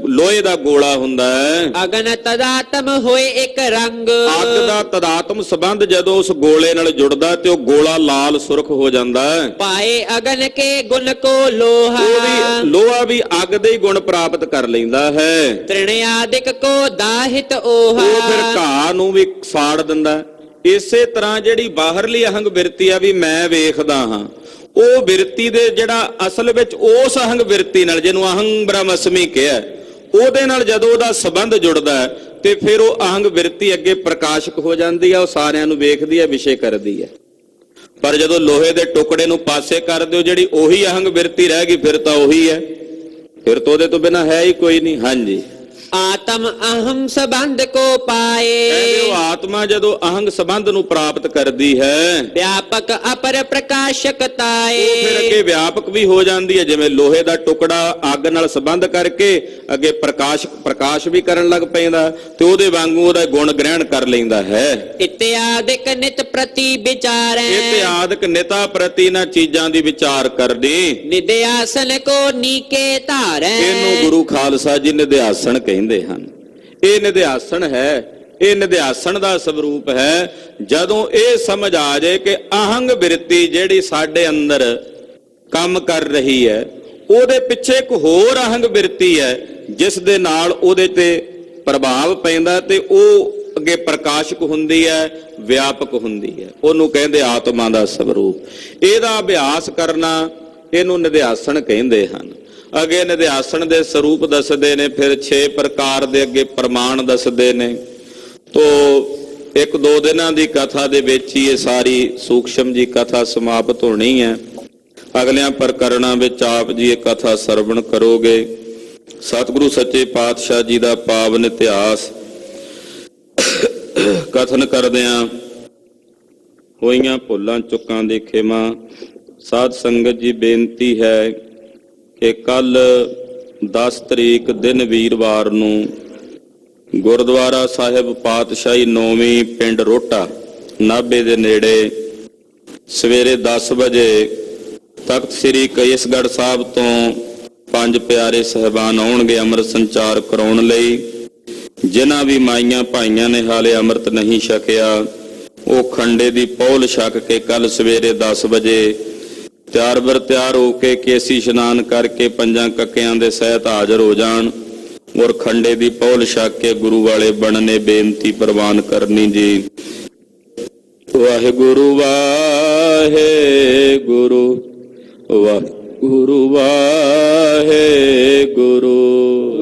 ਲੋਹੇ ਦਾ ਗੋਲਾ ਹੁੰਦਾ ਹੈ, ਅਗਨ ਤਦਾਤਮ ਹੋਏ ਇੱਕ ਰੰਗ, ਅੱਗ ਦਾ ਤਦਾਤਮ ਸੰਬੰਧ ਜਦੋਂ ਉਸ ਗੋਲੇ ਨਾਲ ਜੁੜਦਾ ਤੇ ਉਹ ਗੋਲਾ ਲਾਲ ਸੁਰਖ ਹੋ ਜਾਂਦਾ ਹੈ। ਪਾਏ ਅਗਨ ਕੇ ਗੁਣ ਕੋ ਲੋਹਾ, ਉਹ ਵੀ ਲੋਹਾ ਵੀ ਅੱਗ ਦੇ ਹੀ ਗੁਣ ਪ੍ਰਾਪਤ ਕਰ ਲੈਂਦਾ ਹੈ। ਤ੍ਰਿਣਿਆਦਿਕ ਕੋ ਦਾਹਿਤ ਓਹਾ, ਉਹ ਫਿਰ ਘਾਹ ਨੂੰ ਵੀ ਸਾੜ ਦਿੰਦਾ। ਇਸੇ ਤਰ੍ਹਾਂ ਜਿਹੜੀ ਬਾਹਰਲੀ ਅਹੰਗ ਬਿਰਤੀ ਆ ਵੀ ਮੈਂ ਵੇਖਦਾ ਹਾਂ, ਉਹ ਬਿਰਤੀ ਦੇ ਜਿਹੜਾ ਅਸਲ ਵਿੱਚ ਉਸ ਅਹੰਗ ਬਿਰਤੀ ਨਾਲ, ਜਿਹਨੂੰ ਅਹੰ ਬ੍ਰਹਮਸਮੀ ਕਿਹਾ, ਉਹਦੇ ਨਾਲ ਜਦੋਂ ਉਹਦਾ ਸੰਬੰਧ ਜੁੜਦਾ ਹੈ ਤੇ ਫਿਰ ਉਹ ਅਹੰਗ ਬਿਰਤੀ ਅੱਗੇ ਪ੍ਰਕਾਸ਼ਕ ਹੋ ਜਾਂਦੀ ਆ, ਉਹ ਸਾਰਿਆਂ ਨੂੰ ਵੇਖਦੀ ਹੈ, ਵਿਸ਼ੇ ਕਰਦੀ ਹੈ। ਪਰ ਜਦੋਂ ਲੋਹੇ ਦੇ ਟੁਕੜੇ ਨੂੰ ਪਾਸੇ ਕਰ ਦਿਓ, ਜਿਹੜੀ ਉਹੀ ਅਹੰਗ ਬਿਰਤੀ ਰਹਿ ਗਈ, ਫਿਰ ਤਾਂ ਉਹੀ ਹੈ, ਫਿਰ ਤਾਂ ਉਹਦੇ ਤੋਂ ਬਿਨਾਂ ਹੈ ਹੀ ਕੋਈ ਨਹੀਂ। ਹਾਂਜੀ, ਆਤਮ ਅਹੰ ਸੰਬੰਧ ਕੋ ਪਾਏ, ਕਹਿੰਦੇ ਉਹ ਆਤਮਾ ਜਦੋਂ ਅਹੰਗ ਸੰਬੰਧ ਨੂੰ ਪ੍ਰਾਪਤ ਕਰਦੀ ਹੈ, ਵਿਆਪਕ ਅਪਰ ਪ੍ਰਕਾਸ਼ਕ ਤਾਏ, ਉਹ ਫਿਰ ਅੱਗੇ ਵਿਆਪਕ ਵੀ ਹੋ ਜਾਂਦੀ ਹੈ। ਜਿਵੇਂ ਲੋਹੇ ਦਾ ਟੁਕੜਾ ਅੱਗ ਨਾਲ ਸੰਬੰਧ ਕਰਕੇ ਅੱਗੇ ਪ੍ਰਕਾਸ਼ ਵੀ ਕਰਨ ਲੱਗ ਪੈਂਦਾ ਤੇ ਉਹਦੇ ਵਾਂਗੂ ਉਹਦਾ ਗੁਣ ਗ੍ਰਹਿਣ ਕਰ ਲੈਂਦਾ ਹੈ। ਇਤਿਆਦਿਕ ਨਿਤ ਪ੍ਰਤੀ ਵਿਚਾਰੈ, ਇਤਿਆਦਿਕ ਨਿਤਾ ਪ੍ਰਤੀ ਨਾ ਚੀਜ਼ਾਂ ਦੀ ਵਿਚਾਰ ਕਰਨੀ, ਨਿਦਿਆਸਨ ਕੋ ਨੀਕੇ ਧਾਰੈ, ਇਹਨੂੰ ਗੁਰੂ ਖਾਲਸਾ ਜੀ ਨਿਧਿਆਸਣ ਕਹਿੰਦੇ ਹਨ। ਇਹ ਨਿਧਿਆਸਣ ਹੈ, ਇਹ ਨਿਧਿਆਸਣ ਦਾ ਸਰੂਪ ਹੈ। ਜਦੋਂ ਇਹ ਸਮਝ ਆ ਜਾਏ ਕਿ ਅਹੰਗ ਬਿਰਤੀ ਜਿਹੜੀ ਸਾਡੇ ਅੰਦਰ ਕੰਮ ਕਰ ਰਹੀ ਹੈ, ਉਹਦੇ ਪਿੱਛੇ ਇੱਕ ਹੋਰ ਅਹੰਗ ਬਿਰਤੀ ਹੈ ਜਿਸ ਦੇ ਨਾਲ ਉਹਦੇ ਤੇ ਪ੍ਰਭਾਵ ਪੈਂਦਾ ਤੇ ਉਹ ਅੱਗੇ ਪ੍ਰਕਾਸ਼ਕ ਹੁੰਦੀ ਹੈ, ਵਿਆਪਕ ਹੁੰਦੀ ਹੈ, ਉਹਨੂੰ ਕਹਿੰਦੇ ਆਤਮਾ ਦਾ ਸਰੂਪ। ਇਹਦਾ ਅਭਿਆਸ ਕਰਨਾ ਇਹਨੂੰ ਨਿਧਿਆਸਣ ਕਹਿੰਦੇ ਹਨ। ਅੱਗੇ ਨਿਧਿਆਸਣ ਦੇ ਸਰੂਪ ਦੱਸਦੇ ਨੇ, ਫਿਰ 6 ਪ੍ਰਕਾਰ ਦੇ ਅੱਗੇ ਪ੍ਰਮਾਣ ਦੱਸਦੇ ਨੇ। ਤੋ 1-2 ਦਿਨਾਂ ਦੀ ਕਥਾ ਦੇ ਵਿੱਚ ਹੀ ਇਹ ਸਾਰੀ ਸੂਖਸ਼ਮ ਜੀ ਕਥਾ ਸਮਾਪਤ ਹੋਣੀ ਹੈ। ਅਗਲਿਆਂ ਪ੍ਰਕਰਣਾਂ ਵਿੱਚ ਆਪ ਜੀ ਇਹ ਕਥਾ ਸਰਵਣ ਕਰੋਗੇ। ਸਤਿਗੁਰੂ ਸੱਚੇ ਪਾਤਸ਼ਾਹ ਜੀ ਦਾ ਪਾਵਨ ਇਤਿਹਾਸ ਕਥਨ ਕਰਦਿਆਂ ਹੋਈਆਂ ਭੁੱਲਾਂ ਚੁੱਕਾਂ ਦੀ ਖਿਮਾ। ਸਾਧ ਸੰਗਤ ਜੀ ਬੇਨਤੀ ਹੈ ਕਿ ਕੱਲ 10 ਤਰੀਕ ਦਿਨ ਵੀਰਵਾਰ ਨੂੰ ਗੁਰਦੁਆਰਾ ਸਾਹਿਬ ਪਾਤਸ਼ਾਹੀ 9ਵੀਂ ਪਿੰਡ ਰੋਟਾ ਨਾਭੇ ਦੇ ਨੇੜੇ ਸਵੇਰੇ 10 ਵਜੇ ਤਖਤ ਸ੍ਰੀ ਕੇਸਗੜ੍ਹ ਸਾਹਿਬ ਤੋਂ 5 ਪਿਆਰੇ ਸਹਿਬਾਨ ਆਉਣਗੇ ਅੰਮ੍ਰਿਤ ਸੰਚਾਰ ਕਰਾਉਣ ਲਈ। ਜਿਨ੍ਹਾਂ ਵੀ ਮਾਈਆਂ ਭਾਈਆਂ ਨੇ ਹਾਲੇ ਅੰਮ੍ਰਿਤ ਨਹੀਂ ਛਕਿਆ, ਉਹ ਖੰਡੇ ਦੀ ਪੌਲ ਛਕ ਕੇ ਕੱਲ ਸਵੇਰੇ 10 ਵਜੇ ਤਿਆਰ ਹੋ ਕੇ ਕੇਸੀ ਇਸ਼ਨਾਨ ਕਰਕੇ 5 ਕੱਕਿਆਂ ਦੇ ਸਹਿਤ ਹਾਜ਼ਰ ਹੋ ਜਾਣ। ਔਰ ਖੰਡੇ ਦੀ ਪੌਲ ਛਕ ਕੇ ਗੁਰੂ ਵਾਲੇ ਬਣਨੇ ਬੇਨਤੀ ਪ੍ਰਵਾਨ ਕਰਨੀ ਜੀ। ਵਾਹਿਗੁਰੂ ਵਾਹਿਗੁਰੂ ਵਾਹਿਗੁਰੂ ਵਾਹਿਗੁਰੂ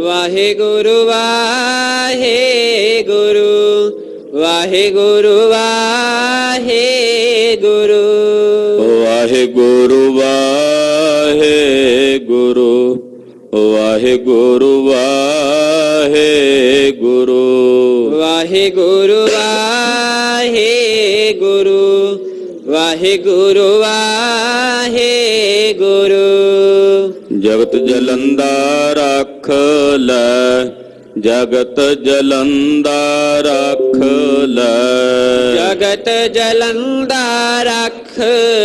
ਵਾਹਿਗੁਰੂ ਵਾਹਿਗੁਰੂ ਵਾਹਿਗੁਰੂ ਵਾਹਿਗੁਰੂ ਵਾਹਿਗੁਰੂ ਵਾਹਿਗੁਰੂ ਵਾਹਿਗੁਰੂ ਵਾਹਿਗੁਰੂ ਵਾਹਿਗੁਰੂ ਵਾਹਿਗੁਰੂ ਵਾਹਿਗੁਰੂ ਵਾਹਿਗੁਰੂ ਜਗਤ ਜਲੰਦਾ ਰੱਖ ਲੈ ਜਗਤ ਜਲੰਦਾ ਰੱਖ ਲੈ ਜਗਤ ਜਲੰਦਾ ਰੱਖ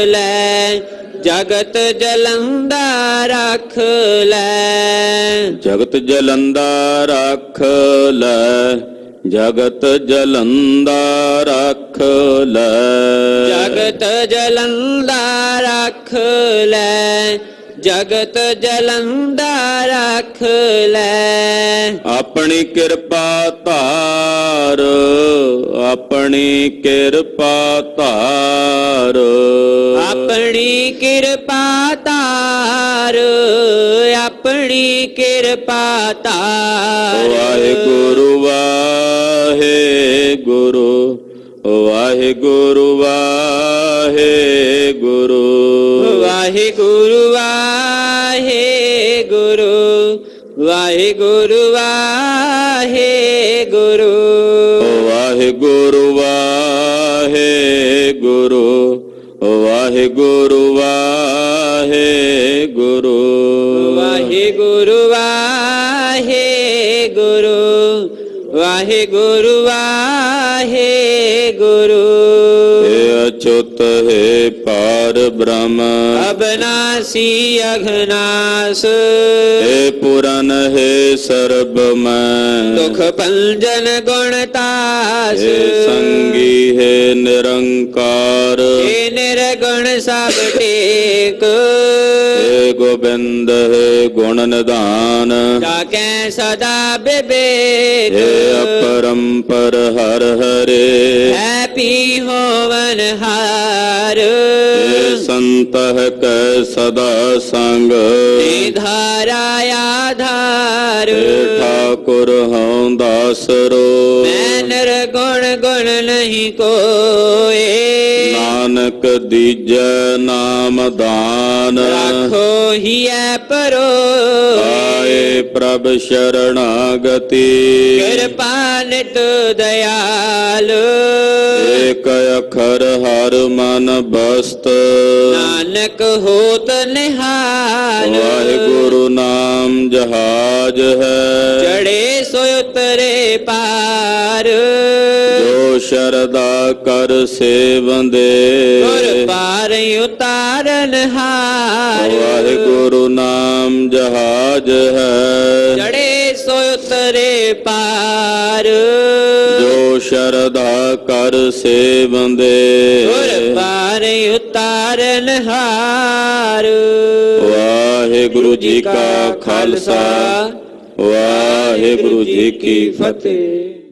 ਲੈ ਜਗਤ ਜਲੰਦਾ ਰੱਖ ਲੈ ਜਗਤ ਜਲੰਦਾ ਰੱਖ ਲੈ ਜਗਤ ਜਲੰਦਾ ਰੱਖ ਲੈ ਜਗਤ ਜਲੰਦਾ ਰੱਖ ਲੈ ਜਗਤ ਜਲੰਦਾ ਰੱਖ ਲੈ ਆਪਣੀ ਕਿਰਪਾ ਧਾਰ ਆਪਣੀ ਕਿਰਪਾ ਧਾਰ ਆਪਣੀ ਕਿਰਪਾ ਧਾਰ ਆਪਣੀ ਕਿਰਪਾ ਧਾਰ ਵਾਹਿਗੁਰੂ ਵਾਹਿਗੁਰੂ ਵਾਹਿਗੁਰੂ ਵਾਹਿਗੁਰੂ ਵਾਹਿਗੁਰੂ ਵਾਹਿਗੁਰੂ ਵਾਹਿਗੁਰੂ ਵਾਹਿਗੁਰੂ ਵਾਹਿਗੁਰੂ ਵਾਹਿਗੁਰੂ ਵਾਹਿਗੁਰੂ ਵਾਹਿਗੁਰੂ ਵਾਹਿਗੁਰੂ ਵਾਹਿਗੁਰੂ ਵਾਹਿਗੁਰੂ ਵਾਹਿਗੁਰੂ हे अच्युत हे पार ब्रह्म अबनासी अघनास हे पुरन हे सर्वमय दुख पंजन गुणतास हे संगी हे निरंकार हे निर्गुण सब टेक हे गोविंद हे गुण निधान जाके सदा विवेक हे अपरंपर हर हरे है पी होवन हार हे संतह कै सदा संग हे धारा आधार हे ठाकुर हूँ दासरो मैं निर्गुण गुण नहीं कोए नानक दीजै नाम दान राखो ही है परो आए प्रभ शरणागति कृपा नित दयाल एक अखर हर मन बस्त नानक होत निहाल वाहिगुरु नाम जहाज है चढ़े सो उतरे पार जो शरदा कर सेवंदे गुर पार उतारन हार वाहिगुरु नाम जहाज है चढ़े सो उतरे पार जो शरदा कर सेवंदे गुर पार उतारन हार वाहिगुरु जी का खालसा वाहिगुरु जी की फतेह।